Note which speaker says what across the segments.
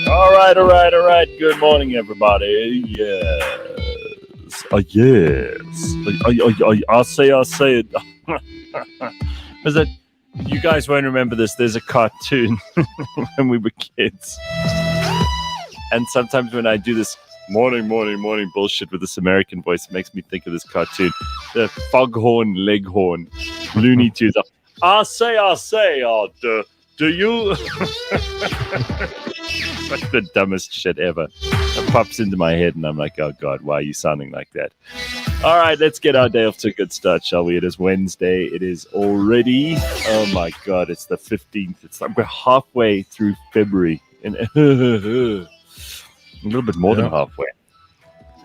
Speaker 1: All right. Good morning, everybody. Yes. Yes. I'll say it. Is that you guys won't remember this? There's a cartoon when we were kids, and sometimes when I do this morning bullshit with this American voice, it makes me think of this cartoon, the Foghorn Leghorn, Looney Tunes. I'll say. Do you? Like the dumbest shit ever. It pops into my head and I'm like, oh God, why are you sounding like that? All right, let's get our day off to a good start, shall we? It is Wednesday. It is already, oh my God, it's the 15th. It's like we're halfway through February. And a little bit more than halfway.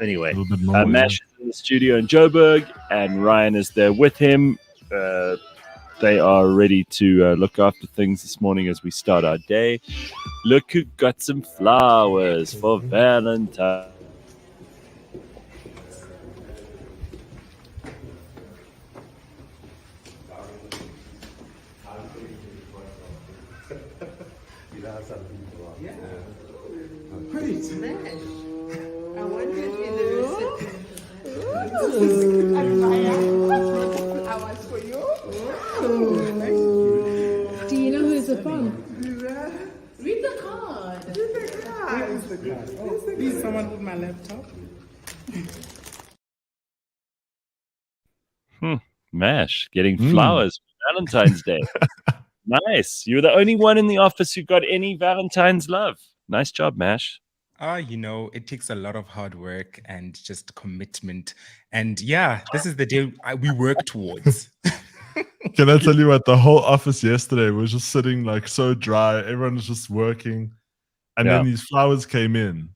Speaker 1: Anyway, Mash is in the studio in Joburg and Ryan is there with him. They are ready to look after things this morning as we start our day. Look who got some flowers for Valentine.
Speaker 2: I wanted in the flowers for you.
Speaker 3: Do you know who is it from?
Speaker 2: Read the card.
Speaker 4: Where is the card? Oh, please, someone put my laptop.
Speaker 1: Mash, getting flowers for Valentine's Day. Nice. You're the only one in the office who got any Valentine's love. Nice job, Mash.
Speaker 5: It takes a lot of hard work and just commitment. And yeah, this is the day we work towards.
Speaker 6: Can I tell you what? The whole office yesterday was just sitting like so dry. Everyone was just working. And then these flowers came in.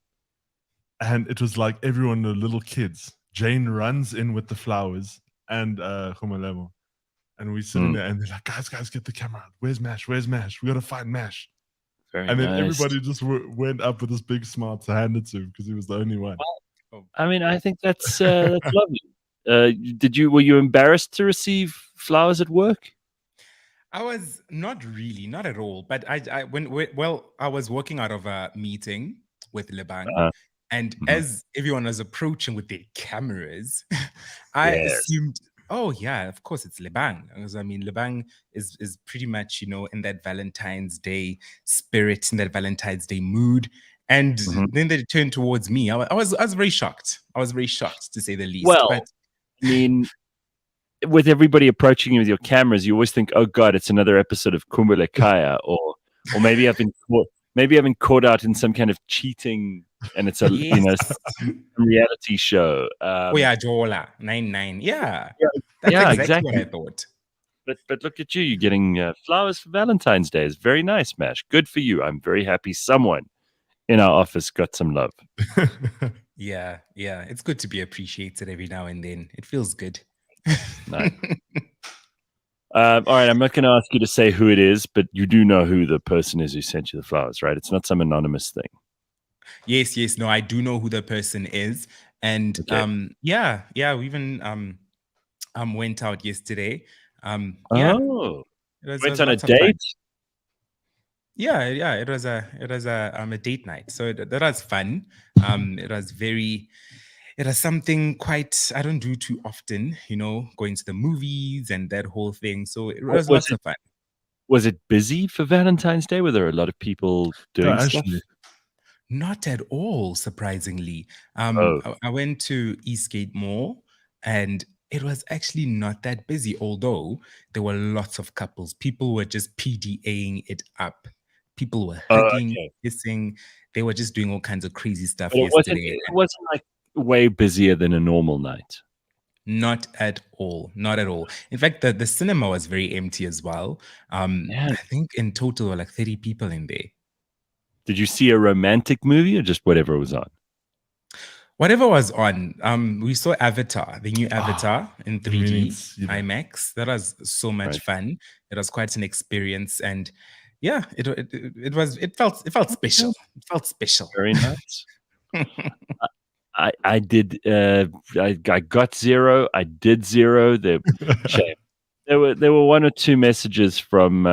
Speaker 6: And it was like everyone were little kids. Jane runs in with the flowers and Humalemo. And we sitting there and they're like, guys, get the camera out. Where's Mash? We got to find Mash.
Speaker 1: Very
Speaker 6: and then
Speaker 1: nice.
Speaker 6: everybody just went up with this big smile to hand it to him because he was the only one.
Speaker 1: Well, I mean, I think that's lovely. Were you embarrassed to receive flowers at work?
Speaker 5: I was not at all. But I was walking out of a meeting with Lebang, and as everyone was approaching with their cameras, I assumed, oh yeah, of course it's Lebang. Because I mean, Lebang is pretty much, in that Valentine's Day spirit, in that Valentine's Day mood. And then they turned towards me. I was very shocked. I was very shocked, to say the least.
Speaker 1: Well, I mean, with everybody approaching you with your cameras, you always think, oh God, it's another episode of Kumbele Kaya, or maybe I've been caught out in some kind of cheating, and it's a reality show.
Speaker 5: Jola 99. Yeah,
Speaker 1: that's
Speaker 5: exactly what I thought.
Speaker 1: But look at you! You're getting flowers for Valentine's Day. It's very nice, Mash. Good for you. I'm very happy someone in our office got some love.
Speaker 5: Yeah. It's good to be appreciated every now and then. It feels good.
Speaker 1: Nice. All right, I'm not going to ask you to say who it is, but you do know who the person is who sent you the flowers, right? It's not some anonymous thing.
Speaker 5: Yes. No, I do know who the person is. And we even went out yesterday.
Speaker 1: Went on a date?
Speaker 5: Yeah, it was a date night. So that was fun. It was something quite I don't do too often, going to the movies and that whole thing. So it was lots of fun.
Speaker 1: Was it busy for Valentine's Day? Were there a lot of people doing stuff?
Speaker 5: Not at all, surprisingly. I went to Eastgate Mall and it was actually not that busy, although there were lots of couples. People were just PDAing it up. People were hugging, kissing. They were just doing all kinds of crazy stuff yesterday.
Speaker 1: It wasn't like way busier than a normal night.
Speaker 5: Not at all. In fact, the cinema was very empty as well. I think in total there were like 30 people in there.
Speaker 1: Did you see a romantic movie or just whatever was on?
Speaker 5: Whatever was on. We saw Avatar, the new Avatar in 3D IMAX. That was so much fun. It was quite an experience, and yeah, it felt special. It felt special.
Speaker 1: Very nice. I did. I got zero. I did zero. There were one or two messages from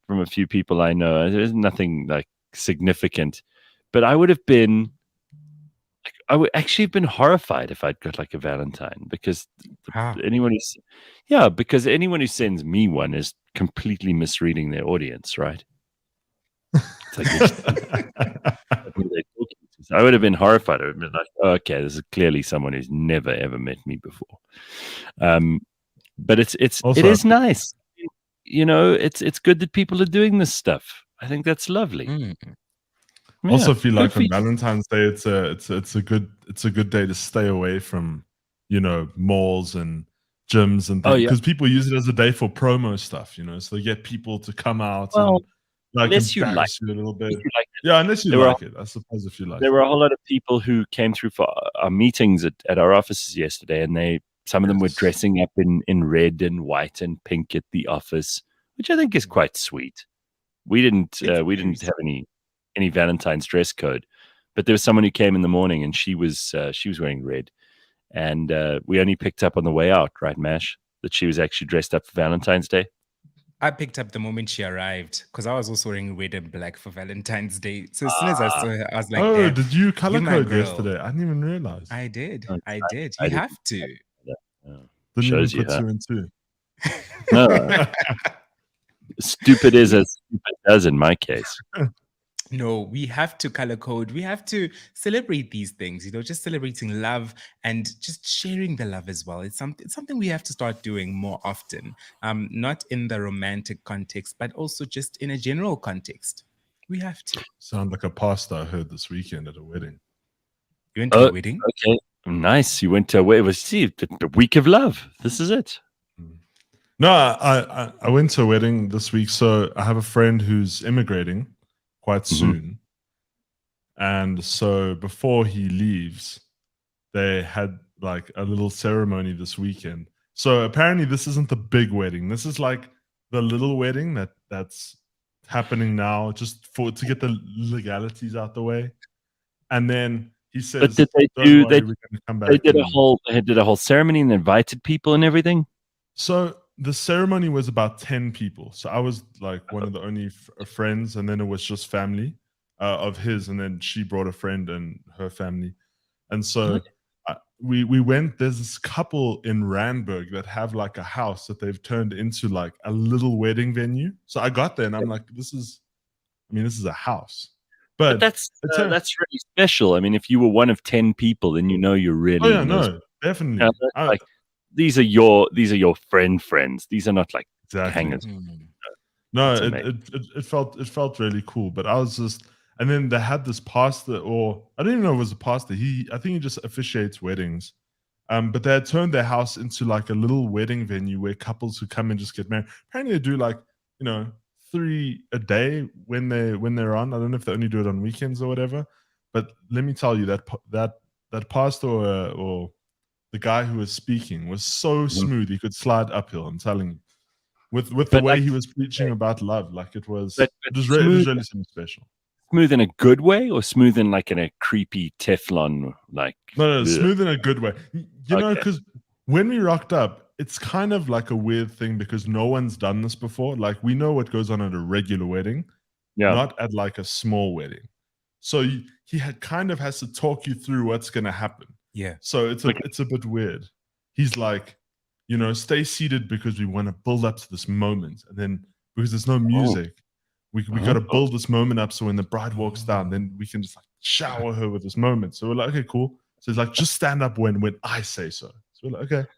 Speaker 1: a few people I know. There's nothing like significant, but I would have been. I would actually have been horrified if I'd got like a Valentine, because because anyone who sends me one is completely misreading their audience, right? It's like I would have been horrified. I would have been like, oh, okay, this is clearly someone who's never ever met me before. But it is nice. It's good that people are doing this stuff. I think that's lovely.
Speaker 6: I also feel like on Valentine's Day, it's a good day to stay away from, malls and gyms and things, because people use it as a day for promo stuff, so they get people to come out and
Speaker 1: unless you like
Speaker 6: you a little bit.
Speaker 1: Unless
Speaker 6: you like it, I suppose. If you like,
Speaker 1: there were a whole lot of people who came through for our meetings at our offices yesterday, and some of them were dressing up in red and white and pink at the office, which I think is quite sweet. We didn't have any Valentine's dress code, but there was someone who came in the morning and she was wearing red, and we only picked up on the way out, right, Mash, that she was actually dressed up for Valentine's Day.
Speaker 5: I picked up the moment she arrived, because I was also wearing red and black for Valentine's Day. So as soon as I saw her, I was like,
Speaker 6: "Oh, did you color code yesterday? I didn't even realize."
Speaker 5: I did. You have to.
Speaker 1: Shows you,
Speaker 6: 2 and 2.
Speaker 1: No. Stupid is as stupid does in my case.
Speaker 5: No, we have to color code. We have to celebrate these things, just celebrating love and just sharing the love as well. It's something we have to start doing more often, not in the romantic context, but also just in a general context. We have to.
Speaker 6: Sound like a pastor I heard this weekend at a wedding.
Speaker 5: You went to a wedding?
Speaker 1: Okay, nice. You went to a wedding. The week of love. This is it.
Speaker 6: No, I went to a wedding this week. So I have a friend who's immigrating quite soon, and so before he leaves, they had like a little ceremony this weekend. So apparently this isn't the big wedding. This is like the little wedding that's happening now, just to get the legalities out the way. And then he says,
Speaker 1: "But did they do? They did a whole ceremony and invited people and everything."
Speaker 6: So the ceremony was about 10 people. So I was like one of the only friends, and then it was just family of his, and then she brought a friend and her family. And so we went. There's this couple in Randburg that have like a house that they've turned into like a little wedding venue. So I got there and I'm like, this is a house. But
Speaker 1: that's really special. I mean, if you were one of 10 people, then you're really.
Speaker 6: Oh yeah, no, definitely.
Speaker 1: These are your friends. These are not like hangers.
Speaker 6: No, it felt really cool. But I was just, and then they had this pastor, or I don't even know if it was a pastor. I think he just officiates weddings. But they had turned their house into like a little wedding venue where couples who come and just get married. Apparently they do like 3 a day when they're on. I don't know if they only do it on weekends or whatever. But let me tell you that pastor or the guy who was speaking was so smooth. He could slide uphill. I'm telling you, with the way he was preaching about love, like it was really something special.
Speaker 1: Smooth in a good way, or smooth in like in a creepy Teflon like?
Speaker 6: No, smooth in a good way. Because when we rocked up, it's kind of like a weird thing because no one's done this before. Like we know what goes on at a regular wedding, not at like a small wedding. So he kind of has to talk you through what's going to happen.
Speaker 5: Yeah.
Speaker 6: So it's a bit weird. He's like, stay seated because we want to build up to this moment. And then because there's no music, we got to build this moment up. So when the bride walks down, then we can just like shower her with this moment. So we're like, okay, cool. So he's like, just stand up when I say so. So we're like, okay.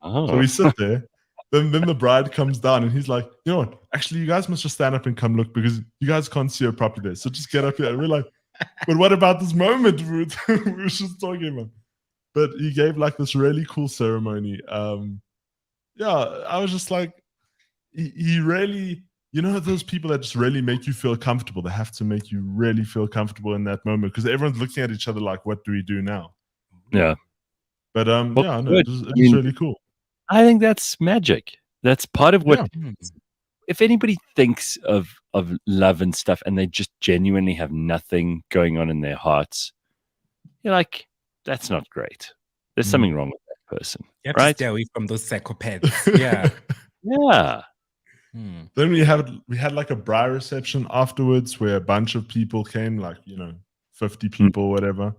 Speaker 6: So we sit there. Then the bride comes down and he's like, you know what? Actually, you guys must just stand up and come look because you guys can't see her properly there. So just get up here. And we're like, but what about this moment we were just talking about? But he gave like this really cool ceremony. I was just like, he really, those people that just really make you feel comfortable. They have to make you really feel comfortable in that moment because everyone's looking at each other like, what do we do now?
Speaker 1: Yeah.
Speaker 6: But it was really cool.
Speaker 1: I think that's magic. That's part of what. Yeah. If anybody thinks of love and stuff, and they just genuinely have nothing going on in their hearts, you're like, that's not great. There's something wrong with that person.
Speaker 5: You have
Speaker 1: right?
Speaker 5: to stay away from those psychopaths. Yeah.
Speaker 1: Yeah.
Speaker 6: Then we had like a braai reception afterwards where a bunch of people came, like, 50 people, whatever.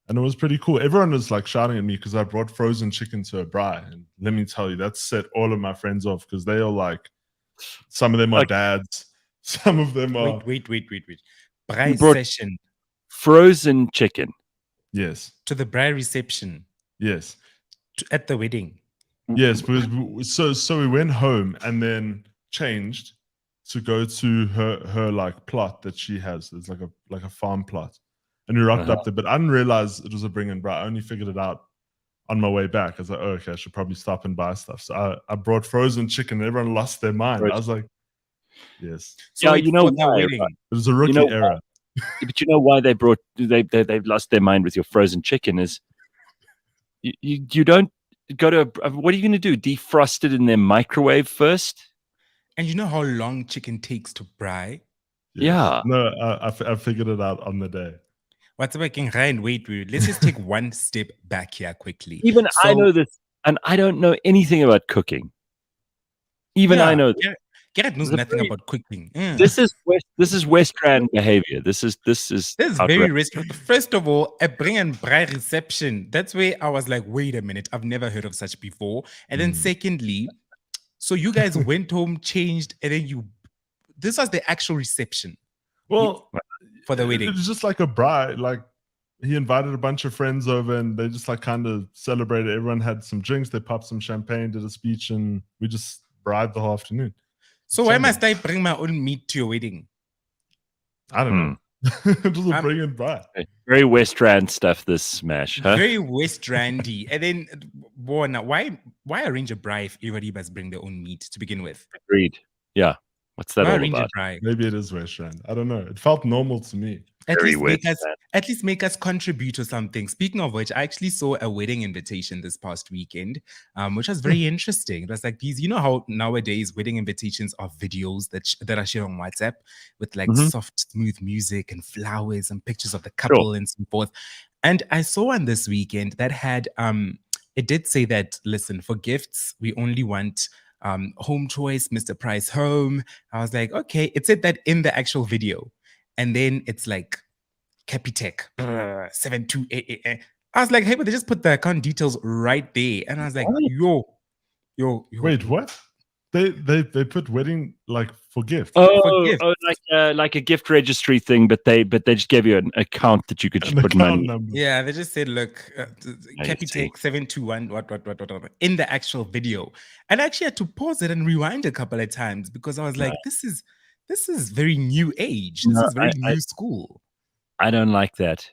Speaker 6: And it was pretty cool. Everyone was like shouting at me because I brought frozen chicken to a braai. And let me tell you, that set all of my friends off because they are like, some of them are dads, some of them are.
Speaker 5: Wait.
Speaker 1: You
Speaker 5: Braai
Speaker 1: brought-
Speaker 5: session
Speaker 1: Frozen chicken.
Speaker 6: Yes.
Speaker 5: to the braai reception
Speaker 6: Yes.
Speaker 5: at the wedding.
Speaker 6: Yes. Because so we went home and then changed to go to her like plot that she has. It's like a farm plot. And we rocked up there, but I didn't realize it was a bring and braai. I only figured it out on my way back. I was like, oh, okay, I should probably stop and buy stuff. So I brought frozen chicken. And everyone lost their mind. I was like, yes.
Speaker 5: So
Speaker 1: Yeah, you know
Speaker 5: for the
Speaker 1: why,
Speaker 5: wedding.
Speaker 6: It was a rookie error.
Speaker 1: But you know why they've lost their mind with your frozen chicken is you don't go to what are you going to do? Defrost it in their microwave first?
Speaker 5: And you know how long chicken takes to braai?
Speaker 6: Yes.
Speaker 1: Yeah.
Speaker 6: No, I figured it out on the day.
Speaker 5: What's making Ryan wait? Let's just take one step back here quickly.
Speaker 1: Even I
Speaker 5: So-
Speaker 1: know this, and I don't know anything about cooking. Even I know this.
Speaker 5: Gareth knows
Speaker 1: This is
Speaker 5: nothing
Speaker 1: very-
Speaker 5: about cooking.
Speaker 1: This is West Rand behavior. This is
Speaker 5: This is
Speaker 1: outrageous.
Speaker 5: very risky. First of all, a bring and braai reception. That's where I was like, wait a minute, I've never heard of such before. And then secondly, so you guys went home, changed, and then this was the actual reception
Speaker 6: Well,
Speaker 5: for the wedding.
Speaker 6: it was just like a braai. Like he invited a bunch of friends over and they just like kind of celebrated. Everyone had some drinks. They popped some champagne, did a speech, and we just braaied the whole afternoon.
Speaker 5: So why
Speaker 6: Sunday.
Speaker 5: must I bring my own meat to your wedding?
Speaker 6: I don't know. It was a bring and braai.
Speaker 1: Very West Rand stuff. This smash, huh?
Speaker 5: Very West Randy. And then, why arrange a braai if everybody must bring their own meat to begin with?
Speaker 1: Agreed. Yeah. What's that
Speaker 5: Why
Speaker 1: all
Speaker 5: arrange
Speaker 1: about?
Speaker 5: a braai?
Speaker 6: Maybe it is West Rand. I don't know. It felt normal to me.
Speaker 5: At
Speaker 1: Very
Speaker 5: least,
Speaker 1: West
Speaker 5: make us contribute to something. Speaking of which, I actually saw a wedding invitation this past weekend, which was very interesting. It was like these, you know how nowadays wedding invitations are videos that are shared on WhatsApp with like soft, smooth music and flowers and pictures of the couple and so forth. And I saw one this weekend that had it did say that, listen, for gifts, we only want home choice, Mr. Price home. I was like, okay, it said that in the actual video. And then it's like Capitec 7288. I was like, hey, but they just put the account details right there. And I was like, yo.
Speaker 6: Wait, what? They put wedding like for gifts.
Speaker 5: gift.
Speaker 1: Like a gift registry thing, but they just gave you an account that you could just
Speaker 6: An
Speaker 1: put
Speaker 6: account
Speaker 1: money.
Speaker 6: number.
Speaker 5: Yeah, they just said, look,
Speaker 1: see.
Speaker 5: Capitec 721, what, in the actual video. And I actually had to pause it and rewind a couple of times because I was like, this is very new age. This is very new school.
Speaker 1: I don't like that.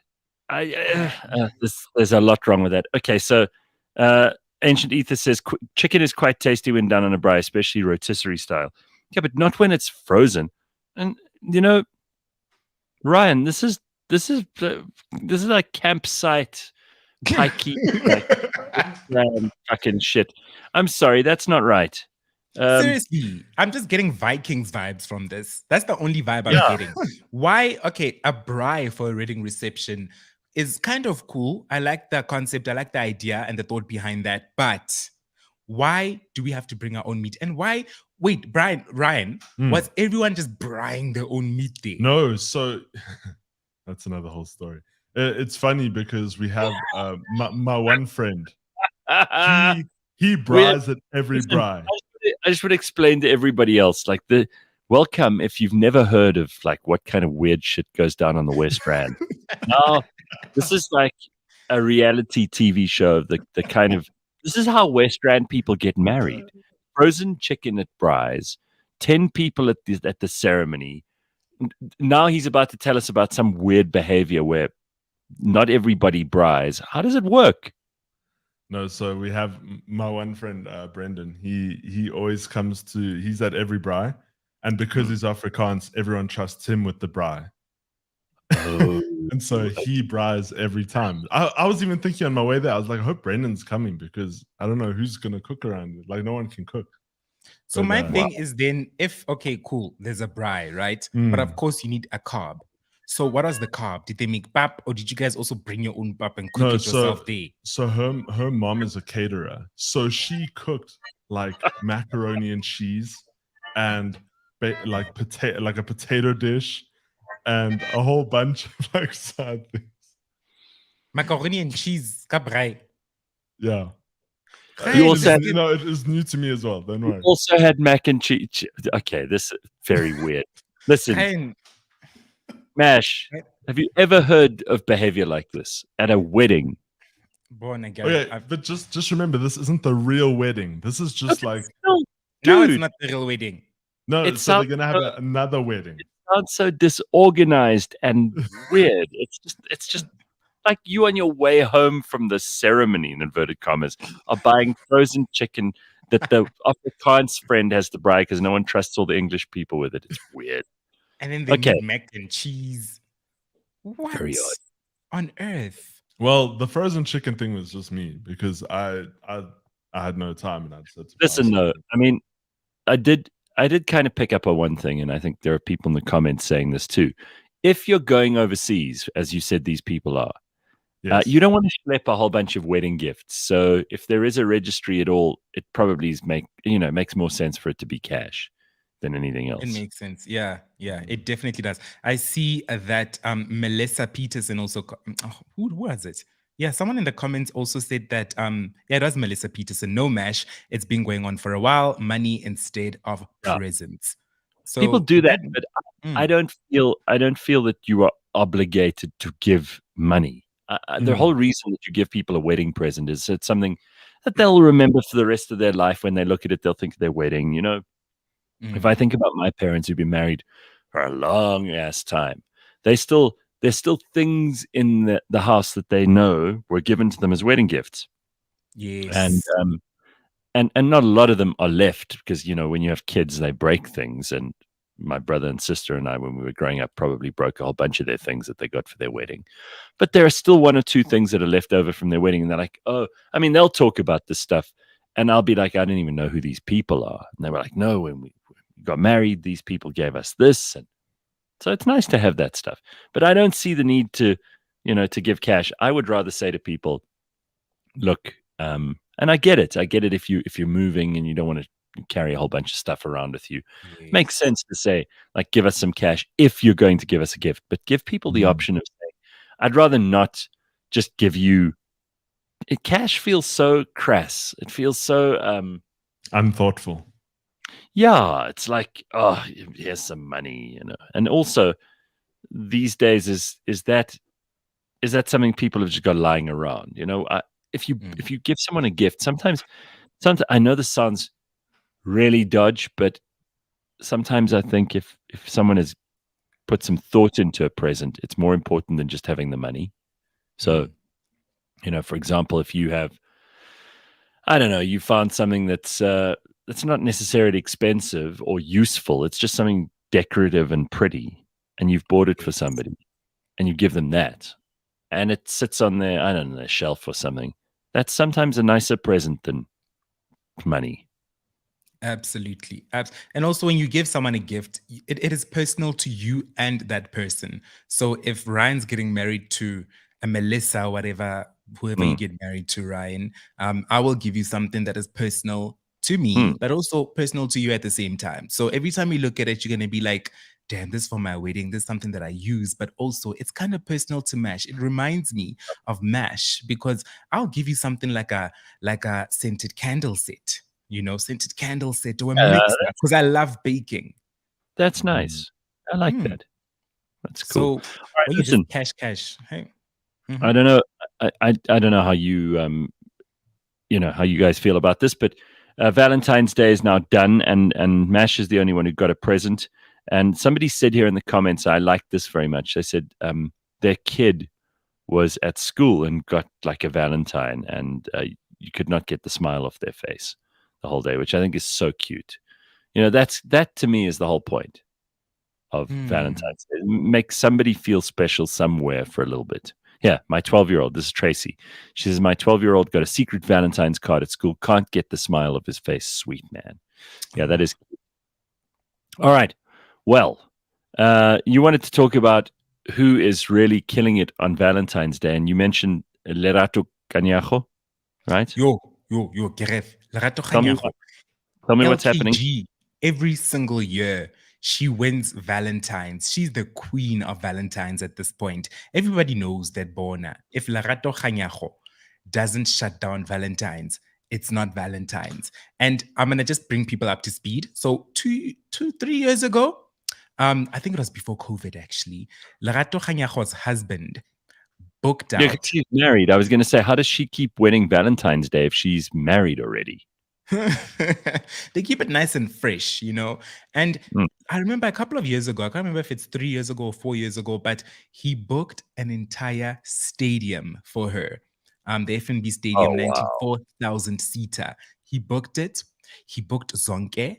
Speaker 1: There's a lot wrong with that. Okay, so Ancient Ether says chicken is quite tasty when done on a braai, especially rotisserie style. Yeah, but not when it's frozen. And you know, Ryan, this is like campsite pikey fucking shit. I'm sorry, that's not right.
Speaker 5: Seriously, I'm just getting Vikings vibes from this. That's the only vibe I'm getting. Why? Okay, a braai for a wedding reception is kind of cool. I like the concept. I like the idea and the thought behind that. But why do we have to bring our own meat? And why? Wait, Ryan, was everyone just braaiing their own meat there?
Speaker 6: No, so that's another whole story. It's funny because we have my one friend. He braais at every braai.
Speaker 1: I just would explain to everybody else, like welcome if you've never heard of like what kind of weird shit goes down on the West Rand. Now, this is like a reality TV show of the kind of, this is how West Rand people get married. Frozen chicken at braais, 10 people at the ceremony. Now he's about to tell us about some weird behavior where not everybody braais. How does it work?
Speaker 6: No, so we have my one friend, Brendan. He always comes to, he's at every braai. And because he's Afrikaans, everyone trusts him with the braai.
Speaker 1: Oh.
Speaker 6: And so he braais every time. I was even thinking on my way there, I was like, I hope Brendan's coming because I don't know who's going to cook around it. Like, no one can cook.
Speaker 5: So my thing is then, okay, cool, there's a braai, right? But of course you need a carb. So what was the carb? Did they make pap or did you guys also bring your own pap and cook it yourself there?
Speaker 6: So her mom is a caterer. So she cooked like macaroni and cheese and like a potato dish and a whole bunch of like sad things.
Speaker 5: Macaroni and cheese, ka braai.
Speaker 6: Yeah.
Speaker 1: You also had-
Speaker 6: it is new to me as well. Don't
Speaker 1: We
Speaker 6: worry.
Speaker 1: also had mac and cheese. Okay, this is very weird. Listen,
Speaker 5: Hein,
Speaker 1: Mash, have you ever heard of behavior like this at a wedding?
Speaker 5: born again.
Speaker 6: Okay, but just remember, this isn't the real wedding. This is just like
Speaker 1: No,
Speaker 5: Now it's
Speaker 1: dude,
Speaker 5: not the real wedding.
Speaker 6: no.
Speaker 1: It
Speaker 6: So they're
Speaker 1: sounds
Speaker 6: gonna have another wedding.
Speaker 1: sounds so disorganized and weird. It's just like you on your way home from the ceremony, in inverted commas, are buying frozen chicken that the Afrikaans friend has to buy because no one trusts all the English people with it. It's weird.
Speaker 5: And then they
Speaker 1: Okay.
Speaker 5: need mac and cheese. What
Speaker 1: Very odd.
Speaker 5: on earth?
Speaker 6: Well, the frozen chicken thing was just me because I had no time and I just had to buy
Speaker 1: Listen, though,
Speaker 6: something.
Speaker 1: I mean, I did kind of pick up on one thing, and I think there are people in the comments saying this too. If you're going overseas, as you said, these people are,
Speaker 6: Yes.
Speaker 1: you don't want to schlep a whole bunch of wedding gifts. So if there is a registry at all, it probably makes more sense for it to be cash than anything else.
Speaker 5: It makes sense. Yeah, it definitely does. I see that Melissa Peterson also. Who was it? Yeah, someone in the comments also said that. It was Melissa Peterson. No mash. It's been going on for a while. Money instead of
Speaker 1: Yeah.
Speaker 5: presents. So
Speaker 1: People do that, but I
Speaker 5: Mm.
Speaker 1: don't feel that you are obligated to give money. The
Speaker 5: Mm.
Speaker 1: whole reason that you give people a wedding present is it's something that they'll remember for the rest of their life. When they look at it, they'll think of their wedding. You know, if I think about my parents who've been married for a long ass time, there's still things in the house that they know were given to them as wedding gifts,
Speaker 5: Yes.
Speaker 1: and not a lot of them are left because when you have kids, they break things. And my brother and sister and I, when we were growing up, probably broke a whole bunch of their things that they got for their wedding. But there are still one or two things that are left over from their wedding, and they're like, oh, I mean, they'll talk about this stuff, and I'll be like, I don't even know who these people are. And they were like, no, when we got married, these people gave us this, and so it's nice to have that stuff. But I don't see the need to give cash. I would rather say to people, look, and I get it if you're moving and you don't want to carry a whole bunch of stuff around with you.
Speaker 5: Yes.
Speaker 1: Makes sense to say, like, give us some cash if you're going to give us a gift, but give people the option of saying, I'd rather not just give you cash. Feels so crass. It feels so
Speaker 6: Unthoughtful.
Speaker 1: yeah, it's like, oh, here's some money, and also these days is that something people have just got lying around. If you give someone a gift, sometimes I know this sounds really dodge, but sometimes I think if someone has put some thought into a present, it's more important than just having the money. So, for example, if you have, I don't know, you found something that's not necessarily expensive or useful, it's just something decorative and pretty, and you've bought it for somebody, and you give them that, and it sits on their, I don't know, their shelf or something. That's sometimes a nicer present than money.
Speaker 5: Absolutely. And also, when you give someone a gift, it is personal to you and that person. So if Ryan's getting married to a Melissa, whoever you get married to, Ryan, I will give you something that is personal to me, but also personal to you at the same time. So every time you look at it, you're going to be like, damn, this is for my wedding. This is something that I use, but also it's kind of personal to Mash. It reminds me of Mash because I'll give you something like a scented candle set. Scented candle set or a mixer because I love baking.
Speaker 1: That's nice. I like that. That's cool.
Speaker 5: So
Speaker 1: right,
Speaker 5: when you
Speaker 1: listen,
Speaker 5: just cash, hey.
Speaker 1: I don't know. I don't know how you how you guys feel about this, but Valentine's Day is now done, and Mash is the only one who got a present. And somebody said here in the comments, I liked this very much. They said their kid was at school and got like a Valentine, and you could not get the smile off their face the whole day, which I think is so cute. That to me is the whole point of Valentine's Day. Make somebody feel special somewhere for a little bit. Yeah, my 12-year-old, this is Tracy. She says, my 12-year-old got a secret Valentine's card at school. Can't get the smile off his face. Sweet man. Yeah, that is cute. All right. Well, you wanted to talk about who is really killing it on Valentine's Day, and you mentioned Lerato Kanyago, right?
Speaker 5: Yo, Gareth. Lerato
Speaker 1: Tell me
Speaker 5: Kanyago.
Speaker 1: what's happening.
Speaker 5: Every single year, She wins Valentines. She's the queen of Valentines at this point. Everybody knows that Bona, if Lerato Kganyago doesn't shut down Valentines, it's not Valentine's. And I'm going to just bring people up to speed. So 3 years ago, I think it was before COVID actually, Lerato Kganyago's husband booked out.
Speaker 1: Yeah, 'cause she's married. I was going to say, how does she keep winning Valentine's Day if she's married already?
Speaker 5: They keep it nice and fresh, you know. And I remember a couple of years ago, I can't remember if it's 3 years ago or 4 years ago, but he booked an entire stadium for her. The FNB Stadium, 94,000 seater. He booked it. He booked Zonke.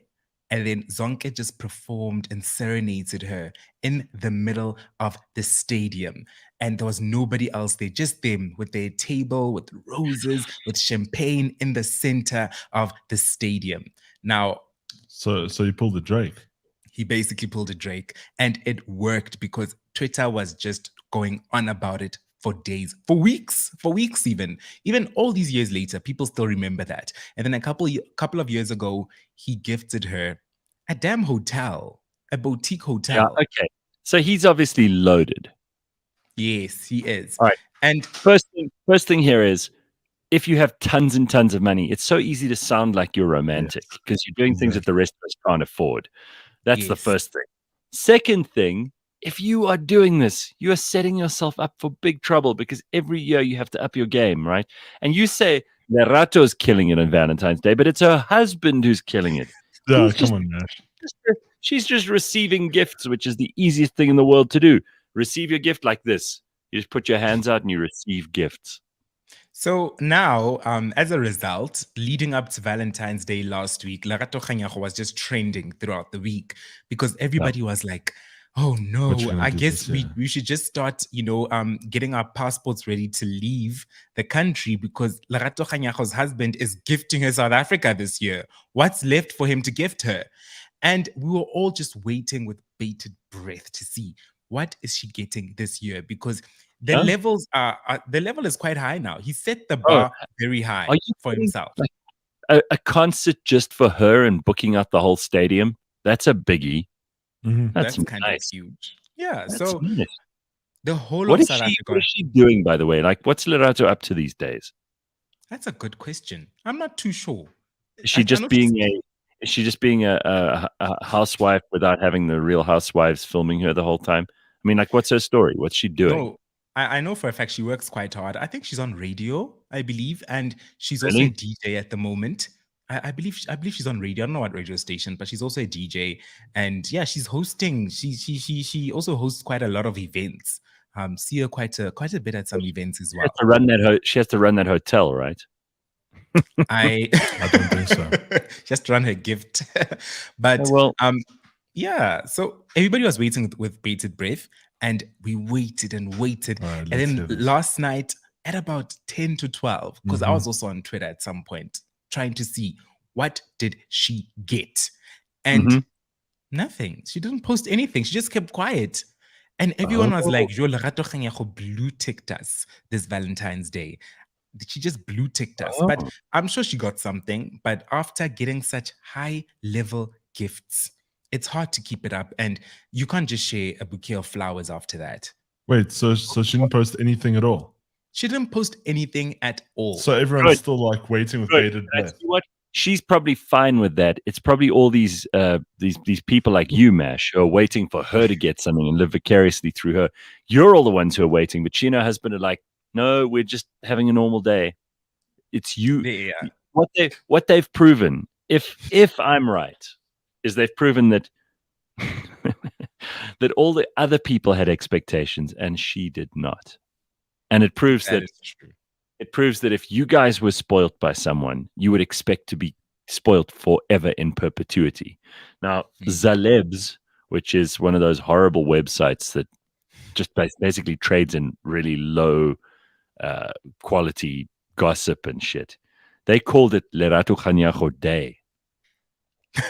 Speaker 5: And then Zonke just performed and serenaded her in the middle of the stadium. And there was nobody else there, just them with their table, with roses, with champagne in the center of the stadium. Now,
Speaker 6: So you pulled the Drake.
Speaker 5: He basically pulled a Drake, and it worked because Twitter was just going on about it for days, for weeks even. Even all these years later, people still remember that. And then a couple of years ago, he gifted her a damn hotel, a boutique hotel.
Speaker 1: Yeah, okay. So he's obviously loaded.
Speaker 5: Yes, he is.
Speaker 1: All right.
Speaker 5: And
Speaker 1: first thing here is, if you have tons and tons of money, it's so easy to sound like you're romantic because you're doing things that the rest of us can't afford. That's the first thing. Second thing, if you are doing this, you are setting yourself up for big trouble because every year you have to up your game, right? And you say Lerato's killing it on Valentine's Day, but it's her husband who's killing it.
Speaker 6: Yeah, come on, man.
Speaker 1: She's just receiving gifts, which is the easiest thing in the world to do. Receive your gift like this. You just put your hands out and you receive gifts.
Speaker 5: So now, as a result, leading up to Valentine's Day last week, Lerato Kganyago was just trending throughout the week because everybody was like, oh no, I guess we should just start, getting our passports ready to leave the country because Lerato Kganyago's husband is gifting her South Africa this year. What's left for him to gift her? And we were all just waiting with bated breath to see what is she getting this year because the levels the level is quite high now. He set the bar very high for himself.
Speaker 1: Like a concert just for her and booking out the whole stadium, that's a biggie.
Speaker 6: Mm-hmm.
Speaker 5: That's kind of huge. Yeah.
Speaker 1: That's
Speaker 5: so
Speaker 1: nice.
Speaker 5: The whole
Speaker 1: what
Speaker 5: of
Speaker 1: is
Speaker 5: South Africa.
Speaker 1: What is she doing, by the way? Like, what's Lerato up to these days?
Speaker 5: That's a good question. I'm not too sure.
Speaker 1: Is she just being a housewife without having the Real Housewives filming her the whole time? I mean, like, what's her story? What's she doing?
Speaker 5: No, I know for a fact she works quite hard. I think she's on radio, I believe, and she's also a DJ at the moment. I believe she's on radio. I don't know what radio station, but she's also a DJ, and yeah, she's hosting. She also hosts quite a lot of events. See her quite a bit at some events as well.
Speaker 1: She has to run that hotel, right?
Speaker 5: I
Speaker 6: don't think so.
Speaker 5: Just run her gift, but yeah. So everybody was waiting with bated breath, and we waited and waited, and then last night at about 10 to 12, because I was also on Twitter at some point trying to see what did she get, and nothing. She didn't post anything. She just kept quiet, and everyone was like, "Jo, Lerato Kganyago blue ticked us this Valentine's Day." She just blue ticked us, but I'm sure she got something. But after getting such high level gifts, it's hard to keep it up, and you can't just share a bouquet of flowers after that.
Speaker 6: Wait, so she didn't post anything at all?
Speaker 5: She didn't post anything at all.
Speaker 6: So everyone's still like waiting with bated breath.
Speaker 1: What? She's probably fine with that. It's probably all these people like you, Mash, who are waiting for her to get something and live vicariously through her. You're all the ones who are waiting, but she and her husband are like, no, we're just having a normal day. It's you.
Speaker 5: Yeah.
Speaker 1: What they've proven, if I'm right, is they've proven that that all the other people had expectations and she did not. And it proves that if you guys were spoilt by someone, you would expect to be spoilt forever in perpetuity. Now, Zalebs, which is one of those horrible websites that just basically trades in really low quality gossip and shit, they called it Lerato Kganyago Day.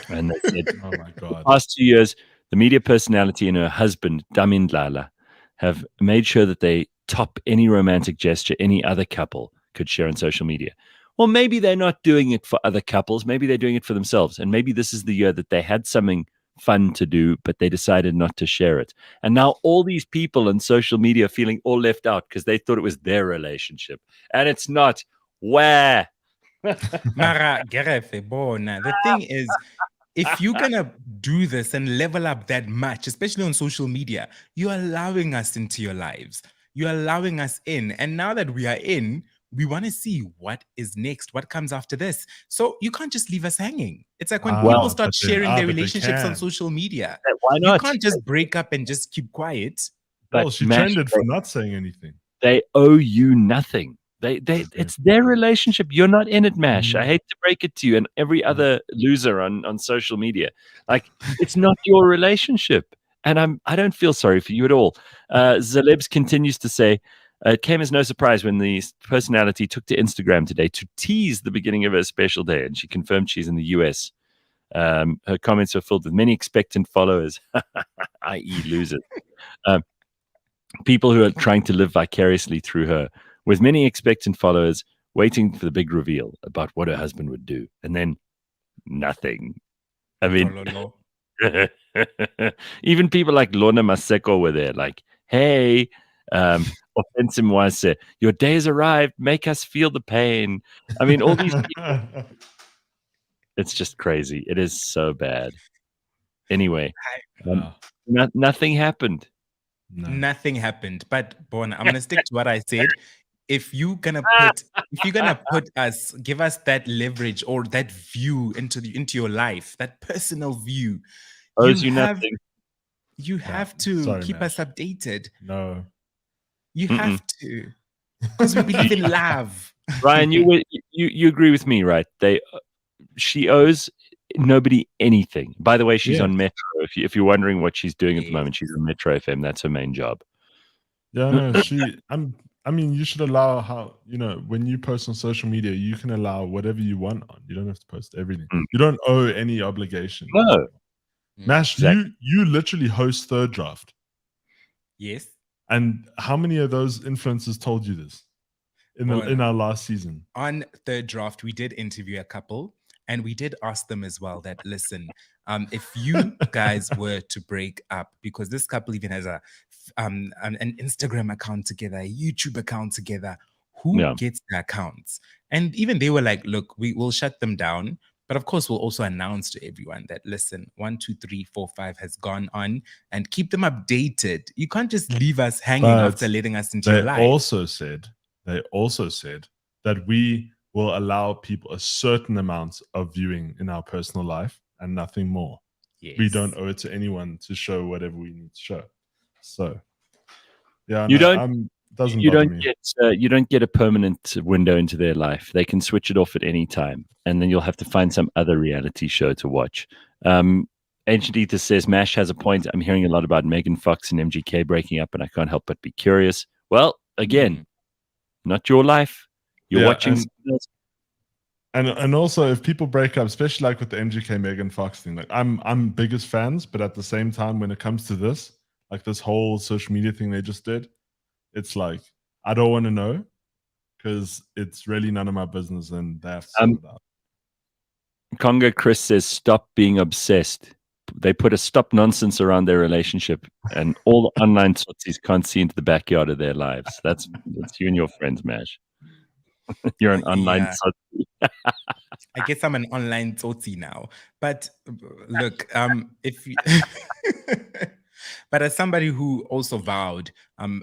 Speaker 1: And they said,
Speaker 6: oh my God.
Speaker 1: The past 2 years, the media personality and her husband, Damindlala, have made sure that they top any romantic gesture any other couple could share on social media. Well, maybe they're not doing it for other couples. Maybe they're doing it for themselves. And maybe this is the year that they had something fun to do, but they decided not to share it. And now all these people on social media are feeling all left out because they thought it was their relationship. And it's not. Where?
Speaker 5: Mara, Gareth, the thing is, if you're gonna do this and level up that much, especially on social media, you're allowing us into your lives. You're allowing us in. And now that we are in, we want to see what is next, what comes after this. So you can't just leave us hanging. It's like when people start sharing their relationships on social media.
Speaker 1: Why not?
Speaker 5: You can't just break up and just keep quiet.
Speaker 6: Well, she trended for not saying anything.
Speaker 1: They owe you nothing. It's their relationship. You're not in it, Mash. I hate to break it to you and every other loser on social media. Like, it's not your relationship. And I don't feel sorry for you at all. Zelebs continues to say, it came as no surprise when the personality took to Instagram today to tease the beginning of her special day, and she confirmed she's in the US. Her comments were filled with many expectant followers, i.e. losers. People who are trying to live vicariously through her, with many expectant followers waiting for the big reveal about what her husband would do. And then nothing. I mean, even people like Lorna Maseko were there, like, hey, offensive was your day has arrived, make us feel the pain. I mean, all these people, it's just crazy. It is so bad. Anyway, nothing happened.
Speaker 5: No. Nothing happened. But Bona, I'm gonna stick to what I said. If you're gonna put us, give us that leverage or that view into your life, that personal view, you have to keep us updated.
Speaker 6: No,
Speaker 5: you have to, because we believe in love.
Speaker 1: Ryan, you agree with me, right? She owes nobody anything. By the way, she's on Metro. If you're wondering what she's doing at the moment, she's on Metro FM. That's her main job.
Speaker 6: Yeah, no, I mean, you should allow when you post on social media, you can allow whatever you want on. You don't have to post everything. You don't owe any obligation.
Speaker 1: No.
Speaker 6: Mash, exactly. you literally host Third Draft.
Speaker 5: Yes.
Speaker 6: And how many of those influencers told you this in our last season?
Speaker 5: On Third Draft, we did interview a couple. And we did ask them as well that, listen, if you guys were to break up, because this couple even has an Instagram account together, a YouTube account together, who gets the accounts? And even they were like, look, we will shut them down. But of course, we'll also announce to everyone that, listen, 1, 2, 3, 4, 5 has gone on, and keep them updated. You can't just leave us hanging after letting us into your life.
Speaker 6: They also said that we will allow people a certain amount of viewing in our personal life and nothing more. Yes. We don't owe it to anyone to show whatever we need to show. So, yeah, you don't
Speaker 1: get a permanent window into their life. They can switch it off at any time, and then you'll have to find some other reality show to watch. Ancient Ether says Mash has a point. I'm hearing a lot about Megan Fox and MGK breaking up, and I can't help but be curious. Well, again, not your life. You're watching.
Speaker 6: And also, if people break up, especially like with the MGK Megan Fox thing, like I'm biggest fans, but at the same time, when it comes to this, like this whole social media thing they just did, it's like I don't want to know because it's really none of my business, and they have to sort it out.
Speaker 1: Congo Chris says, "Stop being obsessed." They put a stop nonsense around their relationship, and all the online tootsies can't see into the backyard of their lives. That's you and your friends, Mash. You're an online tsotsi.
Speaker 5: I guess I'm an online tsotsi now. But look, if you but as somebody who also vowed,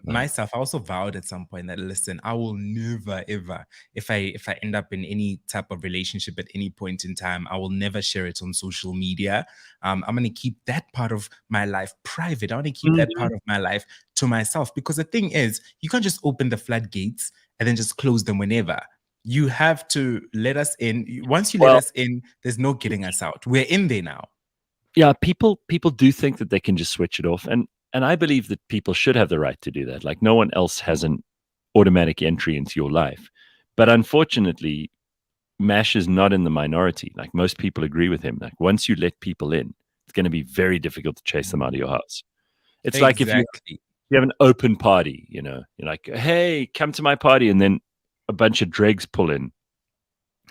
Speaker 5: myself, I also vowed at some point that, listen, I will never, ever, if I end up in any type of relationship at any point in time, I will never share it on social media. I'm going to keep that part of my life private. I want to keep that part of my life to myself, because the thing is, you can't just open the floodgates and then just close them whenever. You have to let us in. Once you let us in, there's no getting us out. We're in there now.
Speaker 1: Yeah, people do think that they can just switch it off. And I believe that people should have the right to do that. Like, no one else has an automatic entry into your life. But unfortunately, Mash is not in the minority. Like, most people agree with him. Like, once you let people in, it's going to be very difficult to chase them out of your house. It's like if you have an open party, you're like, hey, come to my party. And then a bunch of dregs pull in.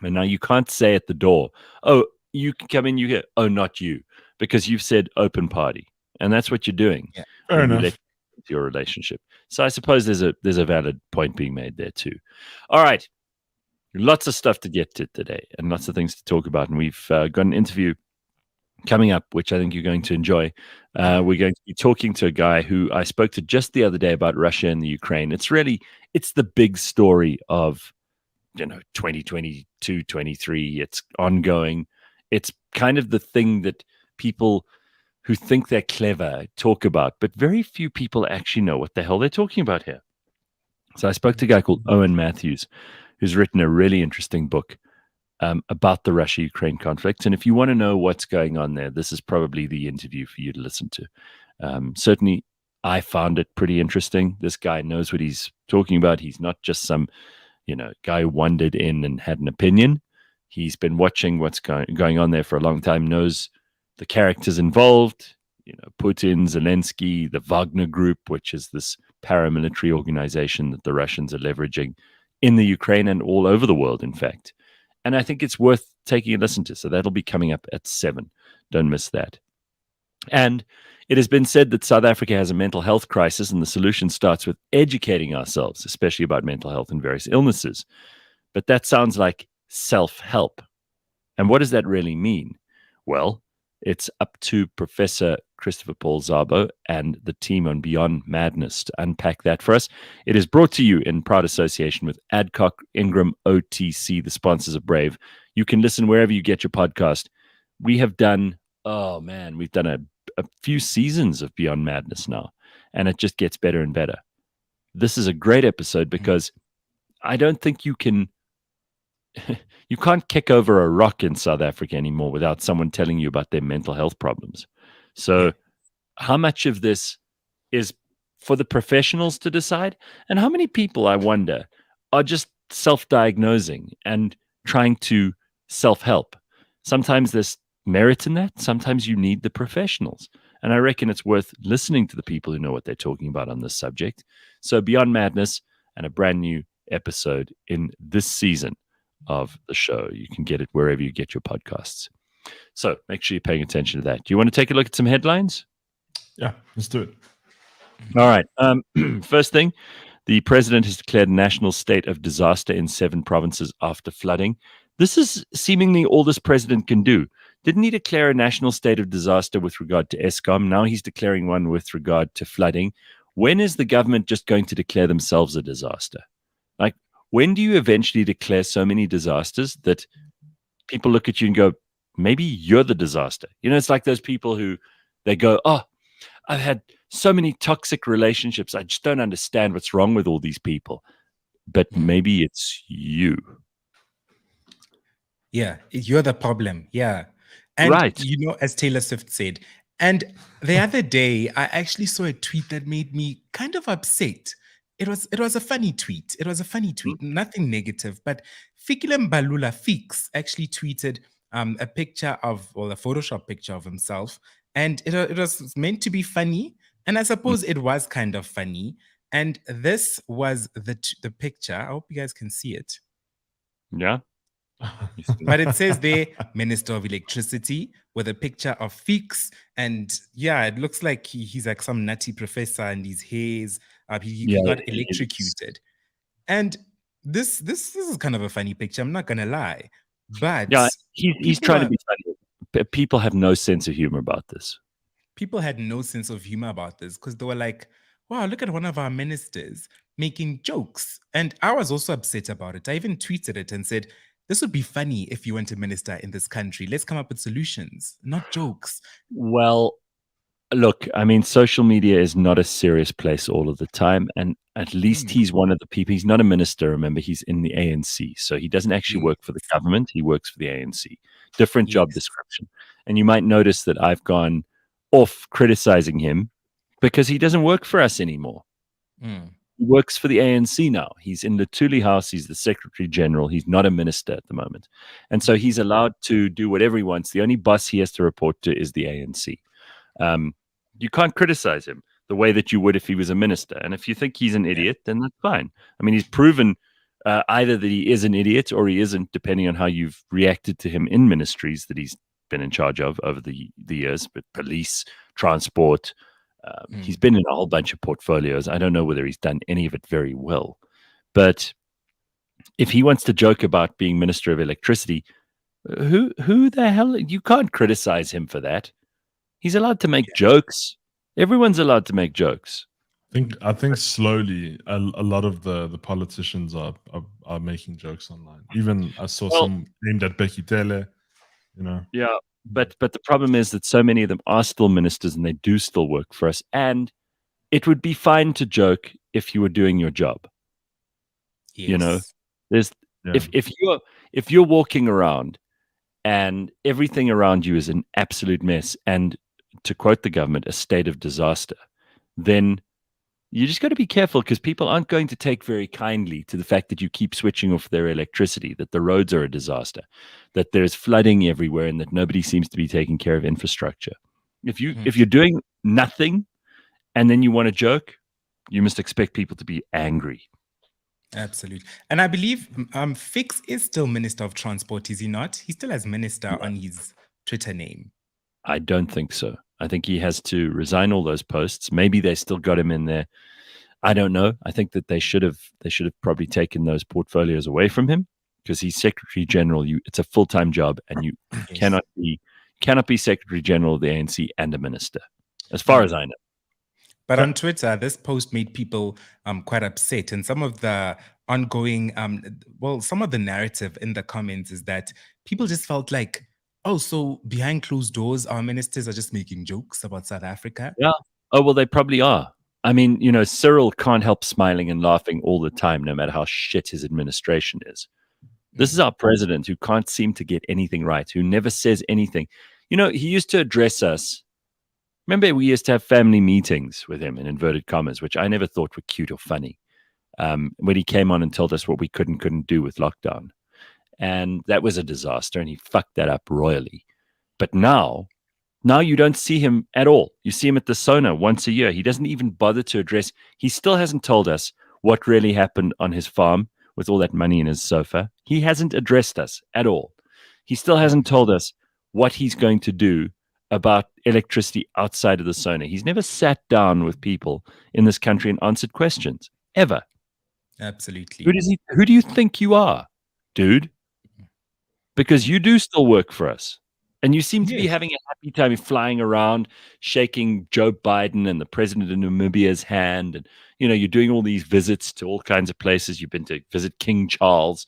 Speaker 1: And now you can't say at the door, oh, you can come in, you get, oh, not you. because you've said open party, and that's what you're doing.
Speaker 5: Yeah.
Speaker 6: Fair
Speaker 1: when you
Speaker 6: enough.
Speaker 1: let into your relationship. So I suppose there's a valid point being made there too. All right, lots of stuff to get to today, and lots of things to talk about. And we've got an interview coming up, which I think you're going to enjoy. We're going to be talking to a guy who I spoke to just the other day about Russia and the Ukraine. It's the big story of 2022, 23. It's ongoing. It's kind of the thing that people who think they're clever talk about, but very few people actually know what the hell they're talking about here. So I spoke to a guy called Owen Matthews, who's written a really interesting book about the Russia-Ukraine conflict. And if you want to know what's going on there, this is probably the interview for you to listen to. Certainly, I found it pretty interesting. This guy knows what he's talking about. He's not just some, guy who wandered in and had an opinion. He's been watching what's going on there for a long time, knows the characters involved, Putin, Zelensky, the Wagner Group, which is this paramilitary organization that the Russians are leveraging in the Ukraine and all over the world, in fact. And I think it's worth taking a listen to. So that'll be coming up at 7. Don't miss that. And it has been said that South Africa has a mental health crisis, and the solution starts with educating ourselves, especially about mental health and various illnesses. But that sounds like self-help. And what does that really mean? Well, it's up to Professor Christopher Paul Szabo and the team on Beyond Madness to unpack that for us. It is brought to you in proud association with Adcock Ingram OTC, the sponsors of Brave. You can listen wherever you get your podcast. We have done, we've done a few seasons of Beyond Madness now, and it just gets better and better. This is a great episode because I don't think you can't kick over a rock in South Africa anymore without someone telling you about their mental health problems. So how much of this is for the professionals to decide? And how many people, I wonder, are just self-diagnosing and trying to self-help? Sometimes there's merit in that. Sometimes you need the professionals. And I reckon it's worth listening to the people who know what they're talking about on this subject. So Beyond Madness and a brand new episode in this season of the show. You can get it wherever you get your podcasts. So make sure you're paying attention to that. Do you want to take a look at some headlines?
Speaker 6: Yeah, let's do it.
Speaker 1: All right. First thing, the president has declared a national state of disaster in 7 provinces after flooding. This is seemingly all this president can do. Didn't he declare a national state of disaster with regard to Eskom? Now he's declaring one with regard to flooding. When is the government just going to declare themselves a disaster? Like, when do you eventually declare so many disasters that people look at you and go, maybe you're the disaster? It's like those people who they go, I've had so many toxic relationships. I just don't understand what's wrong with all these people. But maybe it's you.
Speaker 5: Yeah, you're the problem. Yeah. And,
Speaker 1: right.
Speaker 5: As Taylor Swift said, and the other day, I actually saw a tweet that made me kind of upset. It was a funny tweet. Nothing negative. But Fikile Mbalula Fix actually tweeted a Photoshop picture of himself. And it was meant to be funny. And I suppose it was kind of funny. And this was the picture. I hope you guys can see it.
Speaker 1: Yeah.
Speaker 5: But it says there, Minister of Electricity, with a picture of Fix. And yeah, it looks like he's like some nutty professor and his hairs. He got electrocuted. And this is kind of a funny picture, I'm not going to lie. But
Speaker 1: yeah, he's trying to be funny. People have no sense of humor about this.
Speaker 5: People had no sense of humor about this because they were like, wow, look at one of our ministers making jokes. And I was also upset about it. I even tweeted it and said, this would be funny if you went to minister in this country. Let's come up with solutions, not jokes.
Speaker 1: Well, look, I mean, social media is not a serious place all of the time. And at least he's one of the people. He's not a minister, remember, he's in the ANC. So he doesn't actually work for the government. He works for the ANC. Different job description. And you might notice that I've gone off criticizing him because he doesn't work for us anymore. He works for the ANC now. He's in the Thule House. He's the Secretary General. He's not a minister at the moment. And so he's allowed to do whatever he wants. The only boss he has to report to is the ANC. You can't criticize him the way that you would if he was a minister. And if you think he's an idiot, then that's fine. I mean, he's proven either that he is an idiot or he isn't, depending on how you've reacted to him in ministries, that he's been in charge of over the years, but police, transport. He's been in a whole bunch of portfolios. I don't know whether he's done any of it very well, but if he wants to joke about being Minister of Electricity, who the hell? You can't criticize him for that. He's allowed to make jokes. Everyone's allowed to make jokes.
Speaker 6: I think slowly a lot of the politicians are making jokes online. Even I saw some aimed at Becky Tele, you know.
Speaker 1: Yeah, but the problem is that so many of them are still ministers and they do still work for us. And it would be fine to joke if you were doing your job.
Speaker 5: Yes.
Speaker 1: You know, if you're walking around and everything around you is an absolute mess, and to quote the government, a state of disaster, then you just got to be careful, because people aren't going to take very kindly to the fact that you keep switching off their electricity, that the roads are a disaster, that there's flooding everywhere, and that nobody seems to be taking care of infrastructure. If you're doing nothing and then you want to joke, you must expect people to be angry.
Speaker 5: Absolutely. And I believe Fix is still Minister of Transport, is he not? He still has Minister on his Twitter name.
Speaker 1: I don't think so. I think he has to resign all those posts. Maybe they still got him in there. I don't know. I think that they should have probably taken those portfolios away from him, because he's Secretary General. It's a full-time job, and you cannot be Secretary General of the ANC and a minister, as far as I know.
Speaker 5: But on Twitter, this post made people quite upset. And some of the ongoing, some of the narrative in the comments is that people just felt like, oh, so behind closed doors, our ministers are just making jokes about South Africa.
Speaker 1: Yeah. Oh, well, they probably are. I mean, you know, Cyril can't help smiling and laughing all the time, no matter how shit his administration is. This is our president who can't seem to get anything right, who never says anything. You know, he used to address us. Remember, we used to have family meetings with him, in inverted commas, which I never thought were cute or funny, when he came on and told us what we couldn't do with lockdown. And that was a disaster, and he fucked that up royally. But now you don't see him at all. You see him at the Sona once a year. He doesn't even bother to address. He still hasn't told us what really happened on his farm with all that money in his sofa. He hasn't addressed us at all. He still hasn't told us what he's going to do about electricity outside of the Sona. He's never sat down with people in this country and answered questions, ever.
Speaker 5: Absolutely.
Speaker 1: Who do you think you are, dude? Because you do still work for us. And you seem to be having a happy time flying around, shaking Joe Biden and the president of Namibia's hand. And, you know, you're doing all these visits to all kinds of places. You've been to visit King Charles.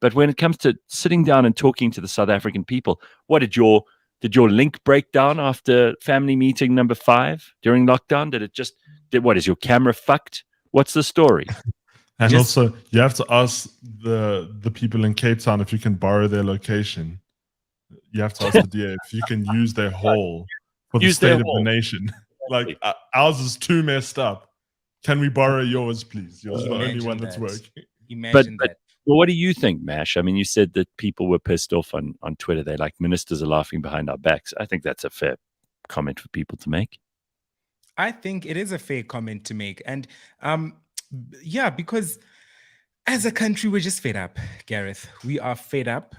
Speaker 1: But when it comes to sitting down and talking to the South African people, what did your link break down after family meeting number 5 during lockdown? What is your camera fucked? What's the story?
Speaker 6: And also, you have to ask the people in Cape Town if you can borrow their location. You have to ask the DA if you can use their hall for the state of the nation. Like, ours is too messed up. Can we borrow yours, please? Yours is the only one that's working.
Speaker 5: Imagine that.
Speaker 1: Well, what do you think, Mash? I mean, you said that people were pissed off on Twitter. They're like, ministers are laughing behind our backs. I think that's a fair comment for people to make.
Speaker 5: I think it is a fair comment to make. And because as a country, we're just fed up, Gareth. We are fed up.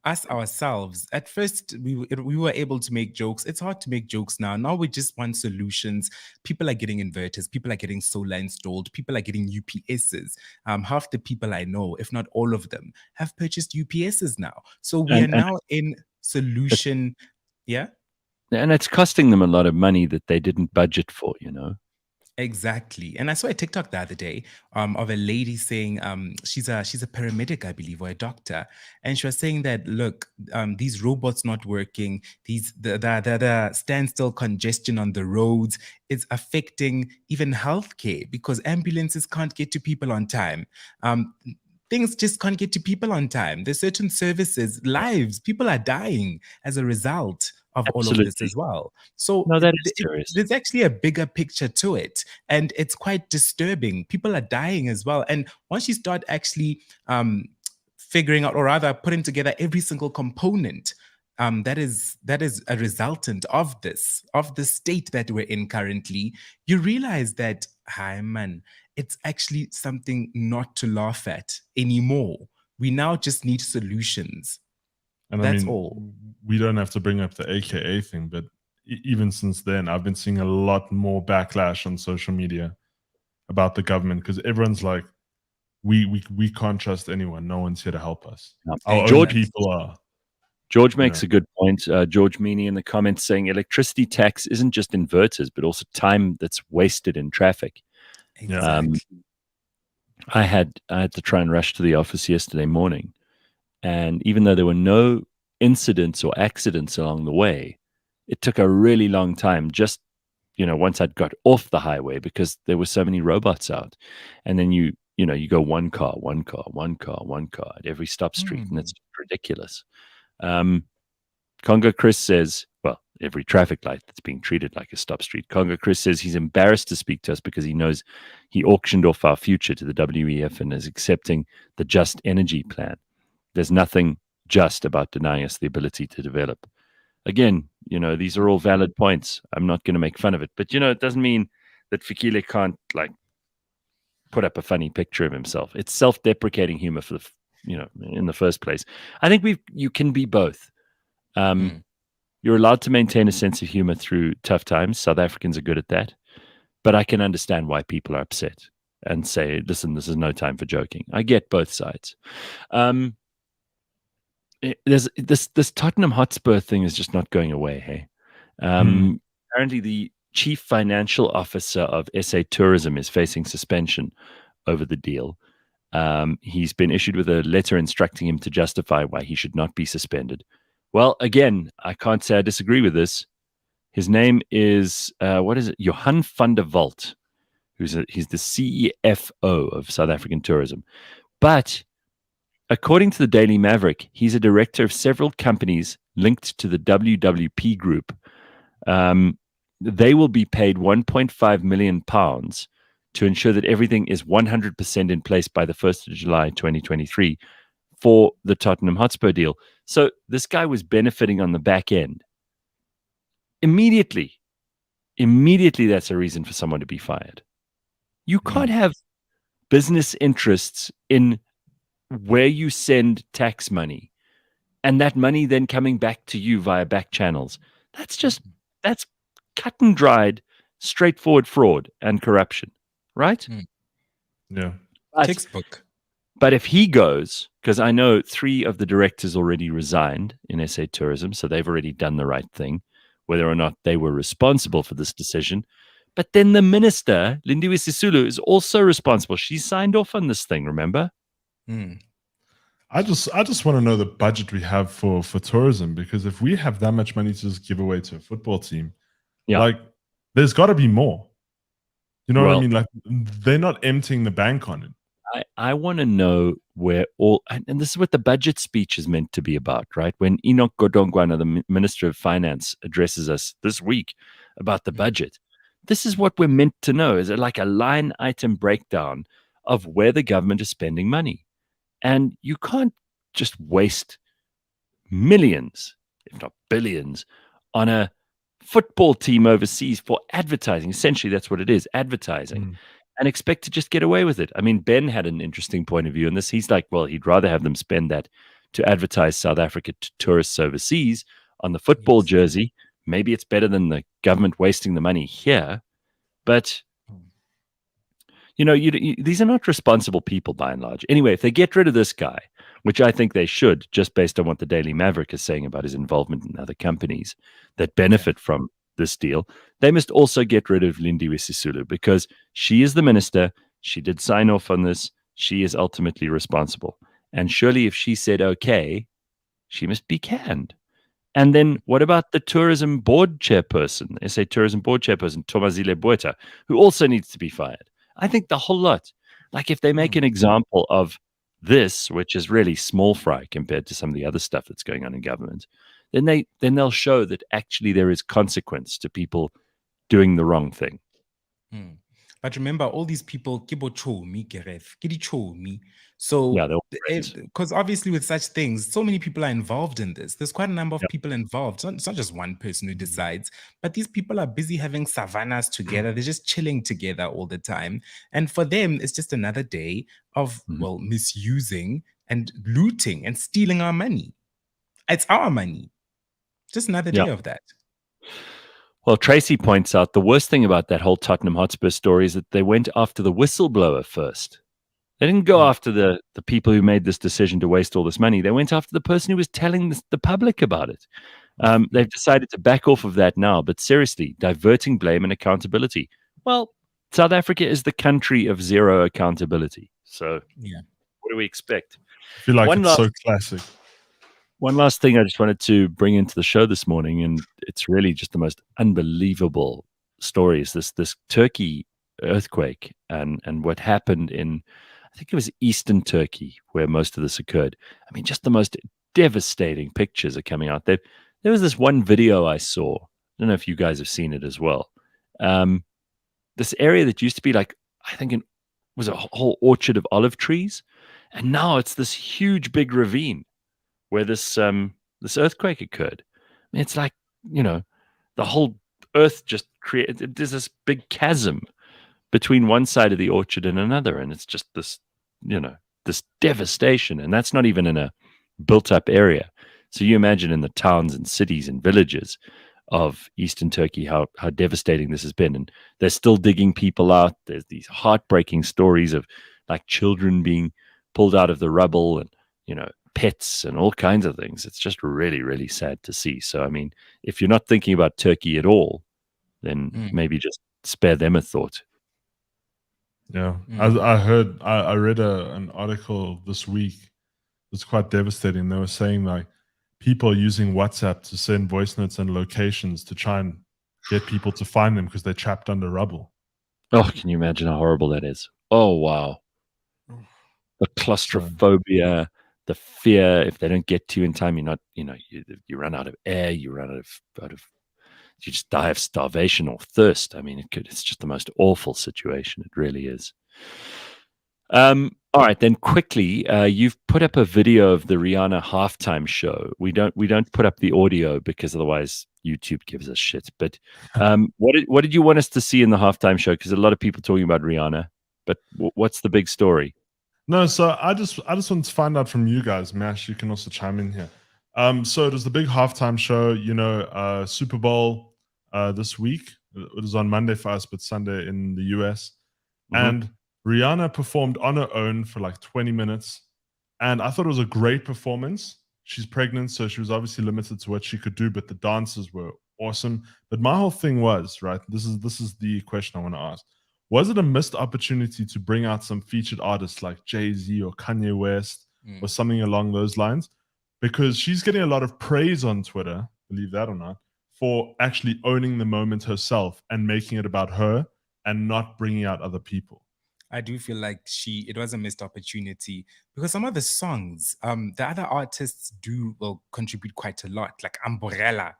Speaker 5: Us ourselves. At first, we were able to make jokes. It's hard to make jokes now. Now we just want solutions. People are getting inverters. People are getting solar installed. People are getting UPSs. Half the people I know, if not all of them, have purchased UPSs now. So we are now in solution. Yeah.
Speaker 1: And it's costing them a lot of money that they didn't budget for, you know.
Speaker 5: Exactly. And I saw a TikTok the other day of a lady saying she's a paramedic, I believe, or a doctor. And she was saying that, look, these robots not working, the standstill congestion on the roads, it's affecting even healthcare because ambulances can't get to people on time. Things just can't get to people on time. There's certain services, lives, people are dying as a result of all of this as well. So
Speaker 1: no, that is serious.
Speaker 5: There's actually a bigger picture to it, and it's quite disturbing. People are dying as well. And once you start actually figuring out, or rather putting together every single component that is a resultant of the state that we're in currently, you realize that, hi man, it's actually something not to laugh at anymore. We now just need solutions.
Speaker 6: And
Speaker 5: That's
Speaker 6: I mean,
Speaker 5: all.
Speaker 6: we don't have to bring up the AKA thing, but even since then, I've been seeing a lot more backlash on social media about the government because everyone's like, we can't trust anyone. No one's here to help us.
Speaker 1: No.
Speaker 6: Our own
Speaker 1: George-
Speaker 6: people are.
Speaker 1: George makes a good point. George Meany in the comments saying electricity tax isn't just inverters, but also time that's wasted in traffic.
Speaker 5: Exactly.
Speaker 1: I had to try and rush to the office yesterday morning, and even though there were no incidents or accidents along the way, it took a really long time just, once I'd got off the highway because there were so many robots out. And then you go one car, one car, one car, one car at every stop street, and it's ridiculous. Congo Chris says, well, every traffic light that's being treated like a stop street. Congo Chris says he's embarrassed to speak to us because he knows he auctioned off our future to the WEF and is accepting the just energy plan. There's nothing just about denying us the ability to develop. Again, these are all valid points. I'm not going to make fun of it, but it doesn't mean that Fikile can't put up a funny picture of himself. It's self-deprecating humor for in the first place. I think you can be both. You're allowed to maintain a sense of humor through tough times. South Africans are good at that, but I can understand why people are upset and say, "Listen, this is no time for joking." I get both sides. There's this Tottenham Hotspur thing is just not going away. Hey, apparently the chief financial officer of SA Tourism is facing suspension over the deal. He's been issued with a letter instructing him to justify why he should not be suspended. Well, again, I can't say I disagree with this. His name is Johan van der Walt, he's the CFO of South African Tourism, but according to the Daily Maverick, he's a director of several companies linked to the WWP group. They will be paid £1.5 million to ensure that everything is 100% in place by the 1st of July 2023 for the Tottenham Hotspur deal. So this guy was benefiting on the back end. Immediately, that's a reason for someone to be fired. You can't have business interests in where you send tax money and that money then coming back to you via back channels. That's cut and dried, straightforward fraud and corruption, right?
Speaker 6: Yeah.
Speaker 5: Textbook.
Speaker 1: But if he goes, because I know 3 of the directors already resigned in SA Tourism, so they've already done the right thing, whether or not they were responsible for this decision. But then the minister, Lindiwe Sisulu, is also responsible. She signed off on this thing, remember?
Speaker 6: I just want to know the budget we have for tourism, because if we have that much money to just give away to a football team, there's got to be more. You know what I mean? Like, they're not emptying the bank on it.
Speaker 1: I want to know where and this is what the budget speech is meant to be about, right? When Enoch Godongwana, the Minister of Finance, addresses us this week about the budget, this is what we're meant to know. Is it like a line item breakdown of where the government is spending money? And you can't just waste millions, if not billions, on a football team overseas for advertising. Essentially, that's what it is, advertising. And expect to just get away with it. I mean, Ben had an interesting point of view on this. He's like, well, he'd rather have them spend that to advertise South Africa to tourists overseas on the football jersey. Maybe it's better than the government wasting the money here. But, these are not responsible people by and large. Anyway, if they get rid of this guy, which I think they should, just based on what the Daily Maverick is saying about his involvement in other companies that benefit from this deal, they must also get rid of Lindiwe Sisulu because she is the minister. She did sign off on this. She is ultimately responsible. And surely if she said okay, she must be canned. And then what about the tourism board chairperson, SA Tourism Board chairperson, Tomazile Botha, who also needs to be fired? I think the whole lot. Like if they make an example of this, which is really small fry compared to some of the other stuff that's going on in government, then they'll show that actually there is consequence to people doing the wrong thing.
Speaker 5: But remember, all these people, Gareth, so because obviously with such things, so many people are involved in this. There's quite a number of people involved. It's not just one person who decides, but these people are busy having savannas together. They're just chilling together all the time. And for them, it's just another day of, misusing and looting and stealing our money. It's our money. Just another day of that.
Speaker 1: Well, Tracy points out the worst thing about that whole Tottenham Hotspur story is that they went after the whistleblower first. They didn't go after the people who made this decision to waste all this money. They went after the person who was telling the public about it. They've decided to back off of that now. But seriously, diverting blame and accountability. Well, South Africa is the country of zero accountability. So what do we expect?
Speaker 6: I feel like it's so classic.
Speaker 1: One last thing I just wanted to bring into the show this morning, and it's really just the most unbelievable story, is this Turkey earthquake and what happened in, I think it was Eastern Turkey where most of this occurred. I mean, just the most devastating pictures are coming out. There was this one video I saw. I don't know if you guys have seen it as well. This area that used to be like, I think it was a whole orchard of olive trees, and now it's this huge big ravine where this earthquake occurred. I mean, it's like, the whole earth just created, there's this big chasm between one side of the orchard and another, and it's just this, this devastation, and that's not even in a built up area. So you imagine in the towns and cities and villages of Eastern Turkey how devastating this has been, and they're still digging people out. There's these heartbreaking stories of like children being pulled out of the rubble, and pets and all kinds of things. It's just really, really sad to see. So, I mean, if you're not thinking about Turkey at all, then maybe just spare them a thought.
Speaker 6: Yeah, I read an article this week. It's quite devastating. They were saying like people are using WhatsApp to send voice notes and locations to try and get people to find them because they're trapped under rubble.
Speaker 1: Oh, can you imagine how horrible that is? Oh, wow. The claustrophobia, the fear, if they don't get to you in time, you're not, you run out of air, you run out of, you just die of starvation or thirst. I mean, it's just the most awful situation. It really is. All right, then quickly, you've put up a video of the Rihanna halftime show. We don't put up the audio because otherwise YouTube gives us shit. But what did you want us to see in the halftime show? Because a lot of people talking about Rihanna, but what's the big story?
Speaker 6: No, so I just want to find out from you guys. Mash, you can also chime in here. So it was the big halftime show, Super Bowl this week. It was on Monday for us, but Sunday in the US. And Rihanna performed on her own for like 20 minutes. And I thought it was a great performance. She's pregnant, so she was obviously limited to what she could do, but the dances were awesome. But my whole thing was, right, this is the question I want to ask. Was it a missed opportunity to bring out some featured artists like Jay-Z or Kanye West or something along those lines? Because she's getting a lot of praise on Twitter, believe that or not, for actually owning the moment herself and making it about her and not bringing out other people.
Speaker 5: I do feel like it was a missed opportunity because some of the songs, the other artists will contribute quite a lot, like Umbrella.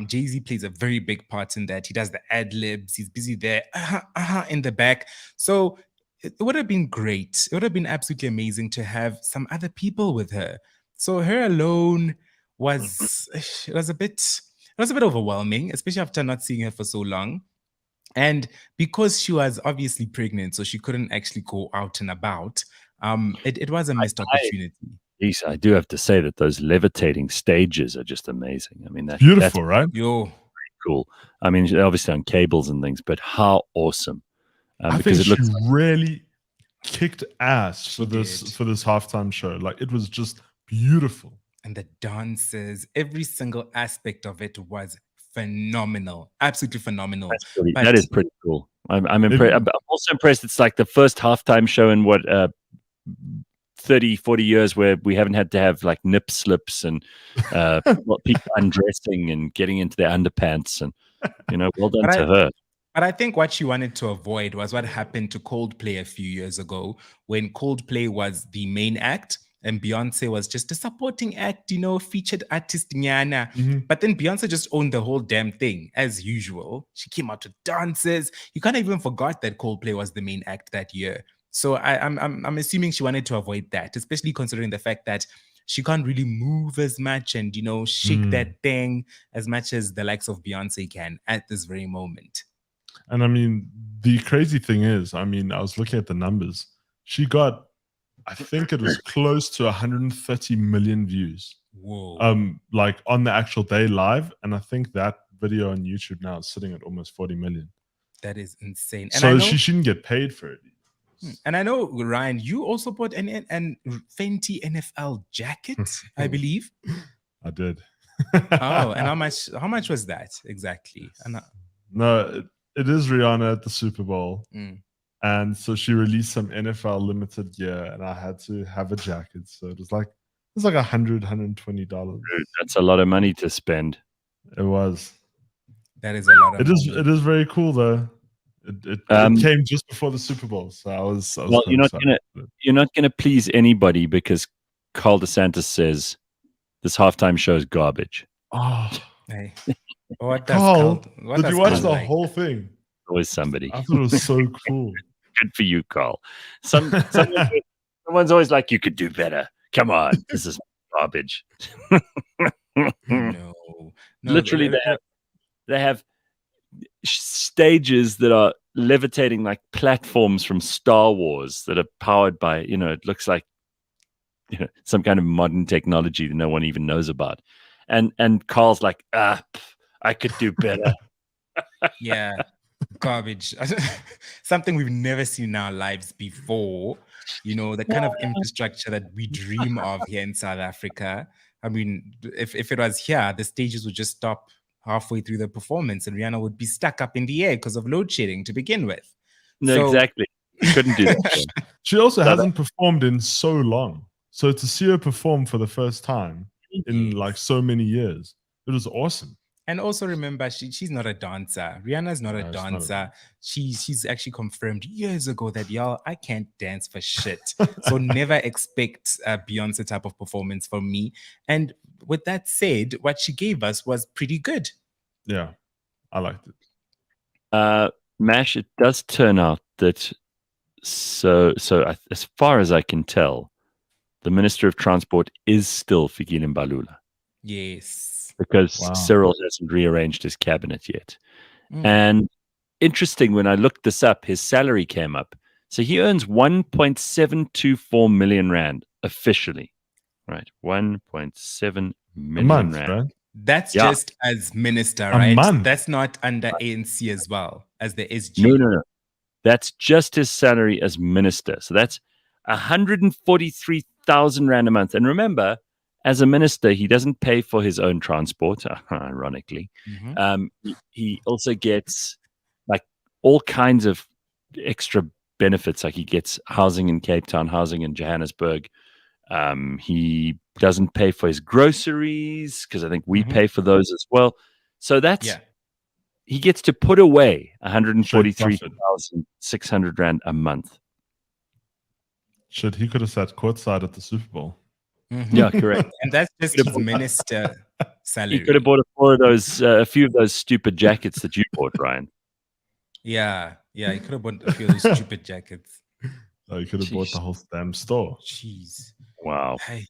Speaker 5: Jay-Z plays a very big part in that. He does the ad-libs. He's busy there in the back. So it would have been great. It would have been absolutely amazing to have some other people with her. So her alone was a bit overwhelming, especially after not seeing her for so long. And because she was obviously pregnant, so she couldn't actually go out and about, it was a missed opportunity.
Speaker 1: I do have to say that those levitating stages are just amazing. I mean, that's
Speaker 6: beautiful, right?
Speaker 5: Yo,
Speaker 1: cool. I mean, obviously on cables and things, but how awesome!
Speaker 6: I think she really kicked ass for this halftime show. Like, it was just beautiful,
Speaker 5: and the dances, every single aspect of it was phenomenal, absolutely phenomenal.
Speaker 1: That is pretty cool. I'm impressed. I'm also impressed. It's like the first halftime show in 30, 40 years where we haven't had to have like nip slips and people undressing and getting into their underpants, and well done to her.
Speaker 5: But I think what she wanted to avoid was what happened to Coldplay a few years ago when Coldplay was the main act and Beyonce was just a supporting act, featured artist Nyana. But then Beyonce just owned the whole damn thing as usual. She came out with dances. You kind of even forgot that Coldplay was the main act that year. So I'm assuming she wanted to avoid that, especially considering the fact that she can't really move as much and, shake that thing as much as the likes of Beyonce can at this very moment.
Speaker 6: And I mean, the crazy thing is, I was looking at the numbers. She got, I think it was close to 130 million views.
Speaker 5: Whoa.
Speaker 6: like on the actual day live, and I think that video on YouTube now is sitting at almost 40 million.
Speaker 5: That is insane. And
Speaker 6: So she shouldn't get paid for it.
Speaker 5: And I know, Ryan, you also bought an Fenty NFL jacket, I believe.
Speaker 6: I did.
Speaker 5: Oh, and how much was that exactly?
Speaker 6: No, it is Rihanna at the Super Bowl. And so she released some NFL limited gear, and I had to have a jacket. So it was like $120.
Speaker 1: That's a lot of money to spend.
Speaker 6: It was.
Speaker 5: That is a lot of money.
Speaker 6: It is very cool though. It came just before the Super Bowl, so I was
Speaker 1: well, you're not gonna please anybody because Carl DeSantis says this halftime show is garbage.
Speaker 6: Oh,
Speaker 5: hey. What does
Speaker 6: Carl,
Speaker 5: what
Speaker 6: did
Speaker 5: does
Speaker 6: you watch
Speaker 5: Carl
Speaker 6: the
Speaker 5: like?
Speaker 6: whole thing?
Speaker 1: Always somebody.
Speaker 6: I thought it was so cool.
Speaker 1: Good for you, Carl. Someone's always like, you could do better. Come on, this is garbage.
Speaker 5: No,
Speaker 1: Literally, they have stages that are levitating like platforms from Star Wars that are powered by, it looks like some kind of modern technology that no one even knows about. And Carl's like, I could do better.
Speaker 5: Yeah, garbage. Something we've never seen in our lives before. The kind of infrastructure that we dream of here in South Africa. I mean, if it was here, the stages would just stop halfway through the performance and Rihanna would be stuck up in the air because of load shedding to begin with.
Speaker 1: No, exactly. You couldn't do that.
Speaker 6: She also hasn't performed in so long. So to see her perform for the first time in like so many years, it was awesome.
Speaker 5: And also remember, she's not a dancer. Rihanna's not a dancer. She's actually confirmed years ago that, y'all, I can't dance for shit. So never expect a Beyonce type of performance from me. And with that said, what she gave us was pretty good.
Speaker 6: Yeah, I liked it.
Speaker 1: Mash, it does turn out that as far as I can tell, the Minister of Transport is still Fikile Mbalula.
Speaker 5: Yes.
Speaker 1: Because Cyril hasn't rearranged his cabinet yet. And interesting, when I looked this up, his salary came up. So he earns 1.724 million rand officially, right? 1.7 million rand.
Speaker 6: Right?
Speaker 5: That's just as minister, right? That's not under ANC as well as the SG.
Speaker 1: No. That's just his salary as minister. So that's 143,000 rand a month. And remember, as a minister, he doesn't pay for his own transport, ironically. He also gets like all kinds of extra benefits. Like he gets housing in Cape Town, housing in Johannesburg. He doesn't pay for his groceries because I think we pay for those as well. So that's he gets to put away 143,600 rand a month.
Speaker 6: He could have sat courtside at the Super Bowl.
Speaker 1: Yeah, correct.
Speaker 5: And that's just his minister salary.
Speaker 1: He could have bought a few of those stupid jackets that you bought, Ryan.
Speaker 5: Yeah, he could have bought a few of those stupid jackets.
Speaker 6: Oh, he could have bought the whole damn store.
Speaker 5: Jeez.
Speaker 1: Wow.
Speaker 5: Hey,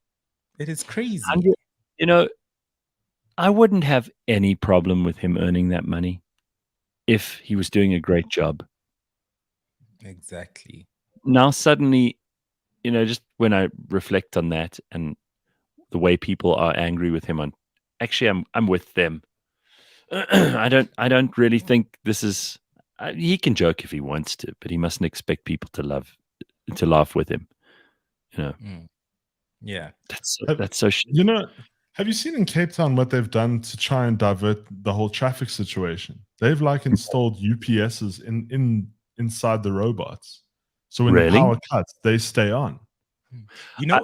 Speaker 5: it is crazy.
Speaker 1: I wouldn't have any problem with him earning that money if he was doing a great job.
Speaker 5: Exactly.
Speaker 1: Now suddenly, just when I reflect on that and the way people are angry with him I'm with them. I don't really think this is. He can joke if he wants to, but he mustn't expect people to laugh with him.
Speaker 5: Yeah,
Speaker 6: that's so. Have you seen in Cape Town what they've done to try and divert the whole traffic situation? They've installed UPSs inside the robots, so when the power cuts, they stay on.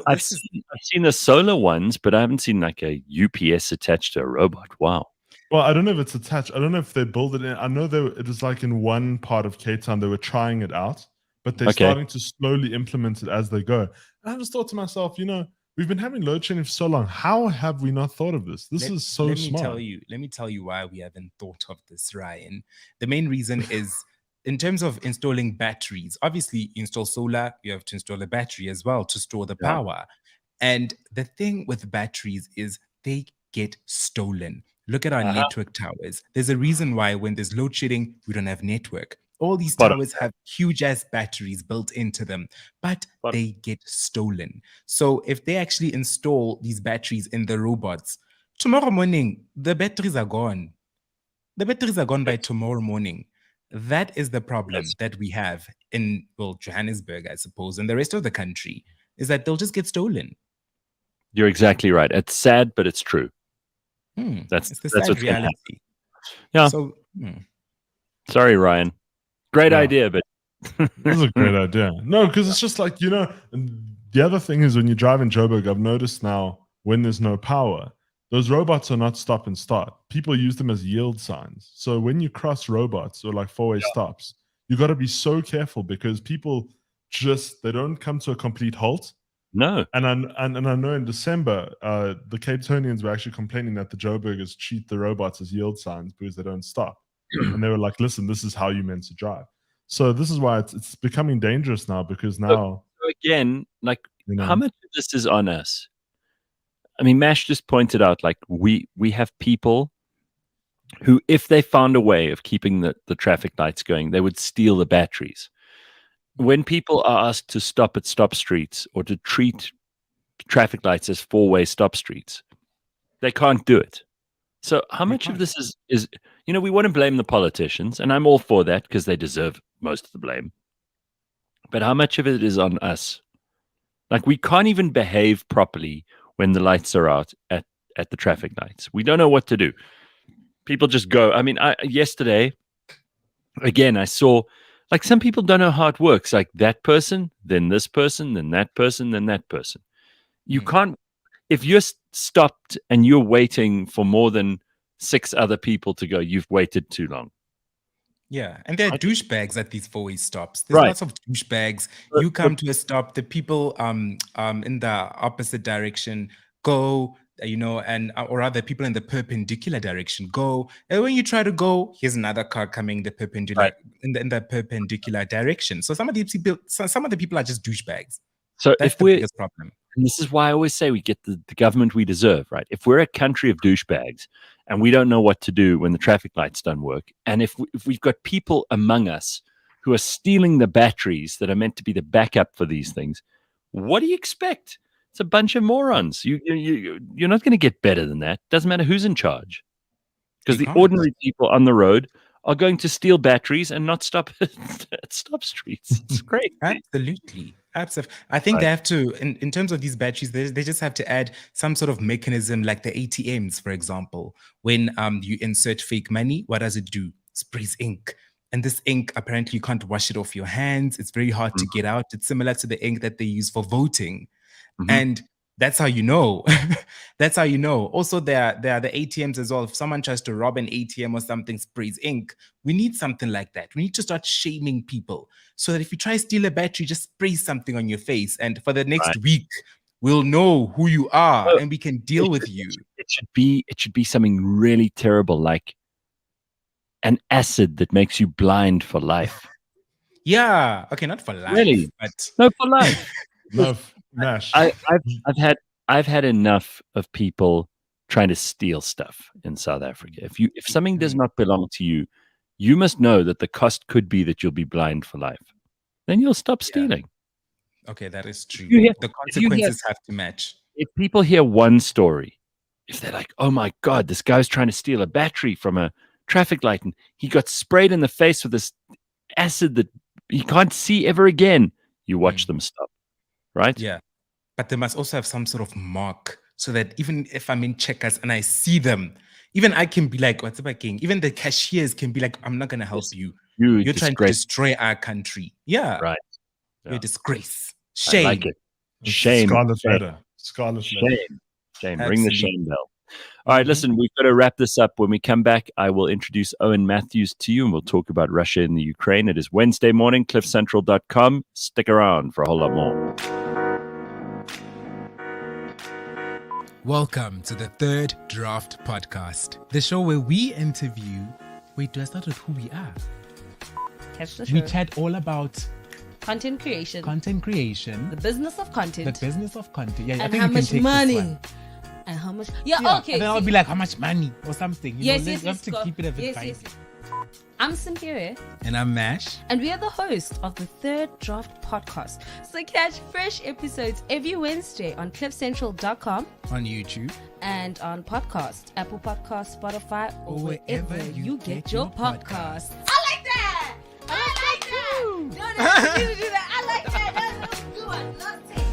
Speaker 1: I've seen the solar ones, but I haven't seen like a UPS attached to a robot. Wow.
Speaker 6: Well, I don't know if it's attached. I don't know if they build it in. I know it was like in one part of Cape Town, they were trying it out, but they're starting to slowly implement it as they go. And I just thought to myself, we've been having load shedding for so long. How have we not thought of this? This is so smart.
Speaker 5: Let me tell you why we haven't thought of this, Ryan. The main reason is in terms of installing batteries. Obviously, you install solar, you have to install a battery as well to store the power. And the thing with batteries is they get stolen. Look at our network towers. There's a reason why when there's load shedding, we don't have network. All these towers have huge ass batteries built into them, but they get stolen. So if they actually install these batteries in the robots, tomorrow morning, the batteries are gone. The batteries are gone by tomorrow morning. That is the problem that we have in, well, Johannesburg, I suppose, and the rest of the country, is that they'll just get stolen.
Speaker 1: You're exactly right. It's sad, but it's true. That's
Speaker 5: the
Speaker 1: sad
Speaker 5: sad reality.
Speaker 1: Yeah.
Speaker 5: So,
Speaker 1: sorry, Ryan. Great idea, but
Speaker 6: this is a great idea. No, because it's just like, the other thing is when you drive in Joburg, I've noticed now when there's no power, those robots are not stop and start. People use them as yield signs. So when you cross robots or like four-way stops, you got to be so careful because people they don't come to a complete halt.
Speaker 1: No.
Speaker 6: And I know in December, the Cape Townians were actually complaining that the Joburgers treat the robots as yield signs because they don't stop. And they were like, listen, this is how you're meant to drive. So this is why it's becoming dangerous now because now...
Speaker 1: So again, like, how much of this is on us? I mean, Mash just pointed out, like, we have people who, if they found a way of keeping the traffic lights going, they would steal the batteries. When people are asked to stop at stop streets or to treat traffic lights as four-way stop streets, they can't do it. So how much of this is we want to blame the politicians, and I'm all for that because they deserve most of the blame. But how much of it is on us? Like, we can't even behave properly when the lights are out at the traffic lights. We don't know what to do. People just go. I mean, yesterday, again, I saw, like, some people don't know how it works. Like, that person, then this person, then that person, then that person. You can't, if you're stopped and you're waiting for more than 6 other people to go, you've waited too long.
Speaker 5: Yeah, and there are douchebags at these four-way stops. There's lots of douchebags. You come to a stop, the people in the opposite direction go, or rather people in the perpendicular direction go. And when you try to go, here's another car coming the perpendicular in the perpendicular direction. So some of the people are just douchebags.
Speaker 1: So
Speaker 5: that's the biggest problem.
Speaker 1: And this is why I always say we get the government we deserve, right? If we're a country of douchebags and we don't know what to do when the traffic lights don't work, and if we've got people among us who are stealing the batteries that are meant to be the backup for these things, what do you expect? It's a bunch of morons. You're not going to get better than that. Doesn't matter who's in charge, because the ordinary people on the road are going to steal batteries and not stop at stop streets. It's great.
Speaker 5: Absolutely. I think they have to, in terms of these batteries, they just have to add some sort of mechanism like the ATMs, for example. When you insert fake money, what does it do? Sprays ink. And this ink, apparently you can't wash it off your hands. It's very hard to get out. It's similar to the ink that they use for voting. And that's how you know. That's how you know. Also, there are the ATMs as well. If someone tries to rob an ATM or something, sprays ink, we need something like that. We need to start shaming people so that if you try to steal a battery, just spray something on your face. And for the next week, we'll know who you are and we can deal with you.
Speaker 1: It should be something really terrible, like an acid that makes you blind for life.
Speaker 5: Yeah. Okay, not for life.
Speaker 1: Really?
Speaker 5: But
Speaker 1: no, for life.
Speaker 6: No, Nash.
Speaker 1: I've had enough of people trying to steal stuff in South Africa. If something does not belong to you, you must know that the cost could be that you'll be blind for life. Then you'll stop stealing.
Speaker 5: Okay, that is true. The consequences have to match.
Speaker 1: If people hear one story, if they're like, oh my God, this guy's trying to steal a battery from a traffic light and he got sprayed in the face with this acid that he can't see ever again, you watch them stop. Right?
Speaker 5: Yeah. But they must also have some sort of mark so that even if I'm in Checkers and I see them, even I can be like, what's about King? Even the cashiers can be like, I'm not going to help you. You're trying to destroy our country. Yeah.
Speaker 1: Right.
Speaker 5: You're a disgrace. Shame.
Speaker 1: I like it. Shame.
Speaker 6: Scarlet letter. Scarlet letter.
Speaker 1: Shame. Ring the shame bell. All right, listen, we've got to wrap this up. When we come back, I will introduce Owen Matthews to you and we'll talk about Russia and the Ukraine. It is Wednesday morning, cliffcentral.com. Stick around for a whole lot more.
Speaker 5: Welcome to the Third Draft Podcast, the show where we interview... Wait, do I start with who we are?
Speaker 2: Catch the show.
Speaker 5: We chat all about...
Speaker 2: Content creation.
Speaker 5: The
Speaker 2: business of content.
Speaker 5: Yeah,
Speaker 2: and
Speaker 5: I think
Speaker 2: how
Speaker 5: we
Speaker 2: much
Speaker 5: can take
Speaker 2: money.
Speaker 5: this one.
Speaker 2: And how much... Yeah, okay.
Speaker 5: And then I'll be like, how much money or something. You
Speaker 2: Yes,
Speaker 5: know,
Speaker 2: yes,
Speaker 5: you have to keep it a bit
Speaker 2: yes. I'm Cynthia,
Speaker 5: And I'm Mash.
Speaker 2: and we are the host of the Third Draft Podcast. So catch fresh episodes every Wednesday on cliffcentral.com
Speaker 5: On YouTube.
Speaker 2: and on podcast, Apple Podcasts, Spotify, or wherever you get your podcasts. I like that! I like that! No, you do that. I like that. That's a good one. Let's take it.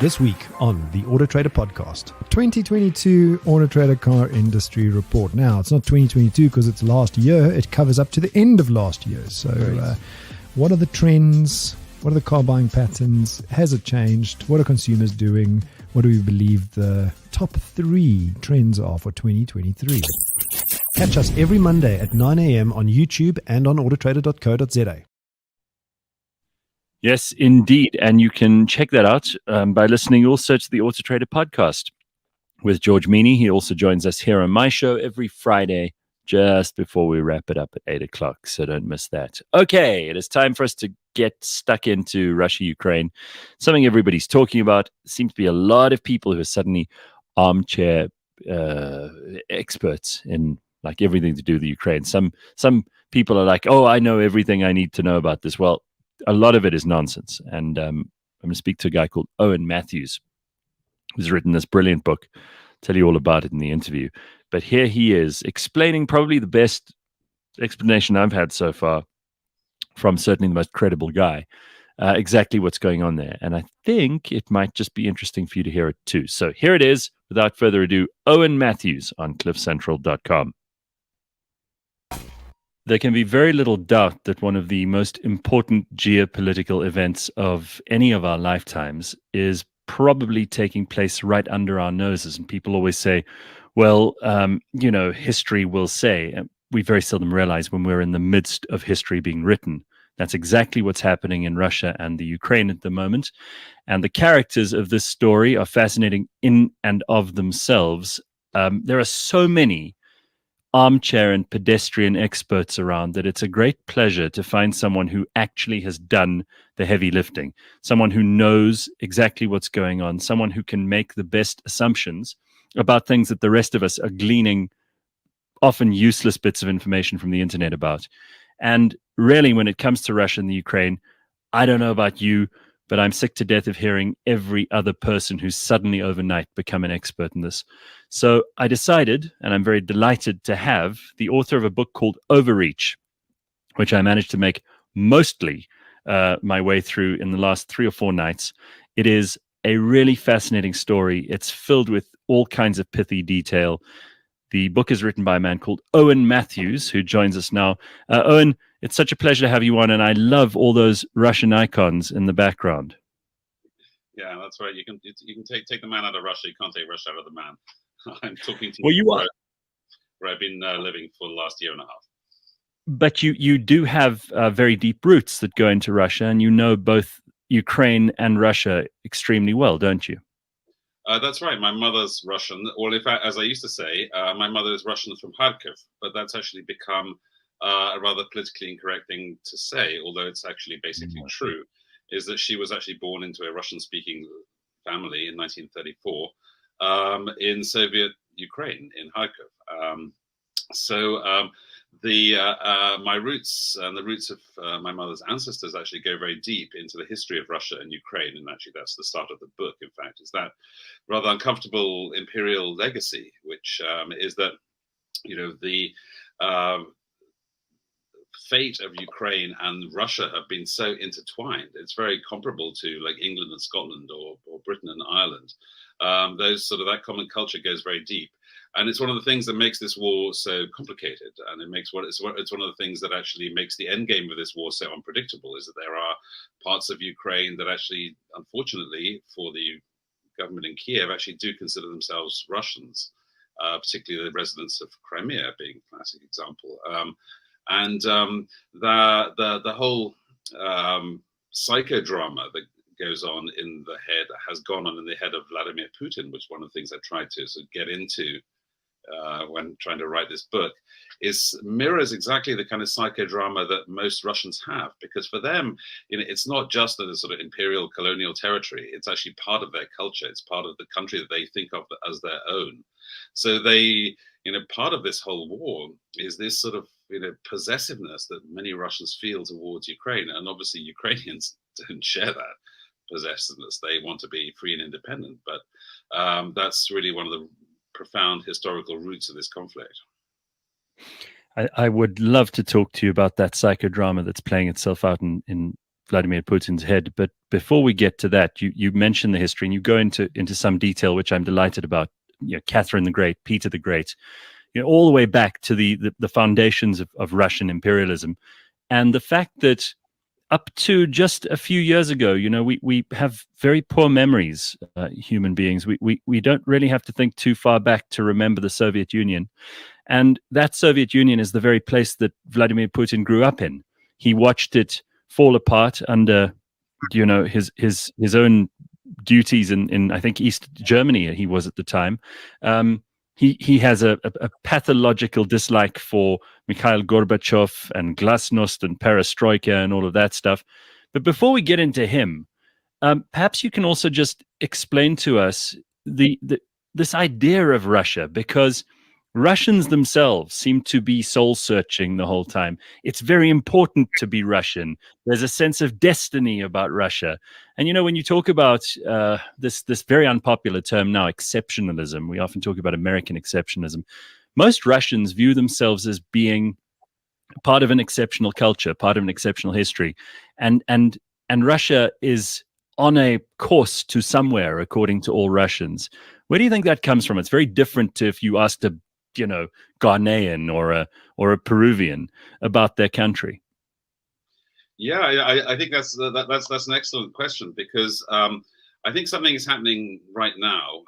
Speaker 7: This week on the Auto Trader podcast, 2022 Auto Trader car industry report. Now, it's not 2022 because it's last year. It covers up to the end of last year. So, what are the trends? What are the car buying patterns? Has it changed? What are consumers doing? What do we believe the top 3 trends are for 2023? Catch us every Monday at 9 a.m. on YouTube and on autotrader.co.za.
Speaker 1: Yes, indeed. And you can check that out by listening also to the Auto Trader podcast with George Meany. He also joins us here on my show every Friday just before we wrap it up at 8 o'clock. So don't miss that. Okay, it is time for us to get stuck into Russia, Ukraine. Something everybody's talking about. Seems to be a lot of people who are suddenly armchair experts in like everything to do with the Ukraine. Some people are like, oh, I know everything I need to know about this. Well, a lot of it is nonsense. And I'm going to speak to a guy called Owen Matthews, who's written this brilliant book. I'll tell you all about it in the interview. But here he is explaining probably the best explanation I've had so far from certainly the most credible guy, exactly what's going on there. And I think it might just be interesting for you to hear it too. So here it is, without further ado, Owen Matthews on cliffcentral.com. There can be very little doubt that one of the most important geopolitical events of any of our lifetimes is probably taking place right under our noses. And people always say, well, history will say. We very seldom realize when we're in the midst of history being written. That's exactly what's happening in Russia and the Ukraine at the moment. And the characters of this story are fascinating in and of themselves. There are so many armchair and pedestrian experts around that it's a great pleasure to find someone who actually has done the heavy lifting, someone who knows exactly what's going on, someone who can make the best assumptions about things that the rest of us are gleaning often useless bits of information from the internet about. And really, when it comes to Russia and the Ukraine, I don't know about you, but I'm sick to death of hearing every other person who's suddenly overnight become an expert in this. So I decided, and I'm very delighted to have, the author of a book called Overreach, which I managed to make mostly my way through in the last 3 or 4 nights. It is a really fascinating story. It's filled with all kinds of pithy detail. The book is written by a man called Owen Matthews, who joins us now. Owen, it's such a pleasure to have you on, and I love all those Russian icons in the background.
Speaker 8: Yeah, that's right. You can take the man out of Russia. You can't take Russia out of the man. I'm talking to
Speaker 1: Well, you are.
Speaker 8: where I've been living for the last year and a half.
Speaker 1: But you do have very deep roots that go into Russia, and you know both Ukraine and Russia extremely well, don't you?
Speaker 8: That's right. My mother's Russian. Well, in fact, as I used to say, my mother is Russian from Kharkiv, but that's actually become a rather politically incorrect thing to say, although it's actually basically true, is that she was actually born into a Russian-speaking family in 1934 in Soviet Ukraine, in Kharkiv. My roots and the roots of my mother's ancestors actually go very deep into the history of Russia and Ukraine, and actually that's the start of the book. In fact, is that rather uncomfortable imperial legacy, which is that the fate of Ukraine and Russia have been so intertwined. It's very comparable to like England and Scotland or Britain and Ireland. That common culture goes very deep. And it's one of the things that makes this war so complicated, and it's one of the things that actually makes the end game of this war so unpredictable. Is that there are parts of Ukraine that actually, unfortunately, for the government in Kiev, actually do consider themselves Russians, particularly the residents of Crimea being a classic example. The whole psychodrama that goes on has gone on in the head of Vladimir Putin, which one of the things I tried to sort of get into when trying to write this book, mirrors exactly the kind of psychodrama that most Russians have, because for them, it's not just a sort of imperial colonial territory. It's actually part of their culture. It's part of the country that they think of as their own. So they, part of this whole war is this sort of, possessiveness that many Russians feel towards Ukraine. And obviously Ukrainians don't share that possessiveness. They want to be free and independent. But that's really one of the profound historical roots of this conflict.
Speaker 1: I would love to talk to you about that psychodrama that's playing itself out in Vladimir Putin's head. But before we get to that, you mentioned the history and you go into some detail, which I'm delighted about. Catherine the Great, Peter the Great, all the way back to the foundations of Russian imperialism. And the fact that up to just a few years ago, we have very poor memories, human beings. We don't really have to think too far back to remember the Soviet Union. And that Soviet Union is the very place that Vladimir Putin grew up in. He watched it fall apart under, his own duties in I think East Germany he was at the time. He has a pathological dislike for Mikhail Gorbachev and glasnost and perestroika and all of that stuff. But before we get into him, perhaps you can also just explain to us this idea of Russia, because Russians themselves seem to be soul-searching the whole time. It's very important to be Russian. There's a sense of destiny about Russia. And, when you talk about this very unpopular term now, exceptionalism, we often talk about American exceptionalism. Most Russians view themselves as being part of an exceptional culture, part of an exceptional history. And Russia is on a course to somewhere, according to all Russians. Where do you think that comes from? It's very different to if you asked a Ghanaian or a Peruvian about their country.
Speaker 8: Yeah, I think that's an excellent question, because I think something is happening right now.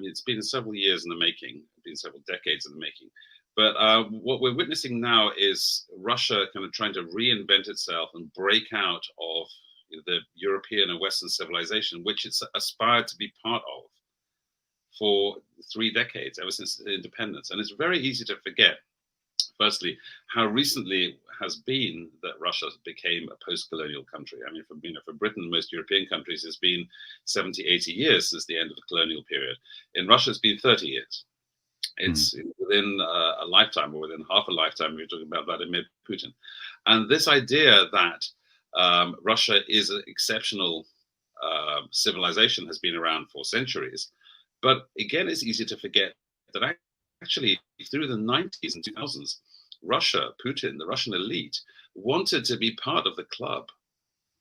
Speaker 8: It's been several years in the making, it's been several decades in the making. But what we're witnessing now is Russia kind of trying to reinvent itself and break out of the European and Western civilization, which it's aspired to be part of for 3 decades, ever since independence. And it's very easy to forget, firstly, how recently it has been that Russia became a post-colonial country. For Britain, most European countries, it's been 70, 80 years since the end of the colonial period. In Russia, it's been 30 years. It's within a lifetime, or within half a lifetime, we're talking about Vladimir Putin. And this idea that Russia is an exceptional civilization has been around for centuries. But again, it's easy to forget that actually through the 90s and 2000s, Russia, Putin, the Russian elite, wanted to be part of the club.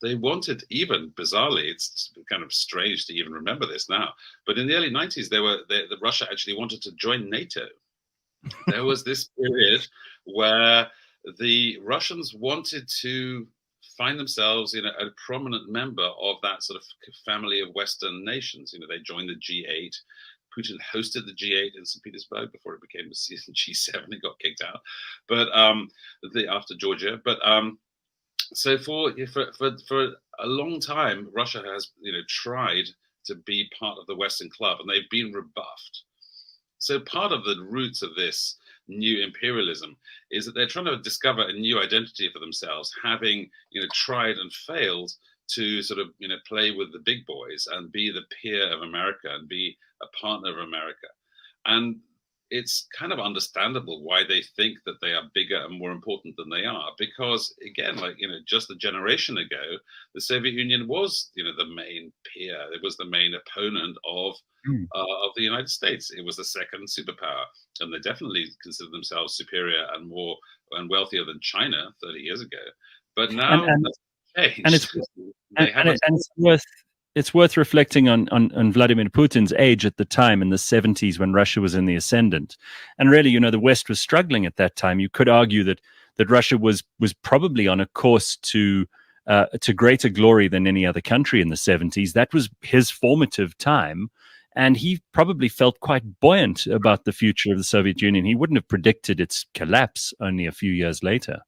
Speaker 8: They wanted, even bizarrely, it's kind of strange to even remember this now, but in the early 90s, Russia actually wanted to join NATO. There was this period where the Russians wanted to find themselves a prominent member of that sort of family of Western nations. They joined the G8. Putin hosted the G8 in St. Petersburg before it became the G7. It got kicked out, but after Georgia. But so for a long time, Russia has tried to be part of the Western club, and they've been rebuffed. So part of the roots of this new imperialism is that they're trying to discover a new identity for themselves, having tried and failed to sort of play with the big boys and be the peer of America and be a partner of America. And it's kind of understandable why they think that they are bigger and more important than they are, because again, just a generation ago, the Soviet Union was the main peer. It was the main opponent of the United States. It was the second superpower, and they definitely consider themselves superior and more and wealthier than China 30 years ago. But now that's changed.
Speaker 1: It's worth reflecting on Vladimir Putin's age at the time in the 70s when Russia was in the ascendant. And really, the West was struggling at that time. You could argue that Russia was probably on a course to greater glory than any other country in the 70s. That was his formative time. And he probably felt quite buoyant about the future of the Soviet Union. He wouldn't have predicted its collapse only a few years later.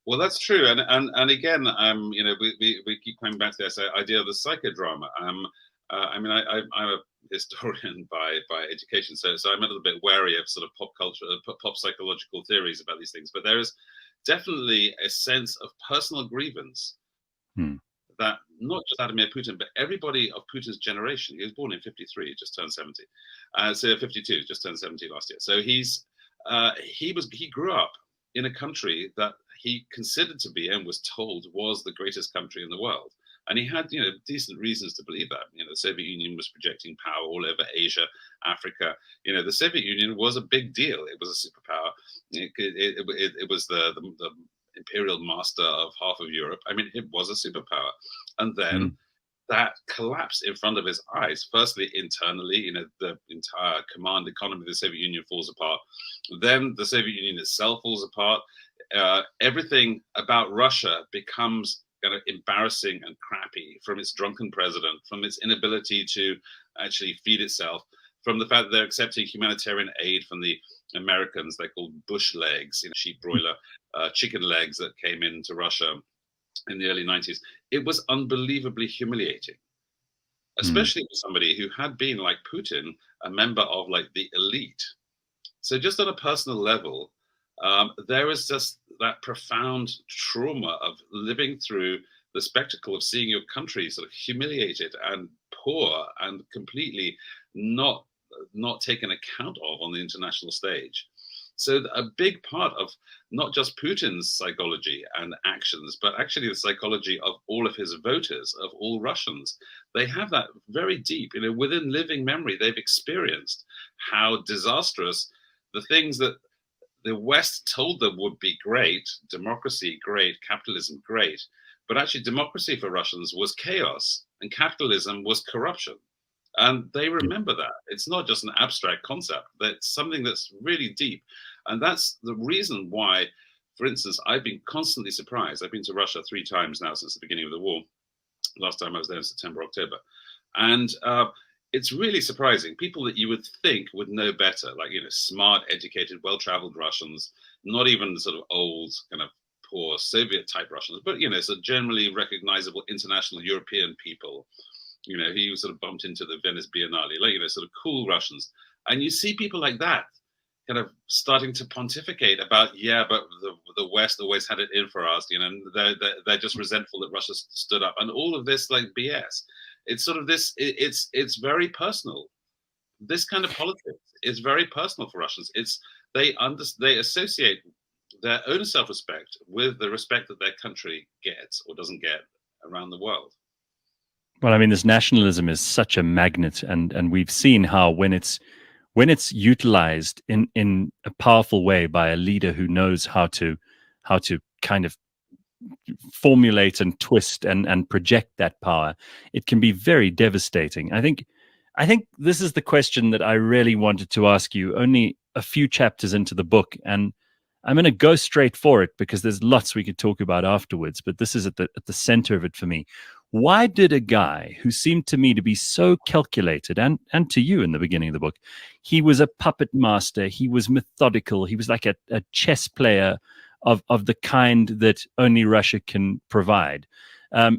Speaker 8: Well, that's true, and again, we keep coming back to this idea of the psychodrama. I'm a historian by education, so I'm a little bit wary of sort of pop culture, pop psychological theories about these things. But there is definitely a sense of personal grievance that not just Vladimir Putin, but everybody of Putin's generation. He was born in '53, just turned 70. So '52, just turned 70 last year. So he grew up in a country that he considered to be and was told was the greatest country in the world. And he had, decent reasons to believe that. The Soviet Union was projecting power all over Asia, Africa. The Soviet Union was a big deal. It was a superpower. It was the imperial master of half of Europe. It was a superpower. And then that collapsed in front of his eyes. Firstly, internally, the entire command economy of the Soviet Union falls apart. Then the Soviet Union itself falls apart. Everything about Russia becomes kind of embarrassing and crappy, from its drunken president, from its inability to actually feed itself, from the fact that they're accepting humanitarian aid from the Americans. They're called bush legs, sheep broiler chicken legs that came into Russia in the early 90s. It was unbelievably humiliating, especially for somebody who had been, like Putin, a member of the elite. So just on a personal level, there is just that profound trauma of living through the spectacle of seeing your country sort of humiliated and poor and completely not taken account of on the international stage. So a big part of not just Putin's psychology and actions, but actually the psychology of all of his voters, of all Russians, they have that very deep, within living memory. They've experienced how disastrous the things that the West told them would be great, democracy great, capitalism great, but actually democracy for Russians was chaos and capitalism was corruption. And they remember that. It's not just an abstract concept, that's something that's really deep. And that's the reason why, for instance, I've been constantly surprised. I've been to Russia 3 times now since the beginning of the war. Last time I was there in September, October. And it's really surprising. People that you would think would know better, like, smart, educated, well-traveled Russians, not even sort of old, kind of poor Soviet-type Russians, but, so generally recognizable international European people. He was sort of bumped into the Venice Biennale, sort of cool Russians. And you see people like that kind of starting to pontificate about, but the West always had it in for us, and they're just resentful that Russia stood up. And all of this, like, BS. It's sort of this, it's very personal. This kind of politics is very personal for Russians. They associate their own self-respect with the respect that their country gets or doesn't get around the world.
Speaker 1: Well, this nationalism is such a magnet, and we've seen how when it's utilized in a powerful way by a leader who knows how to kind of formulate and twist and project that power, it can be very devastating. I think this is the question that I really wanted to ask you only a few chapters into the book, and I'm going to go straight for it because there's lots we could talk about afterwards, but this is at the center of it for me. Why did a guy who seemed to me to be so calculated, and to you in the beginning of the book, he was a puppet master, he was methodical, he was like a chess player of the kind that only Russia can provide.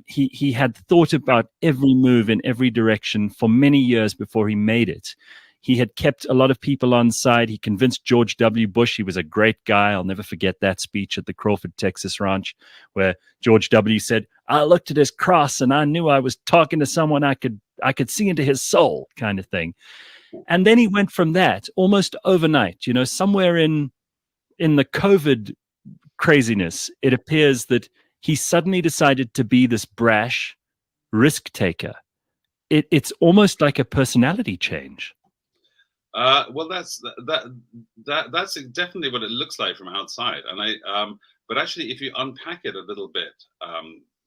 Speaker 1: He had thought about every move in every direction for many years before he made it. He had kept a lot of people on side. He convinced George W. Bush he was a great guy. I'll never forget that speech at the Crawford, Texas ranch, where George W. said, "I looked at his cross and I knew I was talking to someone I could see into his soul," kind of thing. And then he went from that almost overnight, somewhere in the COVID craziness, it appears that he suddenly decided to be this brash risk taker. It's almost like a personality change.
Speaker 8: Well, that's definitely what it looks like from outside, and but actually, if you unpack it a little bit,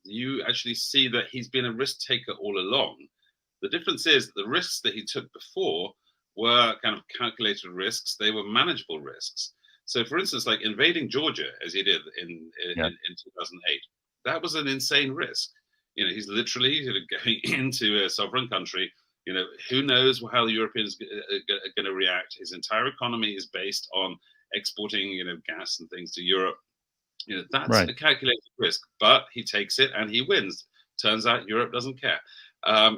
Speaker 8: you actually see that he's been a risk taker all along. The difference is that the risks that he took before were kind of calculated risks; they were manageable risks. So, for instance, like invading Georgia, as he did in 2008, that was an insane risk. He's literally going into a sovereign country. Who knows how the Europeans are going to react? His entire economy is based on exporting, gas and things to Europe. That's
Speaker 1: right.
Speaker 8: A calculated risk, but he takes it and he wins. Turns out Europe doesn't care.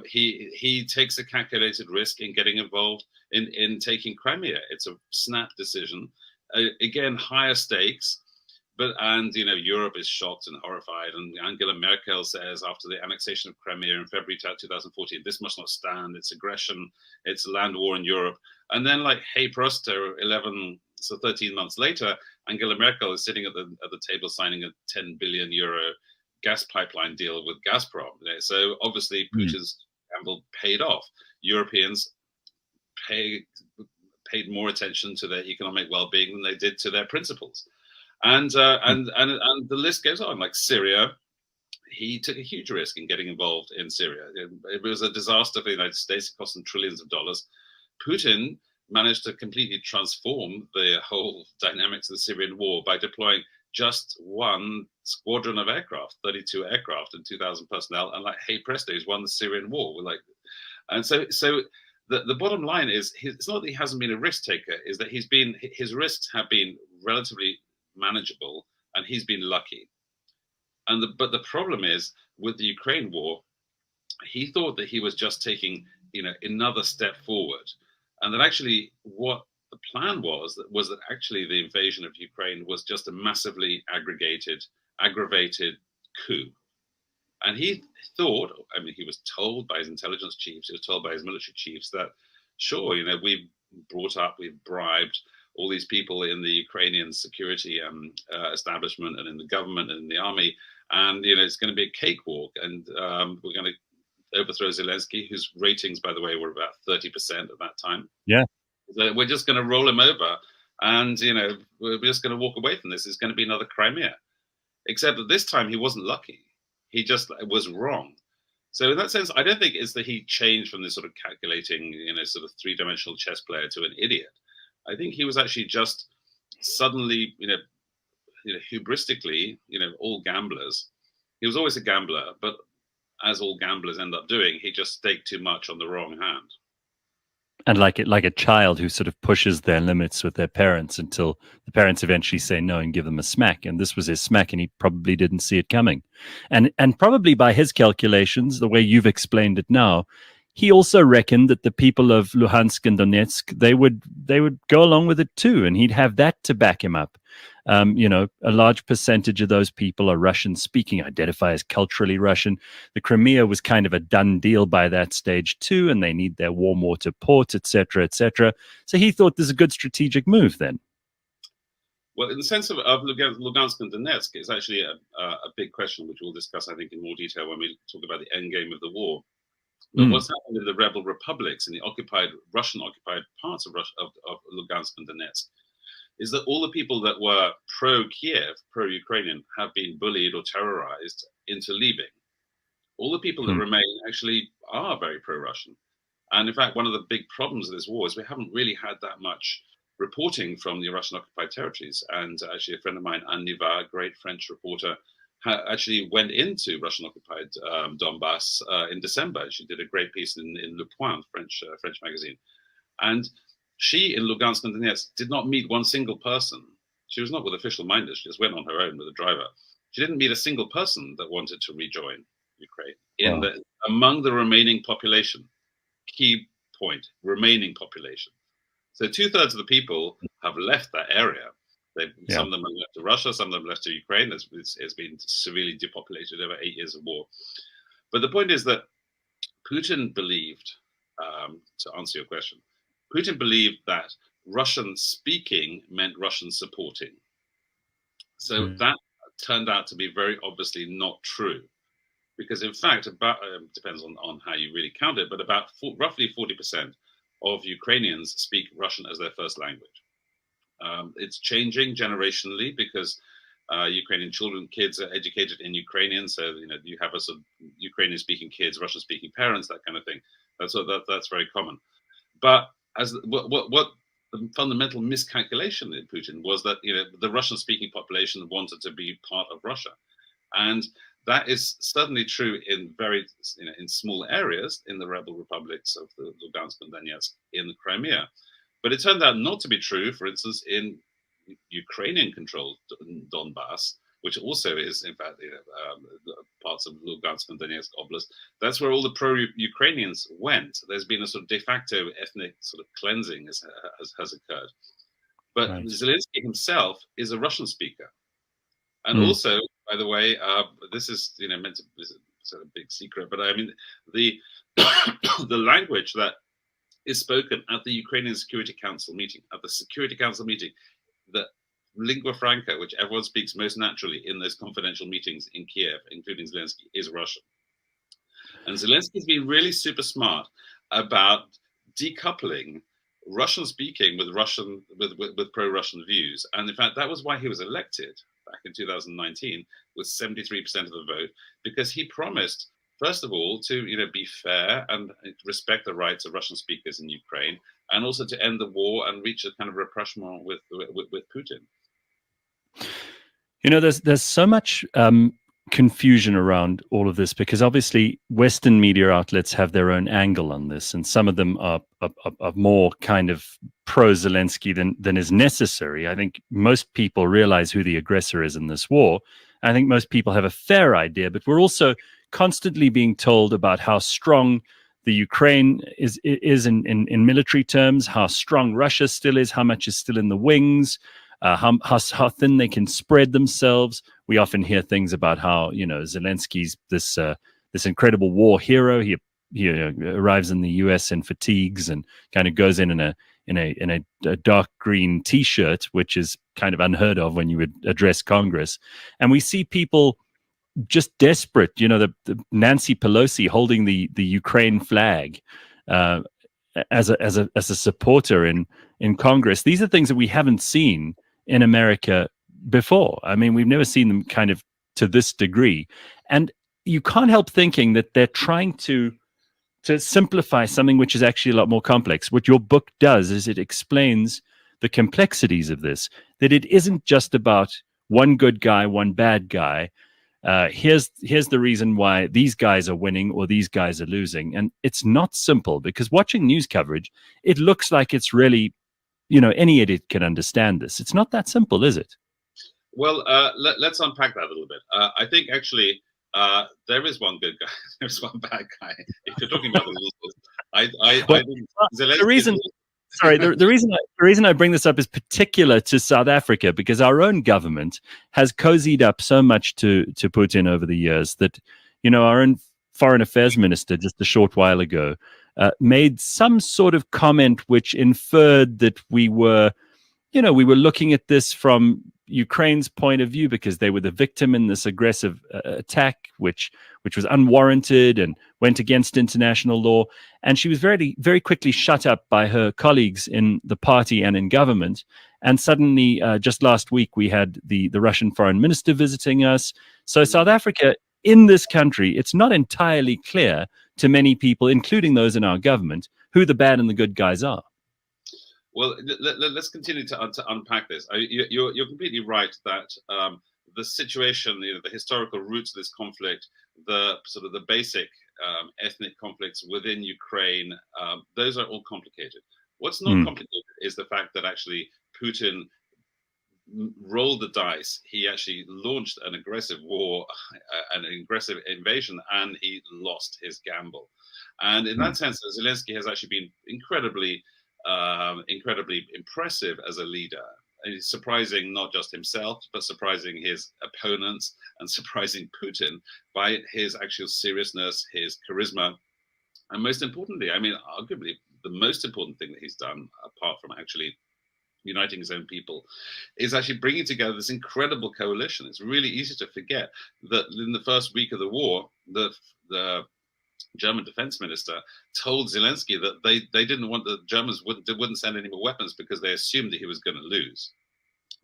Speaker 8: He takes a calculated risk in getting involved in taking Crimea. It's a snap decision. Again, higher stakes. And Europe is shocked and horrified. And Angela Merkel says after the annexation of Crimea in February 2014, this must not stand. It's aggression. It's a land war in Europe. And then, like, hey presto, 13 months later, Angela Merkel is sitting at the table signing a 10 billion euro gas pipeline deal with Gazprom. So obviously Putin's gamble paid off. Europeans paid more attention to their economic well-being than they did to their principles. And the list goes on. Like Syria, he took a huge risk in getting involved in Syria. It was a disaster for the United States. It cost them trillions of dollars. Putin managed to completely transform the whole dynamics of the Syrian war by deploying just one squadron of aircraft, 32 aircraft and 2,000 personnel, and like, hey presto, he's won the Syrian war. And so the bottom line is, it's not that he hasn't been a risk taker, is that his risks have been relatively manageable, and he's been lucky. But the problem is, with the Ukraine war, he thought that he was just taking another step forward, and that actually what the plan was that actually the invasion of Ukraine was just a massively aggravated coup. And he thought, he was told by his intelligence chiefs, he was told by his military chiefs that, sure, we've bribed all these people in the Ukrainian security establishment and in the government and in the army, and it's going to be a cakewalk, and we're going to overthrow Zelensky, whose ratings, by the way, were about 30% at that time.
Speaker 1: Yeah,
Speaker 8: so we're just going to roll him over, and we're just going to walk away from this. It's going to be another Crimea, except that this time he wasn't lucky; he just was wrong. So in that sense, I don't think it's that he changed from this sort of calculating, sort of three-dimensional chess player to an idiot. I think he was actually just suddenly, hubristically, all gamblers. He was always a gambler, but as all gamblers end up doing, he just staked too much on the wrong hand.
Speaker 1: And like a child who sort of pushes their limits with their parents until the parents eventually say no and give them a smack. And this was his smack, and he probably didn't see it coming. And probably by his calculations, the way you've explained it now, he also reckoned that the people of Luhansk and Donetsk, they would go along with it too, and he'd have that to back him up. A large percentage of those people are Russian-speaking, identify as culturally Russian. The Crimea was kind of a done deal by that stage too, and they need their warm water port, etc., etc. So he thought this is a good strategic move then.
Speaker 8: Well, in the sense of Lugansk and Donetsk, it's actually a big question, which we'll discuss, I think, in more detail when we talk about the end game of the war. But what's happened in the rebel republics, in the Russian-occupied parts of Lugansk and Donetsk, is that all the people that were pro-Kiev, pro-Ukrainian, have been bullied or terrorized into leaving. All the people that remain actually are very pro-Russian. And in fact, one of the big problems of this war is we haven't really had that much reporting from the Russian-occupied territories. And actually, a friend of mine, Anne Niva, a great French reporter, actually went into Russian-occupied Donbass in December. She did a great piece in Le Point, French magazine. And she, in Lugansk and Donetsk, did not meet one single person. She was not with official minders. She just went on her own with a driver. She didn't meet a single person that wanted to rejoin Ukraine among the remaining population. Key point, remaining population. So 2/3 of the people have left that area. Some of them have left to Russia, some of them left to Ukraine. It's been severely depopulated over 8 years of war. But the point is that Putin believed, to answer your question, Putin believed that Russian speaking meant Russian supporting. So that turned out to be very obviously not true. Because in fact, about depends on how you really count it, but about roughly 40% of Ukrainians speak Russian as their first language. It's changing generationally because Ukrainian kids are educated in Ukrainian, so you have a sort of Ukrainian-speaking kids, Russian-speaking parents, that kind of thing. That's very common. But what the fundamental miscalculation in Putin was that the Russian-speaking population wanted to be part of Russia, and that is certainly true in very in small areas in the rebel republics of the Lugansk and Donetsk in the Crimea. But it turned out not to be true, for instance, in Ukrainian-controlled Donbass, which also is, in fact, parts of Lugansk and Donetsk Oblast. That's where all the pro-Ukrainians went. There's been a sort of de facto ethnic sort of cleansing has occurred. But Zelensky himself is a Russian speaker. And also, by the way, this is meant to be sort of big secret, but I mean, the language that is spoken at the Ukrainian Security Council meeting, the lingua franca, which everyone speaks most naturally in those confidential meetings in Kiev, including Zelensky, is Russian. And Zelensky's been really super smart about decoupling Russian speaking with pro-Russian views. And in fact, that was why he was elected back in 2019 with 73% of the vote, because he promised, first of all, to be fair and respect the rights of Russian speakers in Ukraine, and also to end the war and reach a kind of rapprochement with Putin.
Speaker 1: There's so much confusion around all of this, because obviously Western media outlets have their own angle on this, and some of them are more kind of pro-Zelensky than is necessary. I think most people realize who the aggressor is in this war. I think most people have a fair idea, but we're also constantly being told about how strong the Ukraine is in military terms, how strong Russia still is, how much is still in the wings, how thin they can spread themselves. We often hear things about how Zelensky's this incredible war hero. He arrives in the U.S. in fatigues and kind of goes in a dark green T-shirt, which is kind of unheard of when you would address Congress. And we see people just desperate. The Nancy Pelosi holding the Ukraine flag as a supporter in Congress. These are things that we haven't seen in America before. I mean, we've never seen them kind of to this degree. And you can't help thinking that they're trying to simplify something which is actually a lot more complex. What your book does is it explains the complexities of this, that it isn't just about one good guy, one bad guy. Here's the reason why these guys are winning or these guys are losing. And it's not simple, because watching news coverage, it looks like it's really, any idiot can understand this. It's not that simple, is it?
Speaker 8: Well, let's unpack that a little bit. I think actually there is one good guy, there's one bad guy. If you're talking about the losers, I think Zelensky. The reason I bring this up is particular to South Africa, because our own government has cozied up so much to Putin over the years that, our own foreign affairs minister just a short while ago made some sort of comment which inferred that we were looking at this from Ukraine's point of view, because they were the victim in this aggressive attack, which was unwarranted and went against international law. And she was very, very quickly shut up by her colleagues in the party and in government. And suddenly, just last week, we had the Russian foreign minister visiting us. So South Africa, in this country, it's not entirely clear to many people, including those in our government, who the bad and the good guys are. Well, let's continue to unpack this. You're completely right that the situation, the historical roots of this conflict, the sort of the basic ethnic conflicts within Ukraine, those are all complicated. What's not complicated is the fact that actually Putin rolled the dice. He actually launched an aggressive war, an aggressive invasion, and he lost his gamble. And in that sense, Zelensky has actually been incredibly impressive as a leader. And he's surprising not just himself, but surprising his opponents and surprising Putin by his actual seriousness, his charisma. And most importantly, I mean, arguably the most important thing that he's done, apart from actually uniting his own people, is actually bringing together this incredible coalition. It's really easy to forget that in the first week of the war, the German defense minister told Zelensky that they didn't want the Germans wouldn't send any more weapons because they assumed that he was going to lose.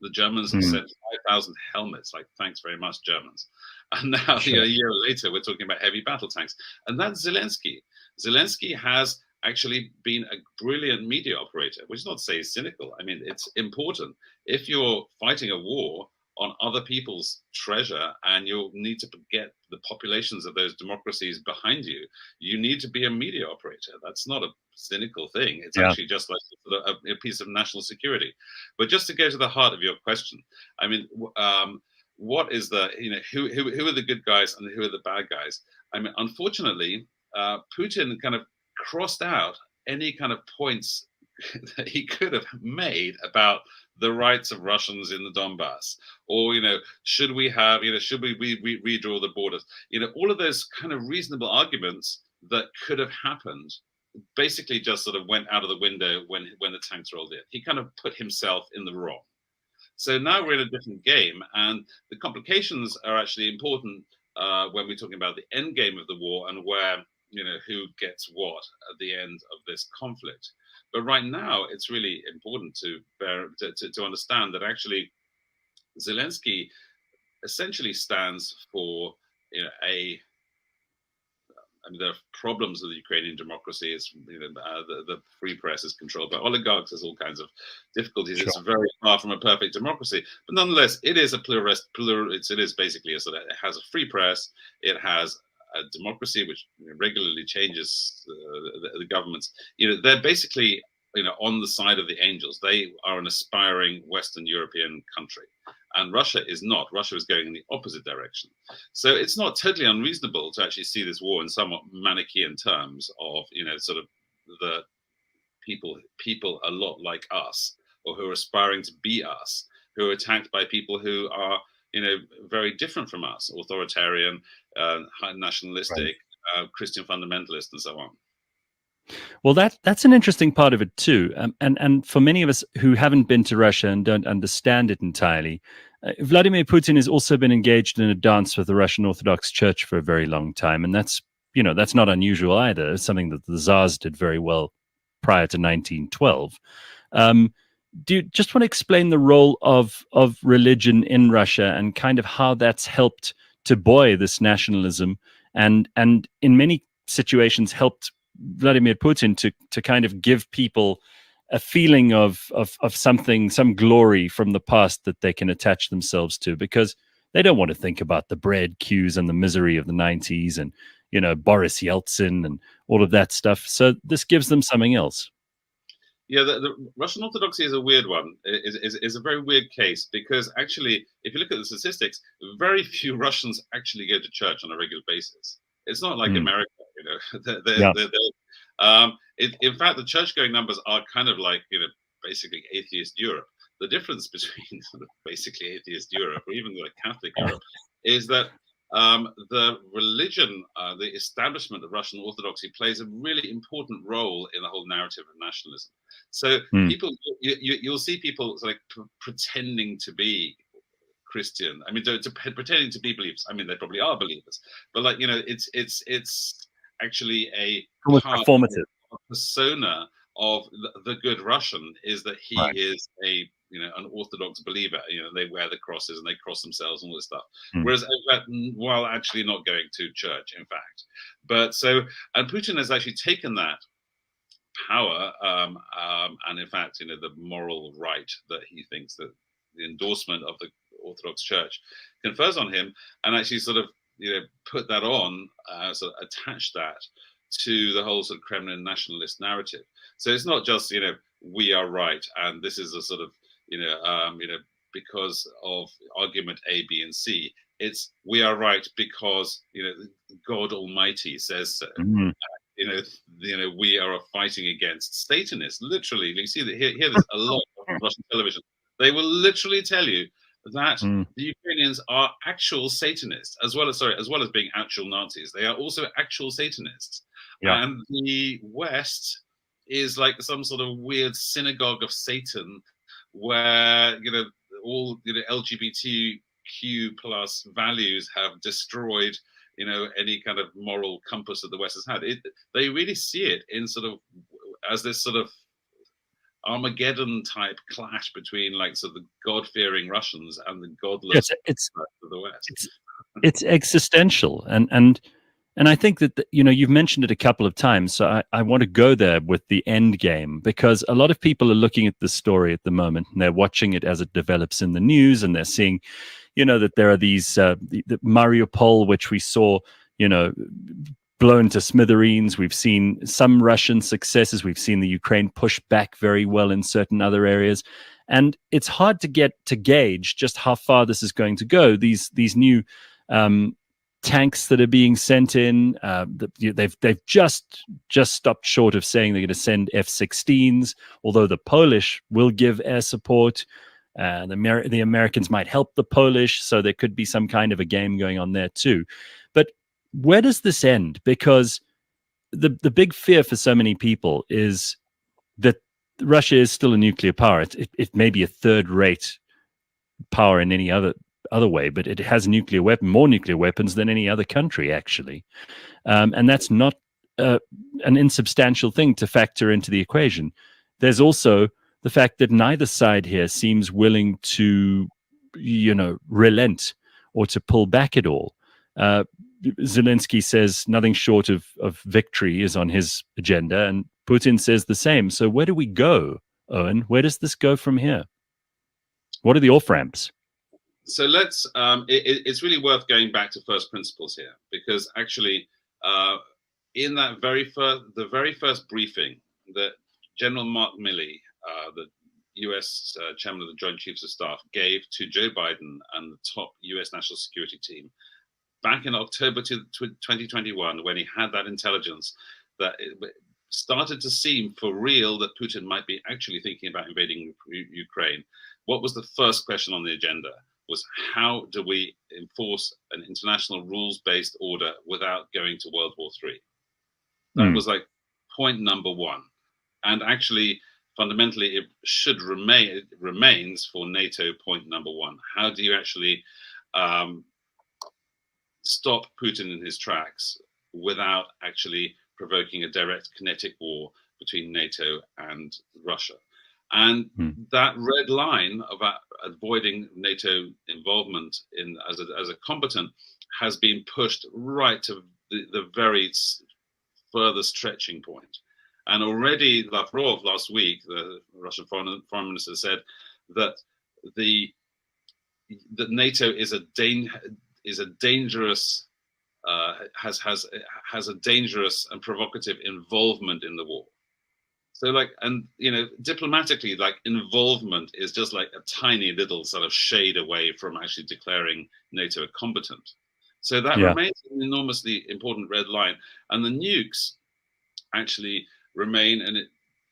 Speaker 8: The Germans sent 5,000 helmets, like, thanks very much, Germans. And now, a year later, we're talking about heavy battle tanks. And that's Zelensky. Zelensky has actually been a brilliant media operator, which is not to say he's cynical. I mean, it's important. If you're fighting a war on other people's treasure and you need to get the populations of those democracies behind you, you need to be a media operator. That's not a cynical thing. It's actually just like a piece of national security. But just to go to the heart of your question, I mean, what is the, who are the good guys and who are the bad guys? I mean, unfortunately, Putin kind of crossed out any kind of points that he could have made about the rights of Russians in the Donbass, or should we have, should we redraw the borders? All of those kind of reasonable arguments that could have happened basically just sort of went out of the window when the tanks rolled in. He kind of put himself in the wrong. So now we're in a different game, and the complications are actually important when we're talking about the end game of the war and where who gets what at the end of this conflict. But right now, it's really important to understand that actually Zelensky essentially stands for there are problems with the Ukrainian democracy. It's the free press is controlled by oligarchs. There's all kinds of difficulties. Sure. It's very far from a perfect democracy, but nonetheless, it is a pluralist. It is basically it has a free press. It has a democracy which regularly changes the governments. They're basically on the side of the angels. They are an aspiring Western European country, and Russia is not. Russia is going in the opposite direction. So it's not totally unreasonable to actually see this war in somewhat Manichaean terms of sort of the people a lot like us, or who are aspiring to be us, who are attacked by people who are very different from us, authoritarian, nationalistic, Christian fundamentalists, and so on.
Speaker 1: Well, that's an interesting part of it too, and for many of us who haven't been to Russia and don't understand it entirely, Vladimir Putin has also been engaged in a dance with the Russian Orthodox Church for a very long time, and that's not unusual either. It's something that the Tsars did very well prior to 1912. Do you just want to explain the role of religion in Russia and kind of how that's helped to buoy this nationalism and in many situations helped Vladimir Putin to kind of give people a feeling of something, some glory from the past that they can attach themselves to, because they don't want to think about the bread queues and the misery of the 90s and Boris Yeltsin and all of that stuff. So this gives them something else.
Speaker 8: Yeah, the Russian Orthodoxy is a weird one. Is a very weird case, because actually, if you look at the statistics, very few Russians actually go to church on a regular basis. It's not like America, in fact, the church-going numbers are kind of like basically atheist Europe. The difference between sort of basically atheist Europe or even like Catholic Europe is that the religion, the establishment of Russian Orthodoxy plays a really important role in the whole narrative of nationalism. So people, you'll see people like pretending to be Christian. I mean, pretending to be believers. I mean, they probably are believers, but like it's actually a
Speaker 1: performative
Speaker 8: persona of the good Russian is that he is an Orthodox believer. They wear the crosses and they cross themselves and all this stuff. Whereas, while actually not going to church, in fact. And Putin has actually taken that power and in fact, the moral right that he thinks that the endorsement of the Orthodox Church confers on him, and actually sort of put that on, sort of attach that to the whole sort of Kremlin nationalist narrative. So it's not just we are right, and this is a sort of because of argument A, B, and C. It's we are right because God Almighty says so. We are fighting against Satanists. Literally, you see that here. There's a lot of Russian television. They will literally tell you that the Ukrainians are actual Satanists, as well as being actual Nazis. They are also actual Satanists, and the West is like some sort of weird synagogue of Satan, where all LGBTQ plus values have destroyed any kind of moral compass that the West has had. They really see it in sort of as this sort of Armageddon type clash between like sort of the God-fearing Russians and the godless of the West.
Speaker 1: It's existential, and I think that you've mentioned it a couple of times, so I want to go there with the end game, because a lot of people are looking at this story at the moment and they're watching it as it develops in the news, and they're seeing that there are these the Mariupol, which we saw blown to smithereens. We've seen some Russian successes. We've seen the Ukraine push back very well in certain other areas, and it's hard to gauge just how far this is going to go. These new tanks that are being sent in, they've just stopped short of saying they're going to send F-16s, although the Polish will give air support. The Americans might help the Polish, so there could be some kind of a game going on there too. But where does this end? Because the big fear for so many people is that Russia is still a nuclear power. It may be a third-rate power in any other way, but it has more nuclear weapons than any other country, actually. And that's not an insubstantial thing to factor into the equation. There's also the fact that neither side here seems willing to, relent or to pull back at all. Zelensky says nothing short of victory is on his agenda, and Putin says the same. So where do we go, Owen? Where does this go from here? What are the off-ramps?
Speaker 8: So let's. It's really worth going back to first principles here, because actually, in that very first briefing that General Mark Milley, the U.S. chairman of the Joint Chiefs of Staff, gave to Joe Biden and the top U.S. national security team back in October 2021, when he had that intelligence that it started to seem for real that Putin might be actually thinking about invading Ukraine. What was the first question on the agenda? Was how do we enforce an international rules-based order without going to World War III? That was like point number one. And actually, fundamentally, it remains for NATO point number one. How do you actually stop Putin in his tracks without actually provoking a direct kinetic war between NATO and Russia? And that red line about avoiding NATO involvement as a combatant has been pushed right to the very further stretching point. And already Lavrov last week, the Russian foreign minister, said that that NATO is a dangerous has a dangerous and provocative involvement in the war. So diplomatically, involvement is just like a tiny little sort of shade away from actually declaring NATO a combatant. So that remains an enormously important red line. And the nukes actually remain, and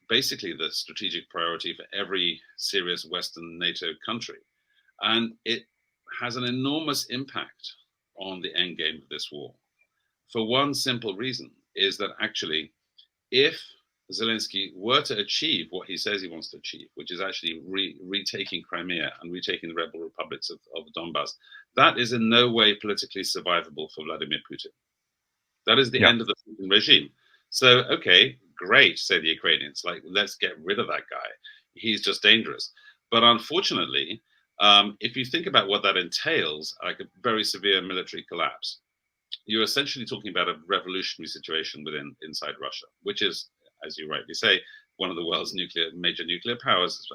Speaker 8: basically the strategic priority for every serious Western NATO country. And it has an enormous impact on the end game of this war. For one simple reason, is that actually, if Zelensky were to achieve what he says he wants to achieve, which is actually retaking Crimea and retaking the rebel republics of Donbass, that is in no way politically survivable for Vladimir Putin. That is the end of the Putin regime. So, okay, great, say the Ukrainians, let's get rid of that guy. He's just dangerous. But unfortunately, if you think about what that entails, like a very severe military collapse, you're essentially talking about a revolutionary situation inside Russia, which is, as you rightly say, one of the world's major nuclear powers,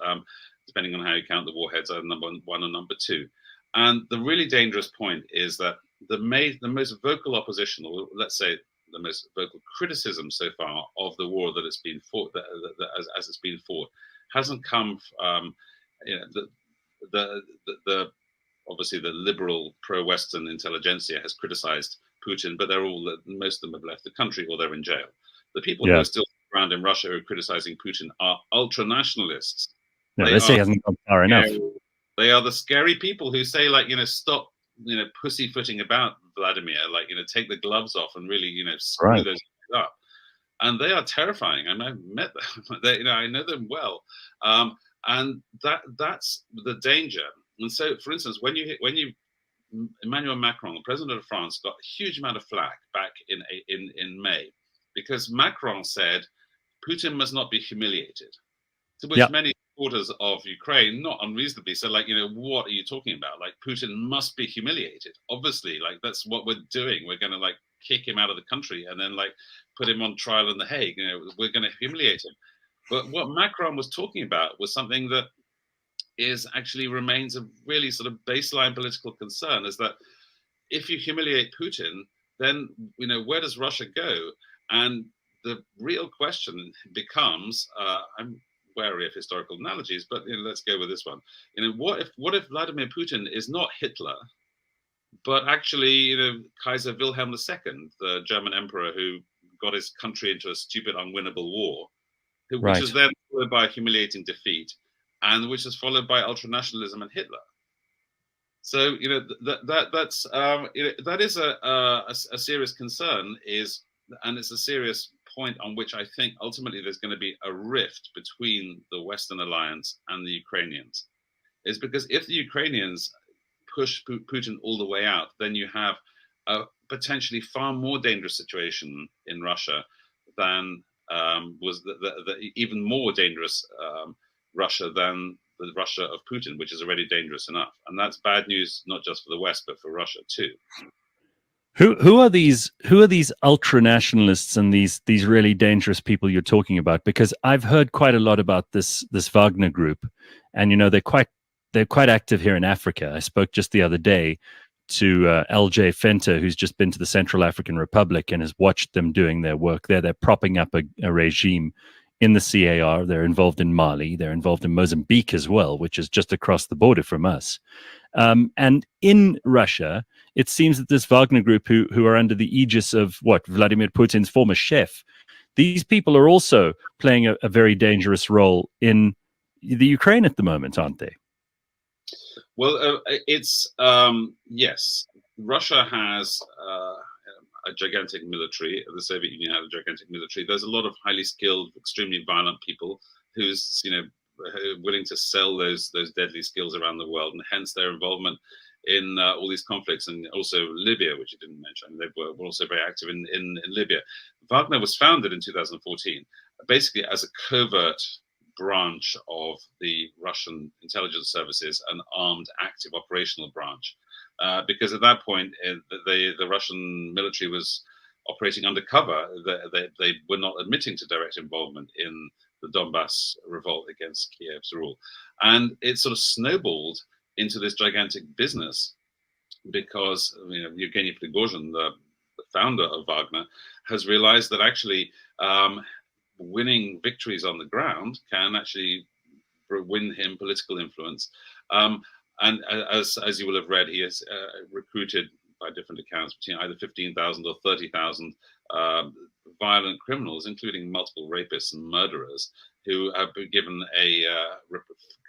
Speaker 8: depending on how you count the warheads, are number one or number two. And the really dangerous point is that the most vocal opposition, or let's say the most vocal criticism so far of the war that it's been fought, as it's been fought, hasn't come. The obviously the liberal pro-Western intelligentsia has criticized Putin, but most of them have left the country or they're in jail. The people who are still around in Russia who are criticizing Putin are ultra-nationalists.
Speaker 1: No, they say he hasn't gone far enough.
Speaker 8: They are the scary people who say, like, stop, pussyfooting about Vladimir, like, take the gloves off and really, screw those guys up. And they are terrifying. And I've met them. I know them well. And that's the danger. And so, for instance, when Emmanuel Macron, the president of France, got a huge amount of flack back in May, because Macron said Putin must not be humiliated. To which many supporters of Ukraine, not unreasonably, said, like, what are you talking about? Like, Putin must be humiliated. Obviously, like, that's what we're doing. We're going to, like, kick him out of the country and then, like, put him on trial in The Hague. We're going to humiliate him. But what Macron was talking about was something that actually remains a really sort of baseline political concern, is that if you humiliate Putin, then, where does Russia go? And the real question becomes, I'm wary of historical analogies, but let's go with this one. What if Vladimir Putin is not Hitler, but actually, Kaiser Wilhelm II, the German emperor who got his country into a stupid, unwinnable war, which is then followed by a humiliating defeat, and which is followed by ultranationalism and Hitler. So that is a serious concern, and it's a serious point on which I think ultimately there's going to be a rift between the Western alliance and the Ukrainians. Is because if the Ukrainians push Putin all the way out, then you have a potentially far more dangerous situation in Russia than was the even more dangerous Russia than the Russia of Putin, which is already dangerous enough. And that's bad news, not just for the West, but for Russia too.
Speaker 1: Who are these ultra nationalists and these really dangerous people you're talking about? Because I've heard quite a lot about this Wagner group, and they're quite active here in Africa. I spoke just the other day to LJ Fenter, who's just been to the Central African Republic and has watched them doing their work there. They're propping up a regime in the CAR. They're involved in Mali. They're involved in Mozambique as well, which is just across the border from us. And in Russia, it seems that this Wagner group, who are under the aegis of Vladimir Putin's former chef, these people are also playing a very dangerous role in the Ukraine at the moment, aren't they?
Speaker 8: Well, it's yes. Russia has a gigantic military. The Soviet Union had a gigantic military. There's a lot of highly skilled, extremely violent people who's willing to sell those deadly skills around the world, and hence their involvement in all these conflicts, and also Libya, which you didn't mention. They were also very active in Libya. Wagner was founded in 2014, basically as a covert branch of the Russian intelligence services, an armed, active operational branch, because at that point the Russian military was operating undercover. They were not admitting to direct involvement in the Donbass revolt against Kiev's rule, and it sort of snowballed into this gigantic business because Yevgeny Prigozhin, the founder of Wagner, has realized that actually winning victories on the ground can actually win him political influence. And as you will have read, he has recruited, by different accounts, between either 15,000 or 30,000 violent criminals, including multiple rapists and murderers, who have been given a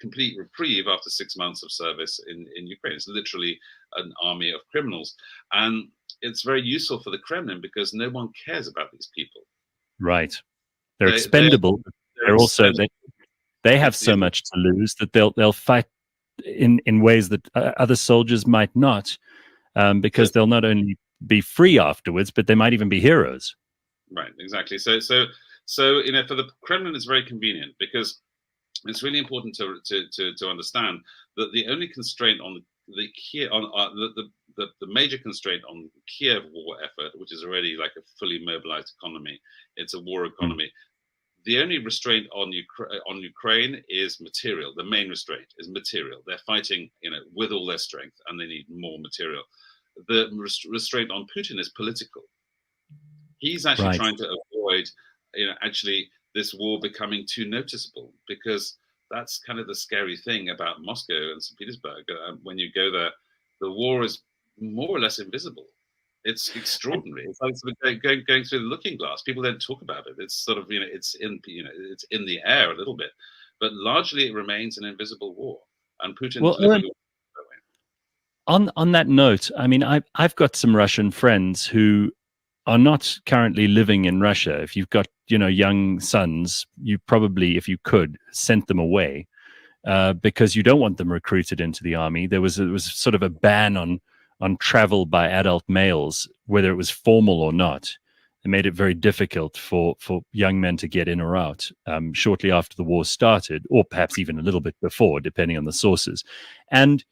Speaker 8: complete reprieve after 6 months of service in Ukraine. It's literally an army of criminals. And it's very useful for the Kremlin because no one cares about these people.
Speaker 1: Right. They're expendable. They're also they have so much to lose that they'll fight in ways that other soldiers might not, because they'll not only be free afterwards, but they might even be heroes.
Speaker 8: Right, exactly. So for the Kremlin, it's very convenient because it's really important to understand that the only constraint on the major constraint on the Kiev war effort, which is already like a fully mobilized economy, it's a war economy. The only restraint on Ukraine is material. The main restraint is material. They're fighting, with all their strength, and they need more material. The restraint on Putin is political. He's actually trying to avoid, actually this war becoming too noticeable, because that's kind of the scary thing about Moscow and St. Petersburg. When you go there, the war is more or less invisible. It's extraordinary. It's like going through the looking glass. People don't talk about it. It's sort of, it's in the air a little bit, but largely it remains an invisible war. And Putin. Well,
Speaker 1: on that note, I mean, I've got some Russian friends who are not currently living in Russia. If you've got, young sons, you probably, if you could, sent them away because you don't want them recruited into the army. There was sort of a ban on travel by adult males, whether it was formal or not. It made it very difficult for young men to get in or out shortly after the war started, or perhaps even a little bit before, depending on the sources. And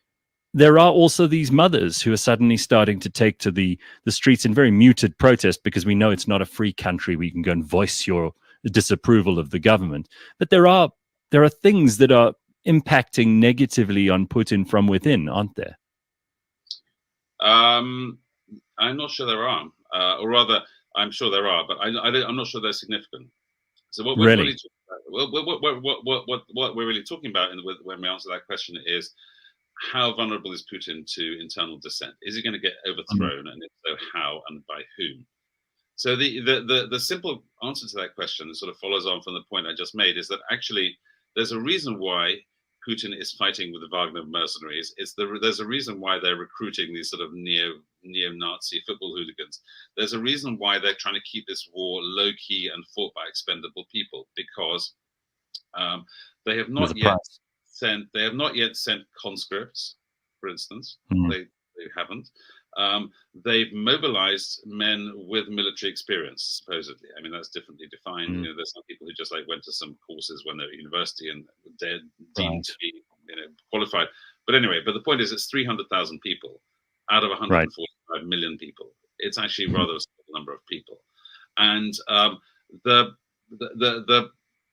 Speaker 1: there are also these mothers who are suddenly starting to take to the streets in very muted protest, because we know it's not a free country where you can go and voice your disapproval of the government. But there are things that are impacting negatively on Putin from within, aren't there?
Speaker 8: I'm not sure there are, or rather, I'm sure there are, but I'm not sure they're significant. So what we're really what we're really talking about when we answer that question is, how vulnerable is Putin to internal dissent? Is he going to get overthrown, and if so, how and by whom? So the simple answer to that question sort of follows on from the point I just made, is that actually there's a reason why Putin is fighting with the Wagner mercenaries. There's a reason why they're recruiting these sort of neo-Nazi football hooligans. There's a reason why they're trying to keep this war low-key and fought by expendable people, because they have not yet sent conscripts, for instance. They haven't. They've mobilized men with military experience, supposedly. I mean, that's differently defined. There's some people who just went to some courses when they were at university and they're deemed to be qualified. But anyway, the point is, it's 300,000 people out of 145 million people. It's actually rather a small number of people. And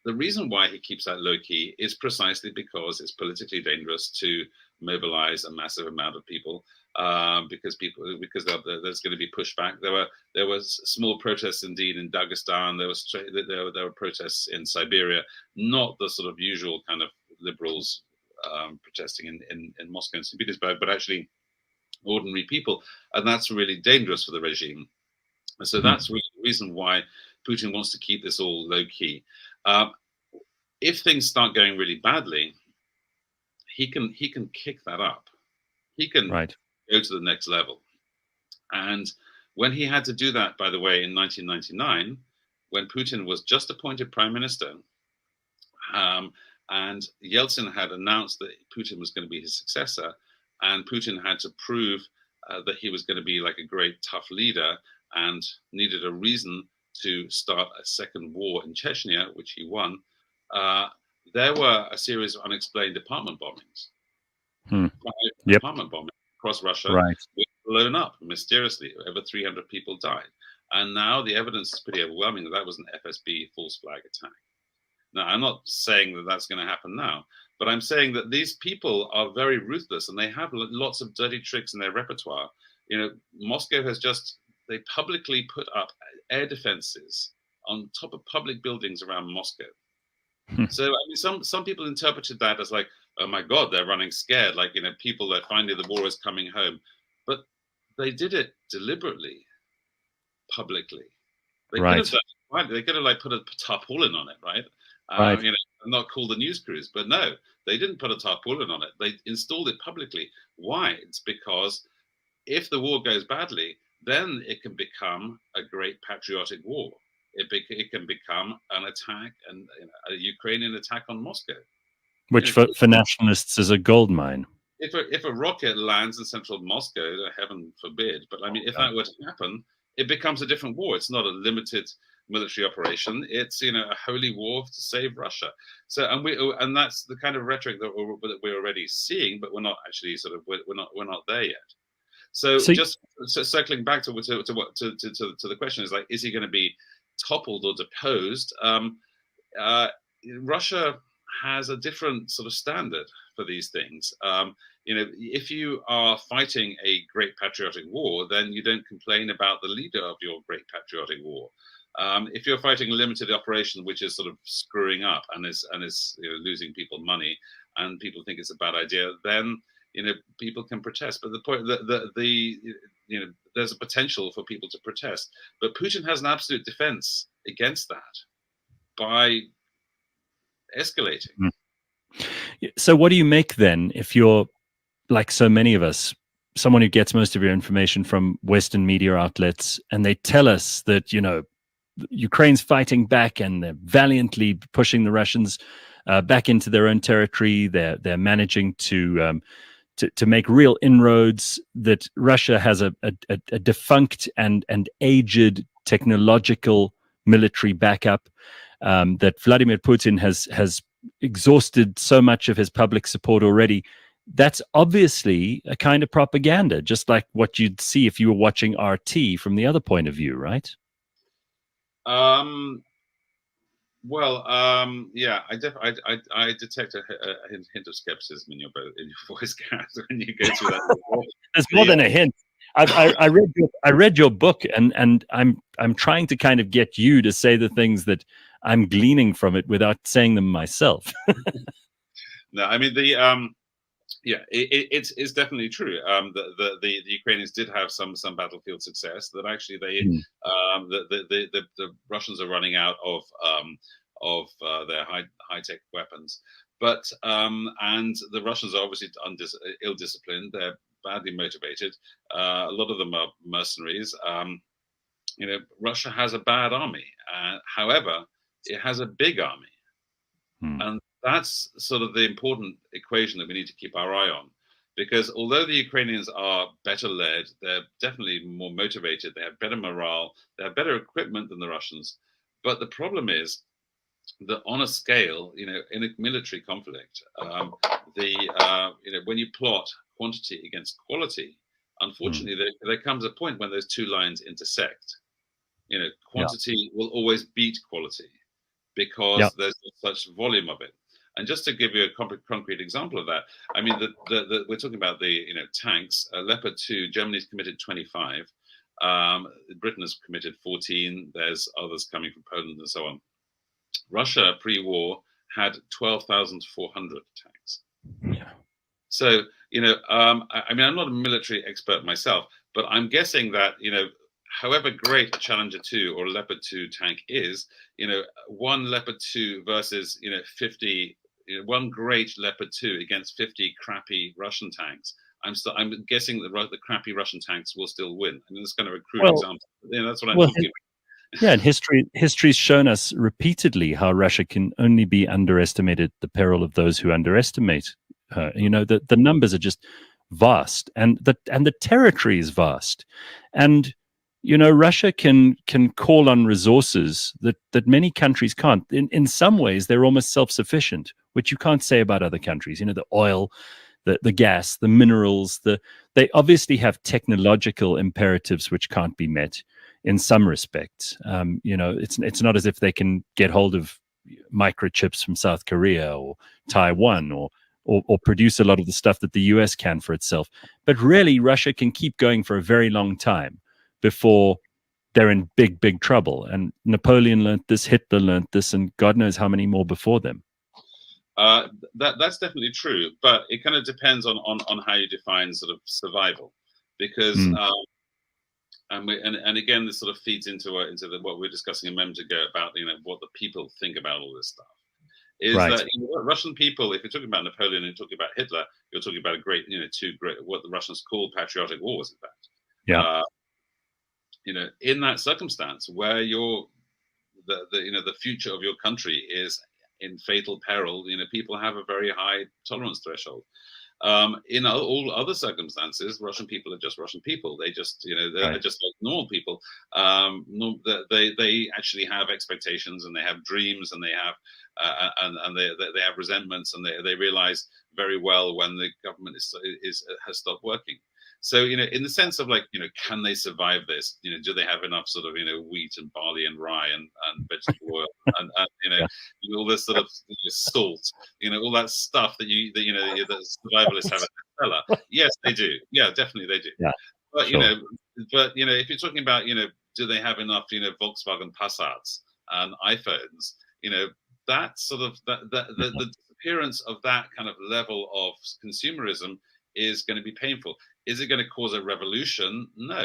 Speaker 8: the reason why he keeps that low key is precisely because it's politically dangerous to mobilize a massive amount of people, because there's going to be pushback. There was small protests indeed in Dagestan. There were protests in Siberia, not the sort of usual kind of liberals protesting in Moscow and St. Petersburg, but actually ordinary people, and that's really dangerous for the regime. And so that's really the reason why Putin wants to keep this all low key. If things start going really badly, he can kick that up. He can go to the next level. And when he had to do that, by the way, in 1999, when Putin was just appointed prime minister, and Yeltsin had announced that Putin was going to be his successor, and Putin had to prove that he was going to be like a great tough leader and needed a reason to start a second war in Chechnya, which he won. There were a series of unexplained apartment bombings. Apartment bombings across Russia, which blown up mysteriously. Over 300 people died. And now the evidence is pretty overwhelming that was an FSB false flag attack. Now, I'm not saying that that's going to happen now, but I'm saying that these people are very ruthless and they have lots of dirty tricks in their repertoire. Moscow has they publicly put up air defenses on top of public buildings around Moscow. So I mean, some people interpreted that as like, oh my God, they're running scared, like people are finding the war is coming home. But they did it deliberately, publicly. They could have put a tarpaulin on it, right? And not call the news crews, but no, they didn't put a tarpaulin on it. They installed it publicly. Why? It's because if the war goes badly, then it can become a great patriotic war. It can become an attack, and a Ukrainian attack on Moscow,
Speaker 1: which for nationalists is a gold mine.
Speaker 8: If a rocket lands in central Moscow, heaven forbid, but I mean, if that were to happen, it becomes a different war. It's not a limited military operation. It's a holy war to save Russia. So and that's the kind of rhetoric that we're already seeing, but we're not actually we're not there yet. So just circling back to the question is like, is he going to be toppled or deposed? Russia has a different sort of standard for these things. If you are fighting a great patriotic war, then you don't complain about the leader of your great patriotic war. If you're fighting a limited operation which is sort of screwing up and is losing people money, and people think it's a bad idea, then people can protest. But the point there's a potential for people to protest. But Putin has an absolute defense against that by escalating.
Speaker 1: So what do you make then if you're, like so many of us, someone who gets most of your information from Western media outlets, and they tell us that, Ukraine's fighting back and they're valiantly pushing the Russians back into their own territory. They're managing to make real inroads, that Russia has a defunct and aged technological military backup, that Vladimir Putin has exhausted so much of his public support already. That's obviously a kind of propaganda, just like what you'd see if you were watching RT from the other point of view, right?
Speaker 8: Yeah, I detect a hint of skepticism in your voice, Gareth, when you go through that.
Speaker 1: There's more than a hint. I read your book, and I'm trying to kind of get you to say the things that I'm gleaning from it without saying them myself.
Speaker 8: No, I mean it's definitely true. The Ukrainians did have some battlefield success. That actually the Russians are running out of their high tech weapons, but and the Russians are obviously ill disciplined. They're badly motivated. A lot of them are mercenaries. Russia has a bad army. However, it has a big army, and that's sort of the important equation that we need to keep our eye on, because although the Ukrainians are better led, they're definitely more motivated, they have better morale, they have better equipment than the Russians. But the problem is that on a scale, in a military conflict, when you plot quantity against quality, unfortunately, there comes a point when those two lines intersect. Quantity will always beat quality because there's such volume of it. And just to give you a concrete example of that, I mean, we're talking about the tanks. Leopard 2, Germany's committed 25. Britain has committed 14. There's others coming from Poland and so on. Russia pre-war had 12,400 tanks. Yeah. So I mean, I'm not a military expert myself, but I'm guessing that however great a Challenger 2 or a Leopard 2 tank is, one Leopard 2 versus 50. One great Leopard 2 against 50 crappy Russian tanks. I'm guessing that the crappy Russian tanks will still win. I mean, that's kind of a crude example. That's what I'm talking about.
Speaker 1: Yeah, and history's shown us repeatedly how Russia can only be underestimated at the peril of those who underestimate her. The numbers are just vast, and the territory is vast, and Russia can call on resources that many countries can't. In some ways, they're almost self-sufficient, which you can't say about other countries. The oil, the gas, the minerals. They obviously have technological imperatives which can't be met in some respects. It's not as if they can get hold of microchips from South Korea or Taiwan or produce a lot of the stuff that the US can for itself. But really, Russia can keep going for a very long time before they're in big trouble. And Napoleon learned this, Hitler learned this, and God knows how many more before them.
Speaker 8: That's definitely true, but it kind of depends on how you define sort of survival, because and again, this sort of feeds into what we were discussing a moment ago about what the people think about all this stuff. Is that Russian people, if you're talking about Napoleon and you're talking about Hitler, you're talking about a great, two great, what the Russians call patriotic wars, in fact.
Speaker 1: Yeah.
Speaker 8: In that circumstance where the future of your country is in fatal peril, people have a very high tolerance threshold. In all other circumstances, Russian people are just Russian people. They just, they're just like normal people. They actually have expectations, and they have dreams, and they have they have resentments, and they realize very well when the government has stopped working. So, in the sense of like, can they survive this? Do they have enough sort of, wheat and barley and rye and vegetable oil and
Speaker 1: Yeah.
Speaker 8: all this sort of salt, all that stuff that that survivalists have in their cellar? Yes, they do. Yeah, definitely they do.
Speaker 1: Yeah.
Speaker 8: But
Speaker 1: Sure.
Speaker 8: if you're talking about do they have enough Volkswagen Passats and iPhones? That sort of the disappearance of that kind of level of consumerism is going to be painful. Is it going to cause a revolution? No.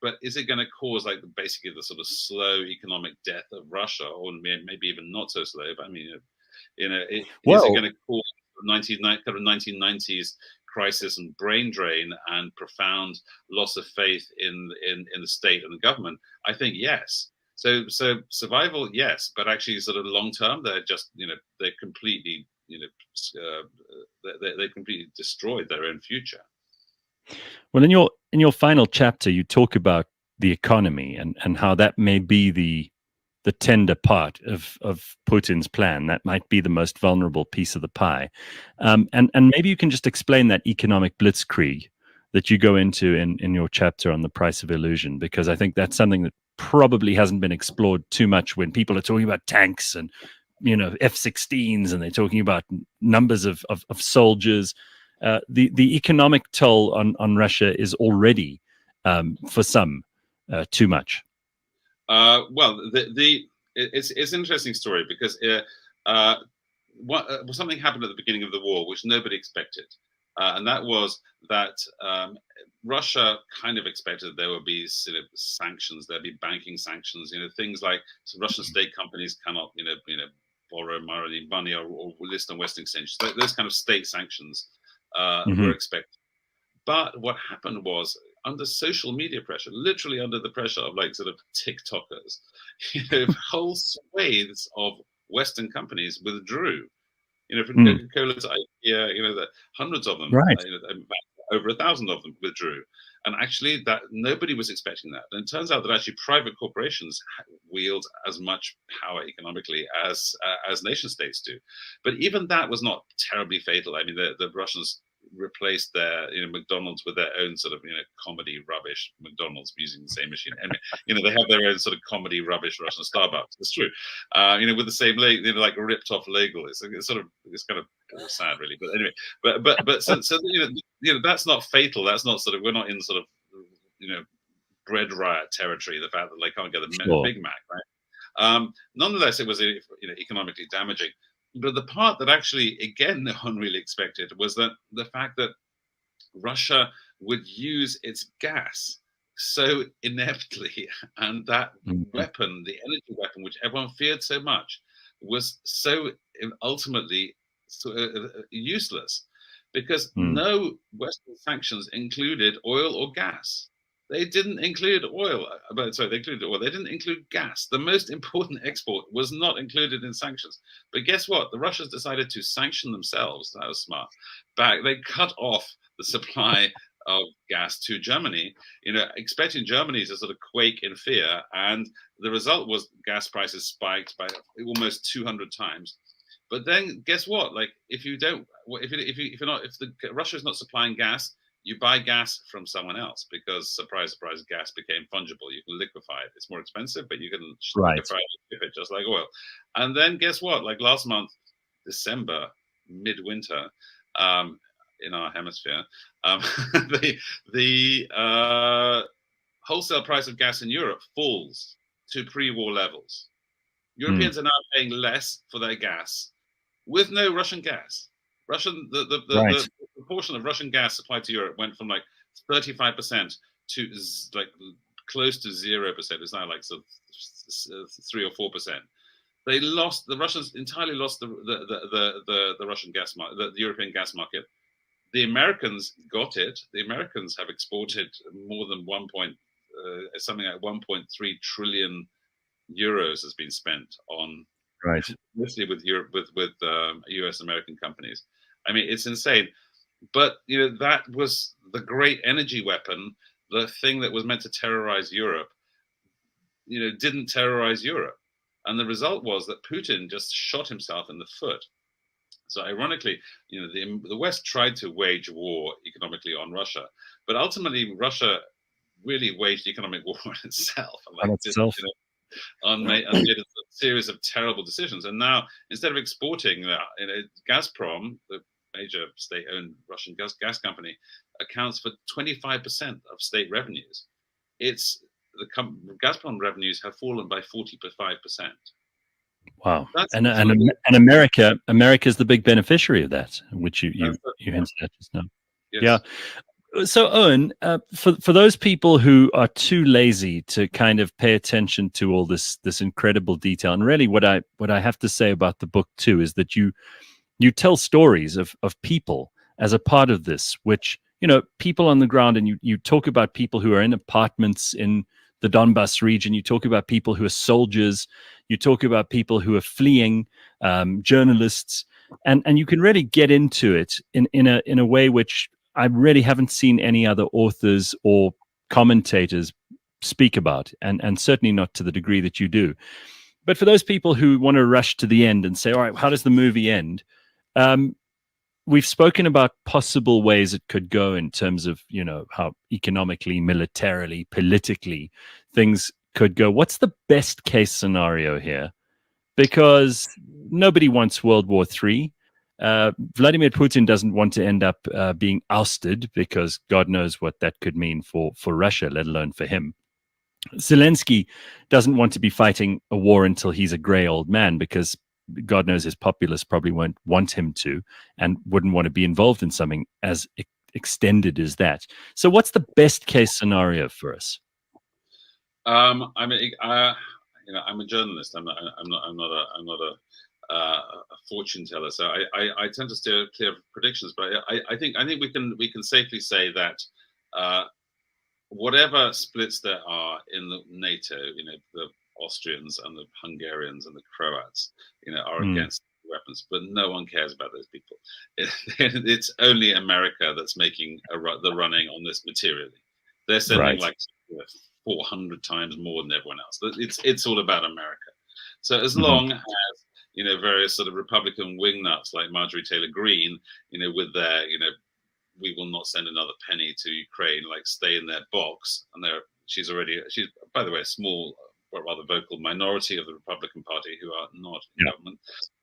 Speaker 8: But is it going to cause like basically the sort of slow economic death of Russia, or maybe even not so slow? But I mean, is it going to cause 1990s crisis and brain drain and profound loss of faith in the state and the government? I think yes. So survival, yes, but actually sort of long term, they're just they're completely they completely destroyed their own future.
Speaker 1: Well, in your final chapter, you talk about the economy and how that may be the tender part of Putin's plan. That might be the most vulnerable piece of the pie. And maybe you can just explain that economic blitzkrieg that you go into in your chapter on the price of illusion, because I think that's something that probably hasn't been explored too much when people are talking about tanks and F-16s, and they're talking about numbers of soldiers. The economic toll on Russia is already, for some, too much.
Speaker 8: Well, it's an interesting story because something happened at the beginning of the war which nobody expected, and that was that Russia kind of expected there would be sort of sanctions. There'd be banking sanctions, things like Russian state companies cannot, borrow money or list on Western exchanges. Those kind of state sanctions were expected. But what happened was, under social media pressure, literally under the pressure of like sort of TikTokers, whole swathes of Western companies withdrew. From Coca-Cola to IKEA, the hundreds of them,
Speaker 1: right.
Speaker 8: Over 1,000 of them withdrew. And actually, that nobody was expecting that. And it turns out that actually private corporations wield as much power economically as nation states do. But even that was not terribly fatal. I mean, the Russians replaced their McDonald's with their own sort of comedy rubbish McDonald's using the same machine, and they have their own sort of comedy rubbish Russian Starbucks. It's true, with the same like ripped off label. It's kind of sad, really. But anyway, but so that's not fatal. That's not sort of, we're not in sort of bread riot territory. The fact that they can't get a Big Mac, right? Nonetheless, it was economically damaging. But the part that actually, again, no one really expected was that the fact that Russia would use its gas so ineptly, and that weapon, the energy weapon, which everyone feared so much, was so ultimately useless, because no Western sanctions included oil or gas. They didn't include oil. They included oil. They didn't include gas. The most important export was not included in sanctions. But guess what? The Russians decided to sanction themselves. That was smart. They cut off the supply of gas to Germany, expecting Germany to sort of quake in fear. And the result was gas prices spiked by almost 200 times. But then guess what? Like, if Russia is not supplying gas, you buy gas from someone else, because surprise, surprise, gas became fungible. You can liquefy it. It's more expensive, but you can liquefy it just like oil. And then guess what? Like last month, December, midwinter, in our hemisphere, the wholesale price of gas in Europe falls to pre-war levels. Europeans are now paying less for their gas with no Russian gas. The proportion of Russian gas supplied to Europe went from like 35% to like close to 0%. It's now like sort of 3 or 4%. The Russians entirely lost the Russian gas market, the European gas market. The Americans got it. The Americans have exported more than something like 1.3 trillion euros has been spent on, mostly with Europe, with US American companies. I mean, it's insane. But that was the great energy weapon, the thing that was meant to terrorize Europe, didn't terrorize Europe. And the result was that Putin just shot himself in the foot. So ironically, the West tried to wage war economically on Russia, but ultimately Russia really waged economic war on itself. Made a series of terrible decisions. And now, instead of exporting, Gazprom, the major state-owned Russian gas company, accounts for 25% of state revenues. Gazprom revenues have fallen by 45%.
Speaker 1: Wow. And America is the big beneficiary of that, which you hinted at just now.
Speaker 8: Yes.
Speaker 1: Yeah. So Owen, for those people who are too lazy to kind of pay attention to all this incredible detail, and really what I have to say about the book too is that you tell stories of people as a part of this, which, people on the ground, and you talk about people who are in apartments in the Donbas region. You talk about people who are soldiers. You talk about people who are fleeing, journalists, and you can really get into it in a way which I really haven't seen any other authors or commentators speak about, and certainly not to the degree that you do. But for those people who want to rush to the end and say, all right, how does the movie end? We've spoken about possible ways it could go in terms of, how economically, militarily, politically things could go. What's the best case scenario here? Because nobody wants World War III. Vladimir Putin doesn't want to end up being ousted, because God knows what that could mean for Russia, let alone for him. Zelensky doesn't want to be fighting a war until he's a gray old man, because God knows his populace probably won't want him to, and wouldn't want to be involved in something as extended as that. So what's the best case scenario for us?
Speaker 8: I'm a journalist. I'm not a fortune teller. So I tend to steer clear of predictions. But I think we can safely say that whatever splits there are in the NATO, the Austrians and the Hungarians and the Croats, are against weapons, but no one cares about those people. It's only America that's making the running on this materially. They're sending like 400 times more than everyone else. It's all about America. So as long as various sort of Republican wingnuts like Marjorie Taylor Greene, with their we will not send another penny to Ukraine, like stay in their box, and she's by the way a small but rather vocal minority of the Republican Party who are not in government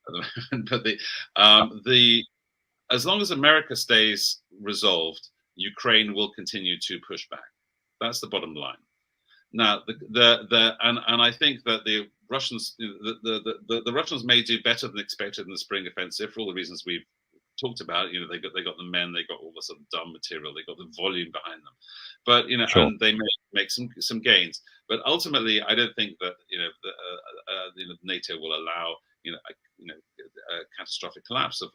Speaker 8: at the moment. But as long as America stays resolved, Ukraine will continue to push back. That's the bottom line. Now, and I think that the Russians, the Russians may do better than expected in the spring offensive for all the reasons we've talked about. They got the men, they got all the sort of dumb material, they got the volume behind them. But and they may make some gains. But ultimately, I don't think that NATO will allow a catastrophic collapse of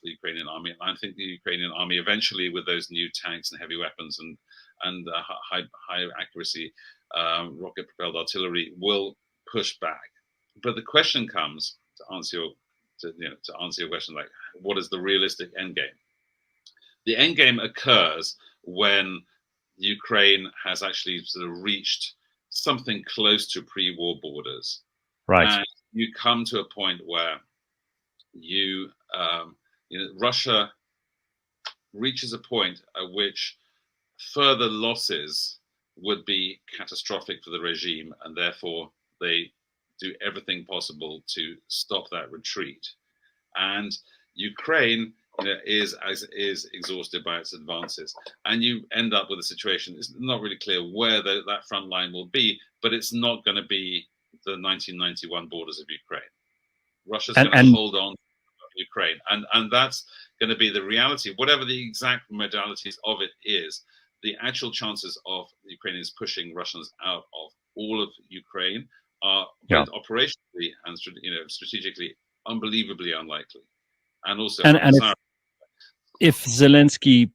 Speaker 8: the Ukrainian army. I think the Ukrainian army eventually, with those new tanks and heavy weapons and high accuracy rocket propelled artillery, will push back. But the question comes to answer your question, like, what is the realistic end game? The end game occurs when Ukraine has actually sort of reached something close to pre-war borders,
Speaker 1: right?
Speaker 8: And you come to a point where Russia reaches a point at which further losses would be catastrophic for the regime, and therefore they do everything possible to stop that retreat. And Ukraine is exhausted by its advances, and you end up with a situation. It's not really clear where that front line will be, but it's not going to be the 1991 borders of Ukraine. Russia's going to hold on to Ukraine, and that's going to be the reality. Whatever the exact modalities of it is, the actual chances of the Ukrainians pushing Russians out of all of Ukraine are both operationally and strategically unbelievably unlikely. And also,
Speaker 1: if Zelensky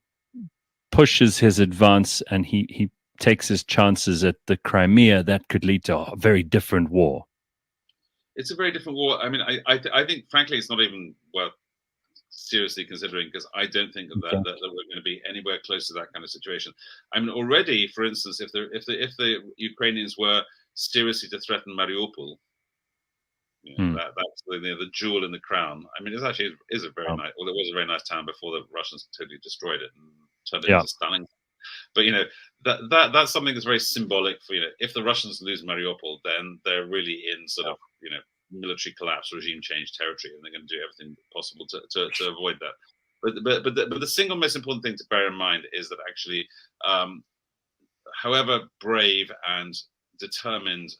Speaker 1: pushes his advance and he takes his chances at the Crimea, that could lead to a very different war.
Speaker 8: It's a very different war. I mean, I think, frankly, it's not even worth seriously considering, because I don't think that we're going to be anywhere close to that kind of situation. I mean, already, for instance, if the Ukrainians were seriously to threaten Mariupol, That's the jewel in the crown. I mean, it's actually is a very nice. Well, it was a very nice town before the Russians totally destroyed it and turned it into Stalin. But that's something that's very symbolic for if the Russians lose Mariupol, then they're really in sort of military collapse, regime change territory, and they're going to do everything possible to avoid that. But the single most important thing to bear in mind is that actually, however brave and determined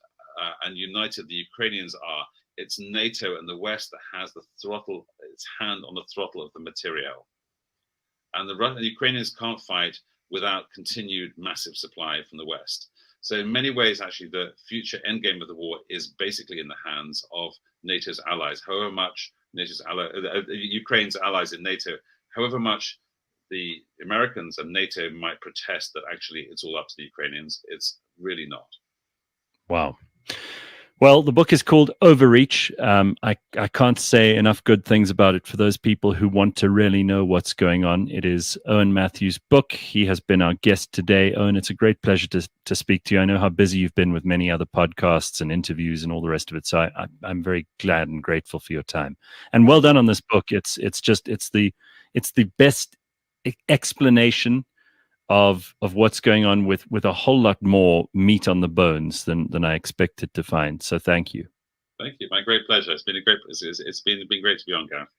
Speaker 8: and united the Ukrainians are, it's NATO and the West that has its hand on the throttle of the materiel, and the Ukrainians can't fight without continued massive supply from the West. So in many ways, actually, the future endgame of the war is basically in the hands of NATO's allies. However much Ukraine's allies in NATO, however much the Americans and NATO might protest that actually it's all up to the Ukrainians, it's really not.
Speaker 1: Wow. Well, the book is called Overreach. I can't say enough good things about it for those people who want to really know what's going on. It is Owen Matthews' book. He has been our guest today. Owen, it's a great pleasure to speak to you. I know how busy you've been with many other podcasts and interviews and all the rest of it. So I'm very glad and grateful for your time. And well done on this book. It's the best explanation of what's going on with a whole lot more meat on the bones than I expected to find. So thank you.
Speaker 8: Thank you. My great pleasure. It's been been great to be on, Gareth.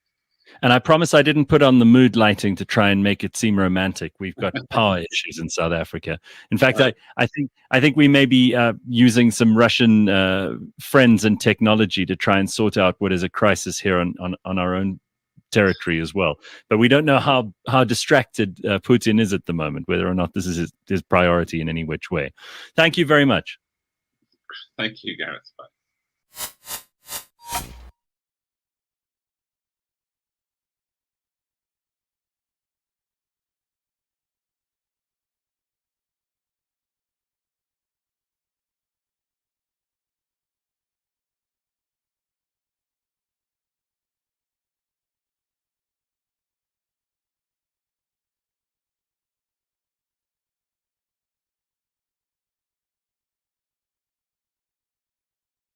Speaker 1: And I promise I didn't put on the mood lighting to try and make it seem romantic. We've got power issues in South Africa. In fact, I think we may be using some Russian friends and technology to try and sort out what is a crisis here on our own territory as well. But we don't know how distracted Putin is at the moment, whether or not this is his priority in any which way. Thank you very much.
Speaker 8: Thank you, Gareth. Bye.